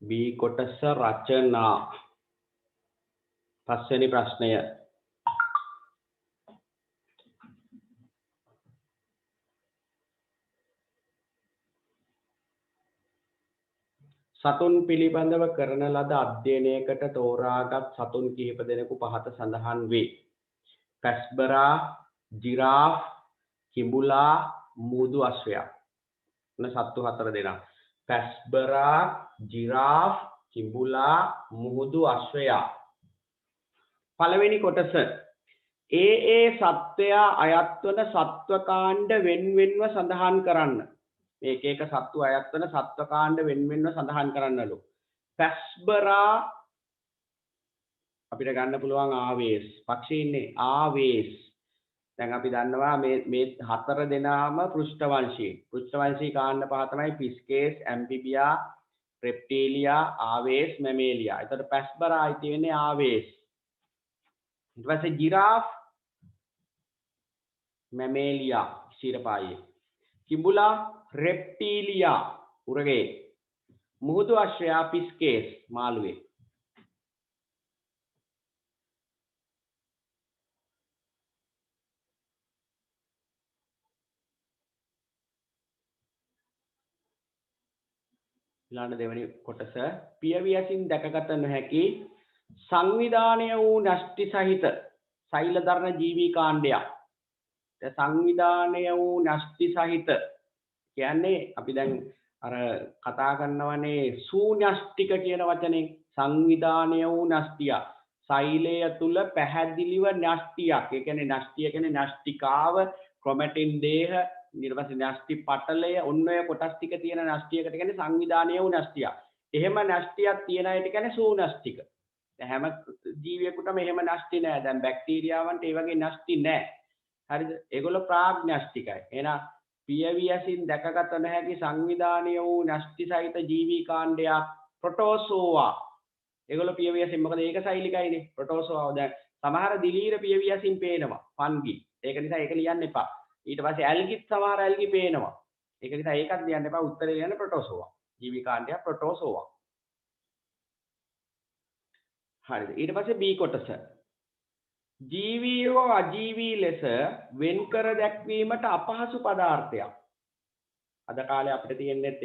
B කොටස රචනා. පස්වෙනි ප්‍රශ්නය සතුන් පිළිබඳව කරන ලද අධ්‍යයනයකට තෝරාගත් සතුන් කිහිප දෙනෙකු පහත සඳහන් වේ. පැස්බරා, ජිරාෆ්, කිඹුලා, මුහුදු අශ්වයා. එන සත්තු 4 දෙනා. පැස්බරා, ජිරාෆ්, කිඹුලා, මුහුදු අශ්වයා. පළවෙනි කොටස ඒ සත්වයා අයත් වන සත්වකාණ්ඩ වෙන්වෙන්ව සඳහන් කරන්න. මේක එක සත්තු අයත් වන සත්වකාණ්ඩ වෙන්වෙන්ව සඳහන් කරන්නලු. පැස්බරා අපිට ගන්න පුළුවන් ආවේස්. පක්ෂී ඉන්නේ ආවේස්. දැන් අපි දන්නවා මේ 4 දෙනාම පෘෂ්ඨවංශී. පෘෂ්ඨවංශී කාණ්ඩ පහ තමයි පිස්කේස්, ඇම්ෆිබියා, රෙප්ටීලියා, ආවේස්, මැමේලියා. එතකොට පැස්බරා අයිති වෙන්නේ ආවේස්. ඊට පස්සේ ජිරාෆ්, මැමේලියා ශීරපායේ. කිඹුලා, රෙප්ටීලියා උරගේ. මුහුදු අශ්වයා පිස්කේස් මාළුවේ. ඊළඟ දෙවෙනි කොටස පියවියසින් දැකගත නොහැකි සංවිධානය වූ න්‍යෂ්ටි සහිත සෛලධර්ණ ජීවී කාණ්ඩයක්. සංවිධානය වූ න්‍යෂ්ටි සහිත කියන්නේ අපි දැන් අර කතා කරනවනේ සූන්‍යෂ්ටික කියන වචනේ. සංවිධානය වූ න්‍යෂ්ටිය සෛලය තුල පැහැදිලිව න්‍යෂ්ටියක්. ඒ කියන්නේ න්‍යෂ්ටිය කියන්නේ න්‍යෂ්ටිකාව, ක්‍රොමැටින් දේහ, ඊට පස්සේ න්‍යෂ්ටි පටලය, ඔන්න ඔය කොටස් ටික තියෙන න්‍යෂ්ටියකට කියන්නේ සංවිධානය වූ න්‍යෂ්ටිය. එහෙම න්‍යෂ්ටියක් තියන අයට කියන්නේ සූන්‍යෂ්ටික. හැම ජීවියෙකුටම එහෙම න්‍යෂ්ටි නෑ. දැන් බැක්ටීරියාවන්ට ඒ වගේ න්‍යෂ්ටි නෑ. හරිද? ඒගොල්ලෝ ප්‍රාග්ඥෂ්ටිකයි. එහෙනම් පියවියසින් දැකගත නොහැකි සංවිධානය වූ න්‍යෂ්ටි සහිත ජීවී කාණ්ඩයක් ප්‍රොටෝසෝවා. ඒගොල්ලෝ පියවියසින් මොකද ඒක සෛලිකයිනේ. ප්‍රොටෝසෝවා දැන් සමහර දිලීර පියවියසින් පේනවා. ෆන්ගි. ඒක නිසා ඒක ලියන්න එපා. ඊට පස්සේ ඇල්ගිත් සමහර ඇල්ගි පේනවා. ඒක නිසා ඒකත් ලියන්න එපා. උත්තරේ ලියන්න ප්‍රොටෝසෝවා. ජීවී කාණ්ඩයක් ප්‍රොටෝසෝවා. හරිද? ඊට පස්සේ B කොටස. ජීවී හෝ අජීවී ලෙස වෙන්කර දැක්වීමට අපහසු පදාර්ථයක්. අද කාලේ අපිට තියෙන්නේ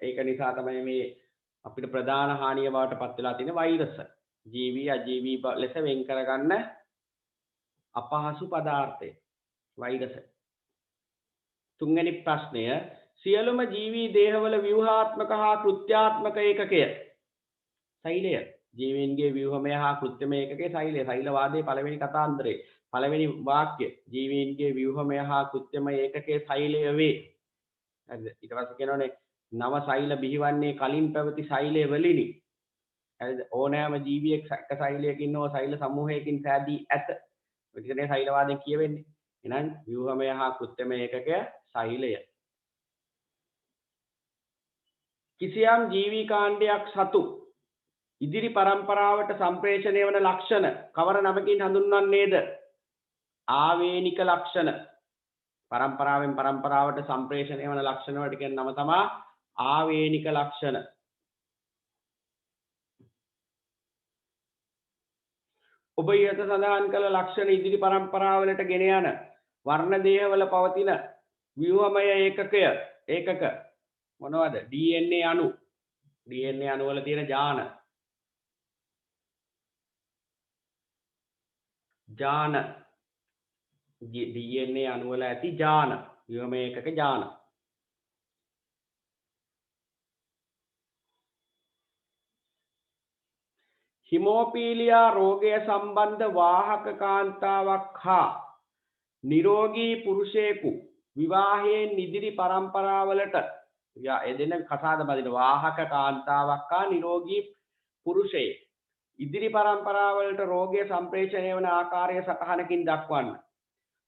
ඒක නිසා තමයි මේ අපිට ප්‍රධාන හානිය බවට පත් වෙලා තියෙන වෛරස්. ජීවී අජීවී ලෙස වෙන් කරගන්න අපහසු පදාර්ථය වෛරස්. තුන්වෙනි ප්‍රශ්නය සියලුම ජීවී දේහවල ව්‍යුහාත්මක හා කෘත්‍යාත්මක ඒකකය සෛලය. ජීවීන්ගේ ව්‍යුහමය හා කෘත්‍යමය ඒකකයේ සෛලය. සෛලවාදයේ පළවෙනි කතාන්දරේ පළවෙනි වාක්‍ය ජීවීන්ගේ ව්‍යුහමය හා කෘත්‍යමය ඒකකයේ සෛලය වේ. හරිද? ඊට පස්සේ කියනෝනේ නව සෛල බිහිවන්නේ කලින් පැවති සෛලය වලිනි. හරිද? ඕනෑම ජීවියෙක් එක සෛලයකින් හෝ සෛල සමූහයකින් සෑදී ඇත. ඔය ටිකනේ සෛලවාදයෙන් කියවෙන්නේ. එහෙනම් ව්‍යුහමය හා කෘත්‍යමය ඒකකය සෛලය. කිසියම් ජීවී කාණ්ඩයක් සතු ඉදිරි පරම්පරාවට සම්ප්‍රේෂණය වන ලක්ෂණ කවර නමකින් හඳුන්වන්නේද? ආවේනික ලක්ෂණ. පරම්පරාවෙන් පරම්පරාවට සම්ප්‍රේෂණය වන ලක්ෂණ වලට කියන නම තමයි ආවේනික ලක්ෂණ. ඔබ ඊට සඳහන් කළ ලක්ෂණ ඉදිරි පරම්පරාවලට ගෙන යන වර්ණ දේහවල පවතින ව්‍යුහමය ඒකක මොනවද? DNA අණු. DNA අණු වල තියෙන ජාන. DNA අණු වල ඇති ජාන. ව්‍යුහමය ඒකක ජාන. හිමෝපීලියා රෝගය සම්බන්ධ වාහක කාන්තාවක් හා නිරෝගී පුරුෂයෙකු විවාහයෙන් ඉදිරි පරම්පරාවලට එදෙන කසාද බඳින වාහක කාන්තාවක් හා නිරෝගී පුරුෂයෙක් ඉදිරි පරම්පරාවලට රෝගය සම්ප්‍රේෂණය වන ආකාරය සටහනකින් දක්වන්න.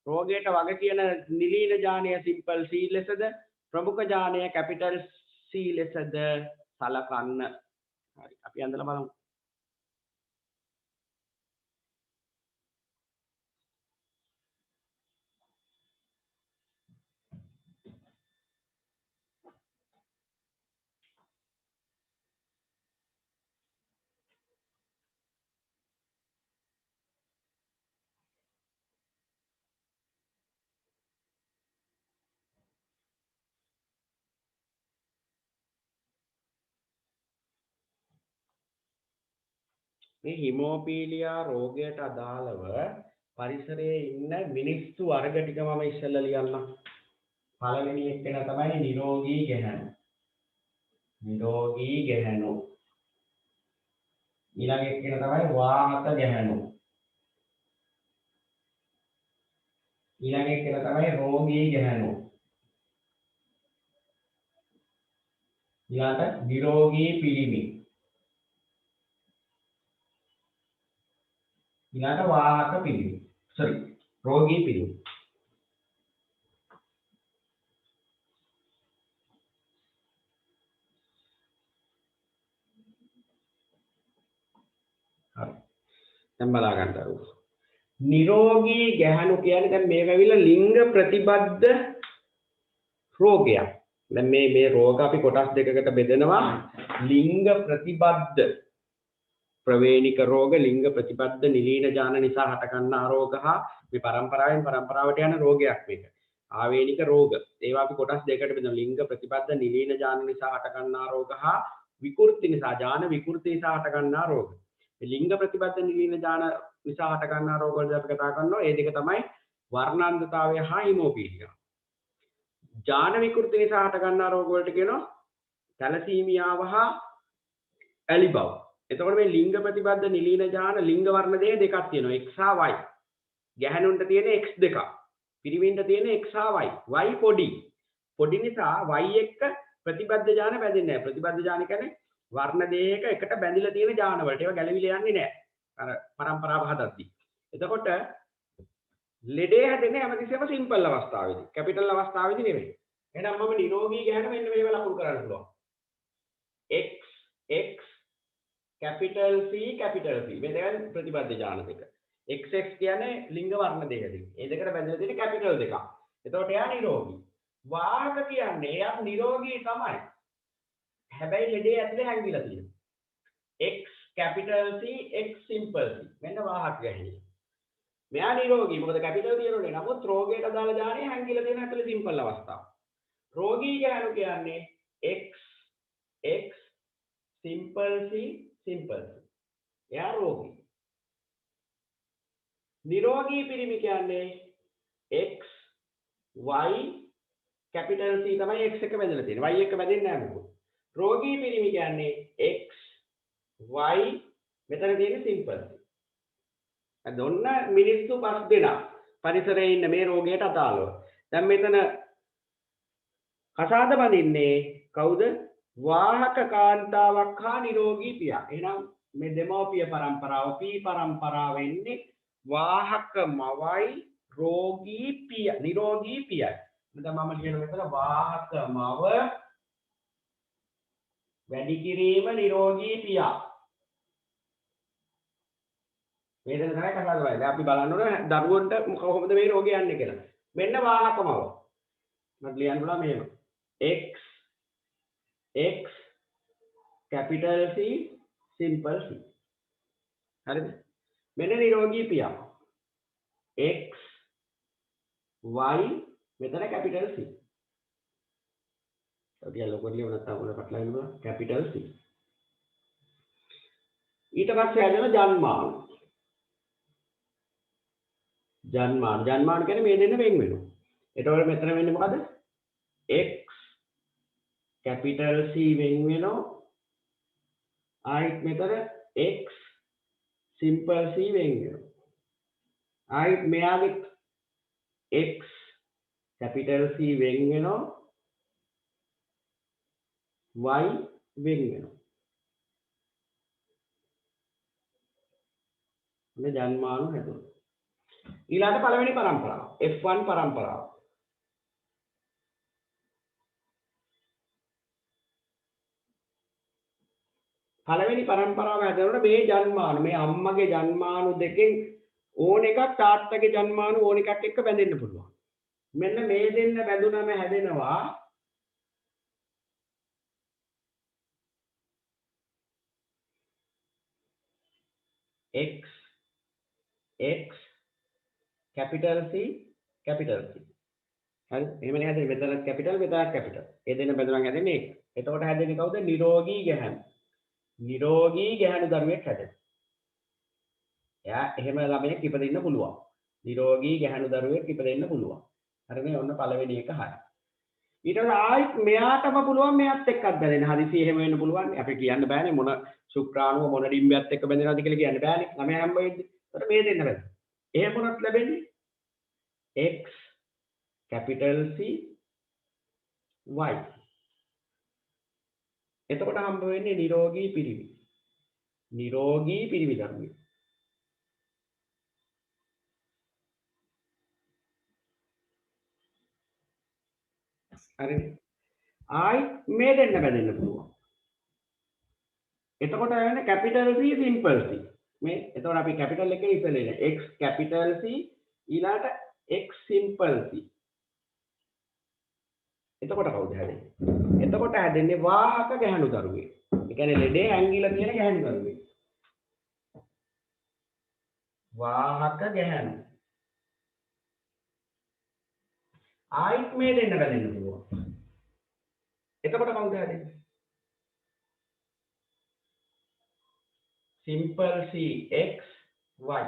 රෝගයට වග කියන නිලීන ජානය සිම්පල් C ලෙසද ප්‍රමුඛ ජානය කැපිටල් C ලෙසද සලකන්න. හරි අපි අඳලා බලමු. මේ හිමෝපීලියා රෝගයට අදාළව පරිසරයේ ඉන්න මිනිස්සු වර්ග ටික මම ඉස්සෙල්ලා ලියන්නම්. පළවෙනි එක්කෙනා තමයි නිරෝගී ගැහැණු. නිරෝගී ගැහැණු. ඊළඟ එක්කෙනා තමයි වාහක ගැහැණු. ඊළඟ එක්කෙනා තමයි රෝගී ගැහැණු. ඊළඟ නිරෝගී පිළිමි. ඊළඟ වාහක පිළිමි. රෝගී පිළිමි. දැන් බලා ගන්න අරුව. නිරෝගී ගැහණු කියන්නේ දැන් මේක ඇවිල්ලා ලිංග ප්‍රතිබද්ධ රෝගයක්. දැන් මේ රෝග අපි කොටස් දෙකකට බෙදනවා. ලිංග ප්‍රතිබද්ධ ප්‍රවේණික රෝග, ලිංග ප්‍රතිබද්ධ නිලීන ජාන නිසා හටගන්නා රෝග හා මේ පරම්පරාවෙන් පරම්පරාවට යන රෝගයක් මේක. ආවේනික රෝග. ඒවා අපි කොටස් දෙකකට බෙදනවා. ලිංග ප්‍රතිබද්ධ නිලීන ජාන නිසා හටගන්නා රෝග හා විකෘති නිසා ජාන විකෘති නිසා හටගන්නා රෝග. ලිංග ප්‍රතිබද්ධ නිලීන ජාන නිසා හටගන්නා රෝග වලදී අපි කතා කරනවා. ඒ දෙක තමයි වර්ණාන්ධතාවය හා හිමෝපීලියා. ජාන විකෘති නිසා හටගන්නා රෝග වලට කියනවා තැලසීමියාව හා ඇලි බව. එතකොට මේ ලිංග ප්‍රතිබද්ධ නිලීන ජාන ලිංග වර්ණ දෙකක් තියෙනවා. X හා Y. ගැහැණුන්ට තියෙන X දෙකක්. පිරිමින්ට තියෙන X හා Y. Y පොඩි. පොඩි නිසා Y එක්ක ප්‍රතිබද්ධ ජාන බැඳෙන්නේ නැහැ. ප්‍රතිබද්ධ ජාන කියන්නේ වර්ණ දෙකක එකට බැඳිලා තියෙන ජාන වලට. ඒවා ගැලවිලා යන්නේ නැහැ. අර පරම්පරාව හදද්දී. එතකොට ලෙඩේ හැදෙන්නේ හැමතිස්සෙම සිම්පල් අවස්ථාවේදී. කැපිටල් අවස්ථාවේදී නෙමෙයි. එහෙනම් මම නිරෝගී ගැහැණු මෙන්න මේව ලකුණු කරන්න පුළුවන්. X capital C මේ දෙක ප්‍රතිබද්ධ ජාන දෙක. XX කියන්නේ ලිංග වර්ණ දෙකකින්. ඒ දෙකට බැඳලා තියෙන කැපිටල් දෙකක්. එතකොට එයා නිරෝගී. වාහක කියන්නේ එයා නිරෝගී තමයි. හැබැයි ලෙඩේ ඇතුලේ හැංගිලා තියෙනවා. X capital C X simple C. මෙන්න වාහක ගැහැණිය. මෙයා නිරෝගී. මොකද කැපිටල් තියෙනෝනේ. නමුත් රෝගයට අදාළ ජානේ හැංගිලා තියෙන ඇතුලේ සිම්පල් අවස්ථාව. රෝගී ගැහැණු කියන්නේ X simple C. එයා රෝගී. නිරෝගී පිරිමි කියන්නේ X Y capital C තමයි X එක බැඳලා තියෙන්නේ. Y එක බැඳෙන්නේ නැහැ මොකද. රෝගී පිරිමි කියන්නේ X Y මෙතන තියෙන simple C. අදොන්න මිනිස්සු 5 දෙනා පරිසරයේ ඉන්න මේ රෝගයට අදාළව. දැන් මෙතන කසාද බඳින්නේ කවුද? වාහක කාන්තාවක් හා නිරෝගී පියා. එහෙනම් මේ දෙමෝපිය පරම්පරාව P පරම්පරාව වෙන්නේ වාහක මවයි රෝගී පිය නිරෝගී පියයි. දැන් මම කියන මෙතන වාහක මව වැඩි කිරීම නිරෝගී පියා. මේ දෙන තමයි කතාව කරන්නේ. දැන් අපි බලන්න ඕනේ දරුවන්ට කොහොමද මේ රෝගය යන්නේ කියලා. මෙන්න වාහක මව. මම ලියන්න පුළුවන් මෙහෙම. X capital C simple C. හරිද? මෙන්න නිරෝගී පියා. X Y මෙතන capital C. අපි ලොකෝ ලියව නැත්නම් උඩ පටලවෙන්න බෑ capital C. ඊට පස්සේ හැදෙන ජන්මාන. ජන්මාන කියන්නේ මේ දෙන්න වෙන් වෙනවා. එතකොට මෙතන වෙන්නේ මොකද? X capital C වෙන් වෙනවා. ආයිත් මෙතන X simple C වෙන් වෙනවා. ආයිත් මෙයාගේ X capital C වෙන් වෙනවා. Y වෙන් වෙනවා. මේ ජන්මානු හැදුණා. ඊළඟ පළවෙනි පරම්පරාව F1 පරම්පරාව. පළවෙනි පරම්පරාව හැදෙනකොට මේ ජන්මානු මේ අම්මගේ ජන්මානු දෙකෙන් ඕන එකක් තාත්තගේ ජන්මානු ඕන එකක් එක්ක බැඳෙන්න පුළුවන්. මෙන්න මේ දෙන්න බැඳුනම හැදෙනවා X capital C capital C. හරි එහෙමනේ හැදෙන්නේ මෙතන capital මෙතන capital. ඒ දෙන්න බැඳුනම හැදෙන්නේ එක. එතකොට හැදෙන්නේ කවුද? නිරෝගී ගැහැණු. නිරෝගී ගැහැණු දරුවෙක් හැදෙනවා. එයා එහෙම ළමයෙක් ඉපදෙන්න පුළුවන්. නිරෝගී ගැහණු දරුවෙක් ඉපදෙන්න පුළුවන්. හරිනේ ඔන්න පළවෙනි එක හරි. ඊට පස්සේ ආයිත් මෙයාටම පුළුවන් මෙයාත් එක්කත් බැඳෙන්න. හදිසි එහෙම වෙන්න පුළුවන්. අපි කියන්න බෑනේ මොන ශුක්‍රාණුව මොන ඩිම්බයත් එක්ක බැඳෙනවද කියලා කියන්න බෑනේ. ළමයා හැම වෙද්දි. ඒකට මේ දෙන්න බෑ. එහෙම වුණත් ලැබෙන්නේ x capital C y. එතකොට හම්බ වෙන්නේ නිරෝගී පිරිමි. නිරෝගී පිරිමි දරුවෙක්. හරිනේ. ආයි මේ දෙන්න බැඳෙන්න පුළුවන්. එතකොට වෙන්නේ capital C simple C. මේ එතකොට අපි capital එකේ ඉස්සෙල්ලා x capital C ඊළාට x simple C. එතකොට කවුද හැදෙන්නේ? එතකොට හැදෙන්නේ වාහක ගැහණු දරුවෙක්. ඒ කියන්නේ ලෙඩේ ඇඟිලා තියෙන ගැහණු දරුවෙක්. වාහක ගැහණු. ආයිත් මේ දෙන්න බැඳෙන්න පුළුවන්. එතකොට කවුද හැදෙන්නේ? simple C x y.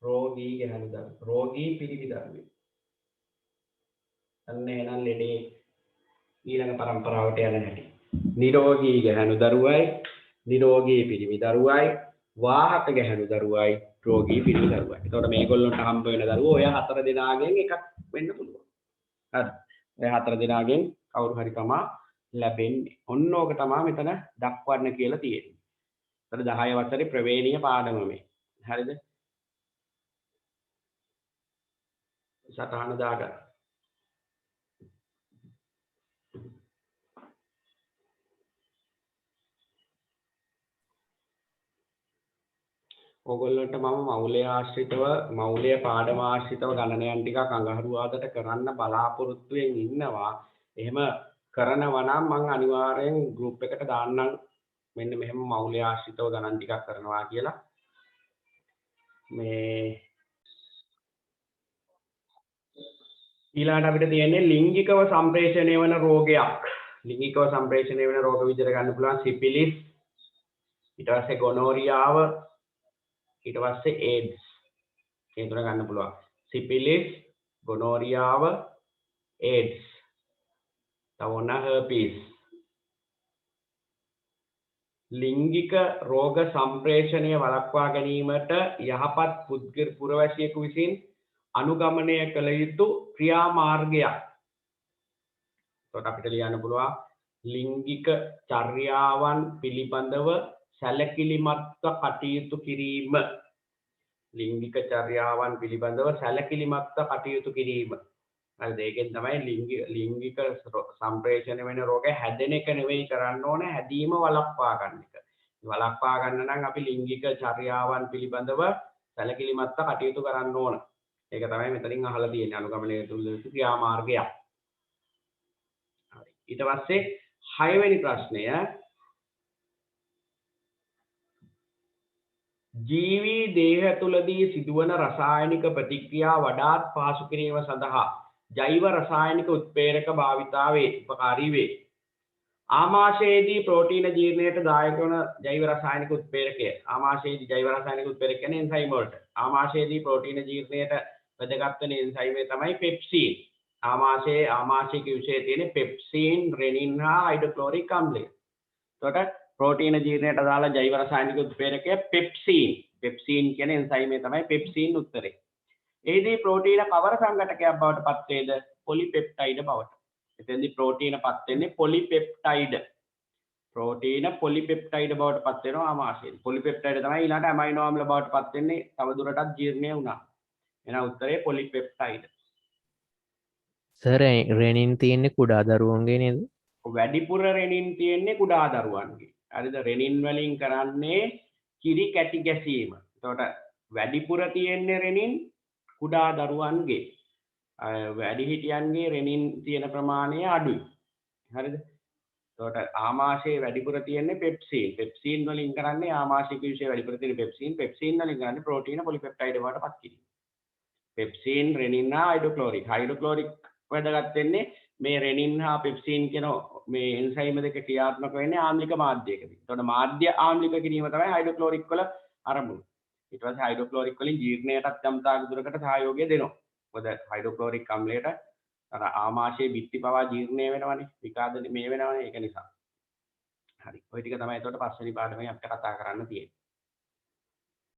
රෝගී ගැහණු දරුවෙක්. රෝගී පිරිමි දරුවෙක්. අන්න එහෙනම් ලෙඩේ ඊළඟ પરම්පරාවට යන හැටි. නිරෝගී ගැහණු දරුවයි, නිරෝගී පිරිමි දරුවයි, වාහක ගැහණු දරුවයි, රෝගී පිරිමි දරුවයි. එතකොට මේගොල්ලන්ට හම්බ වෙන දරුවෝ ඔය හතර දෙනාගෙන් එකක් වෙන්න පුළුවන්. හරි. ඔය හතර දෙනාගෙන් කවුරු හරි තමා ලැබෙන්නේ. ඔන්න ඕක තමා මෙතන දක්වන්න කියලා තියෙන්නේ. ඒතර 10 වසරේ ප්‍රවේණීය පාඩම මේ. හරිද? සටහන දාගන්න. ඔයගොල්ලන්ට මම මෞලය ආශ්‍රිතව මෞලය පාඩම ආශ්‍රිතව ගණනයන් ටිකක් අඟහරුවාදට කරන්න බලාපොරොත්තු වෙමින් ඉන්නවා. එහෙම කරනවා නම් මම අනිවාර්යෙන් group එකට දාන්නම් මෙන්න මෙහෙම මෞලය ආශ්‍රිතව ගණන් ටිකක් කරනවා කියලා. මේ ඊළඟට අපිට තියෙන්නේ ලිංගිකව සම්ප්‍රේෂණය වෙන රෝගයක්. ලිංගිකව සම්ප්‍රේෂණය වෙන රෝග විදිහට ගන්න පුළුවන් සිපිලිස්, ඊට පස්සේ ගොනෝරියාව, ඊට පස්සේ AIDS. මේ තුන ගන්න පුළුවන්. සිපිලිස්, ගොනෝරියාව, AIDS. තව ඔන්න herpes. ලිංගික රෝග සම්ප්‍රේෂණය වළක්වා ගැනීමට යහපත් පුරවැසියෙකු විසින් අනුගමනය කළ යුතු ක්‍රියාමාර්ගයක්. එතකොට අපිට ලියන්න පුළුවන් ලිංගික චර්යාවන් පිළිබඳව සැලකිලිමත්ව කටයුතු කිරීම. ලිංගික චර්යාවන් පිළිබඳව සැලකිලිමත්ව කටයුතු කිරීම. හරිද? ඒකෙන් තමයි ලිංගික සම්ප්‍රේෂණය වෙන රෝග හැදෙන එක නෙවෙයි කරන්න ඕන, හැදීම වළක්වා ගන්න එක. වළක්වා ගන්න නම් අපි ලිංගික චර්යාවන් පිළිබඳව සැලකිලිමත්ව කටයුතු කරන්න ඕන. ඒක තමයි මෙතනින් අහලා තියෙන්නේ අනුගමනය තුළ ක්‍රියාමාර්ගයක්. හරි. ඊට පස්සේ 6 වෙනි ප්‍රශ්නය ජීවී දේහ තුළදී සිදුවන රසායනික ප්‍රතික්‍රියා වඩාත් පහසු කිරීම සඳහා ජෛව රසායනික උත්ප්‍රේරක භාවිතාවේ උපකාරී වේ. ආමාශයේදී ප්‍රෝටීන ජීර්ණයට දායක වන ජෛව රසායනික උත්ප්‍රේරකය. ආමාශයේදී ජෛව රසායනික උත්ප්‍රේරක කියන්නේ එන්සයිම් වලට. ආමාශයේදී ප්‍රෝටීන ජීර්ණයට වැදගත් වෙන එන්සයිම් තමයි පෙප්සින්. ආමාශයේ කිව්සේ තියෙන පෙප්සින්, රෙනින් හා හයිඩ්‍රොක්ලෝරික් අම්ලය. එතකොට ප්‍රෝටීන ජීර්ණයට දාලා ජෛව රසායනික උත්ප්‍රේරකය පෙප්සින්. පෙප්සින් කියන එන්සයිමේ තමයි පෙප්සින් උත්තරේ. එහිදී ප්‍රෝටීන කවර සංඝටකයක් බවට පත් වේද? පොලිපෙප්ටයිඩ් බවට. එතෙන්දී ප්‍රෝටීන පත් වෙන්නේ පොලිපෙප්ටයිඩ්. ප්‍රෝටීන පොලිපෙප්ටයිඩ් බවට පත් වෙනවා ආමාශයෙන්. පොලිපෙප්ටයිඩ් තමයි ඊළඟට ඇමයිනෝ ආම්ල බවට පත් වෙන්නේ තවදුරටත් ජීර්ණය වුණා. එහෙනම් උත්තරේ පොලිපෙප්ටයිඩ්. සර් රෙනින් තියෙන්නේ කුඩා දරුවන්ගේ නේද? වැඩිපුර රෙනින් තියෙන්නේ කුඩා දරුවන්ගේ. හරිද? රෙනින් වලින් කරන්නේ කිරි කැටි ගැසීම. එතකොට වැඩිපුර තියෙන්නේ රෙනින් කුඩා දරුවන්ගේ. වැඩිහිටියන්ගේ රෙනින් තියෙන ප්‍රමාණය අඩුයි. හරිද? එතකොට ආමාශයේ වැඩිපුර තියෙන්නේ පෙප්සින්. පෙප්සින් වලින් කරන්නේ ආමාශයේ කිවිෂයේ වැඩිපුර තියෙන පෙප්සින්. පෙප්සින් වලින් කරන්නේ ප්‍රෝටීන පොලිපෙප්ටයිඩ් වලට පත් කිරීම. පෙප්සින්, රෙනින් හා හයිඩ්‍රොක්ලෝරික්. හයිඩ්‍රොක්ලෝරික් වැදගත් වෙන්නේ මේ රෙනින් හා පෙප්සින් කියන මේ එන්සයිම් දෙක ක්‍රියාත්මක වෙන්නේ ආම්ලික මාධ්‍යයකදී. එතකොට මාධ්‍ය ආම්ලික කිරීම තමයි හයිඩ්‍රොක්ලෝරික් වල අරමුණ. ඊට පස්සේ හයිඩ්‍රොක්ලෝරික් වලින් ජීර්ණයටත් යම් තාක් දුරකට සහයෝගය දෙනවා. මොකද හයිඩ්‍රොක්ලෝරික් අම්ලයට අර ආමාශයේ බිත්ති පවා ජීර්ණය වෙනවනේ. විකාදන මේ වෙනවනේ ඒක නිසා. හරි. ওই ටික තමයි එතකොට පස්වෙනි පාඩමේ අපිට කතා කරන්න තියෙන්නේ.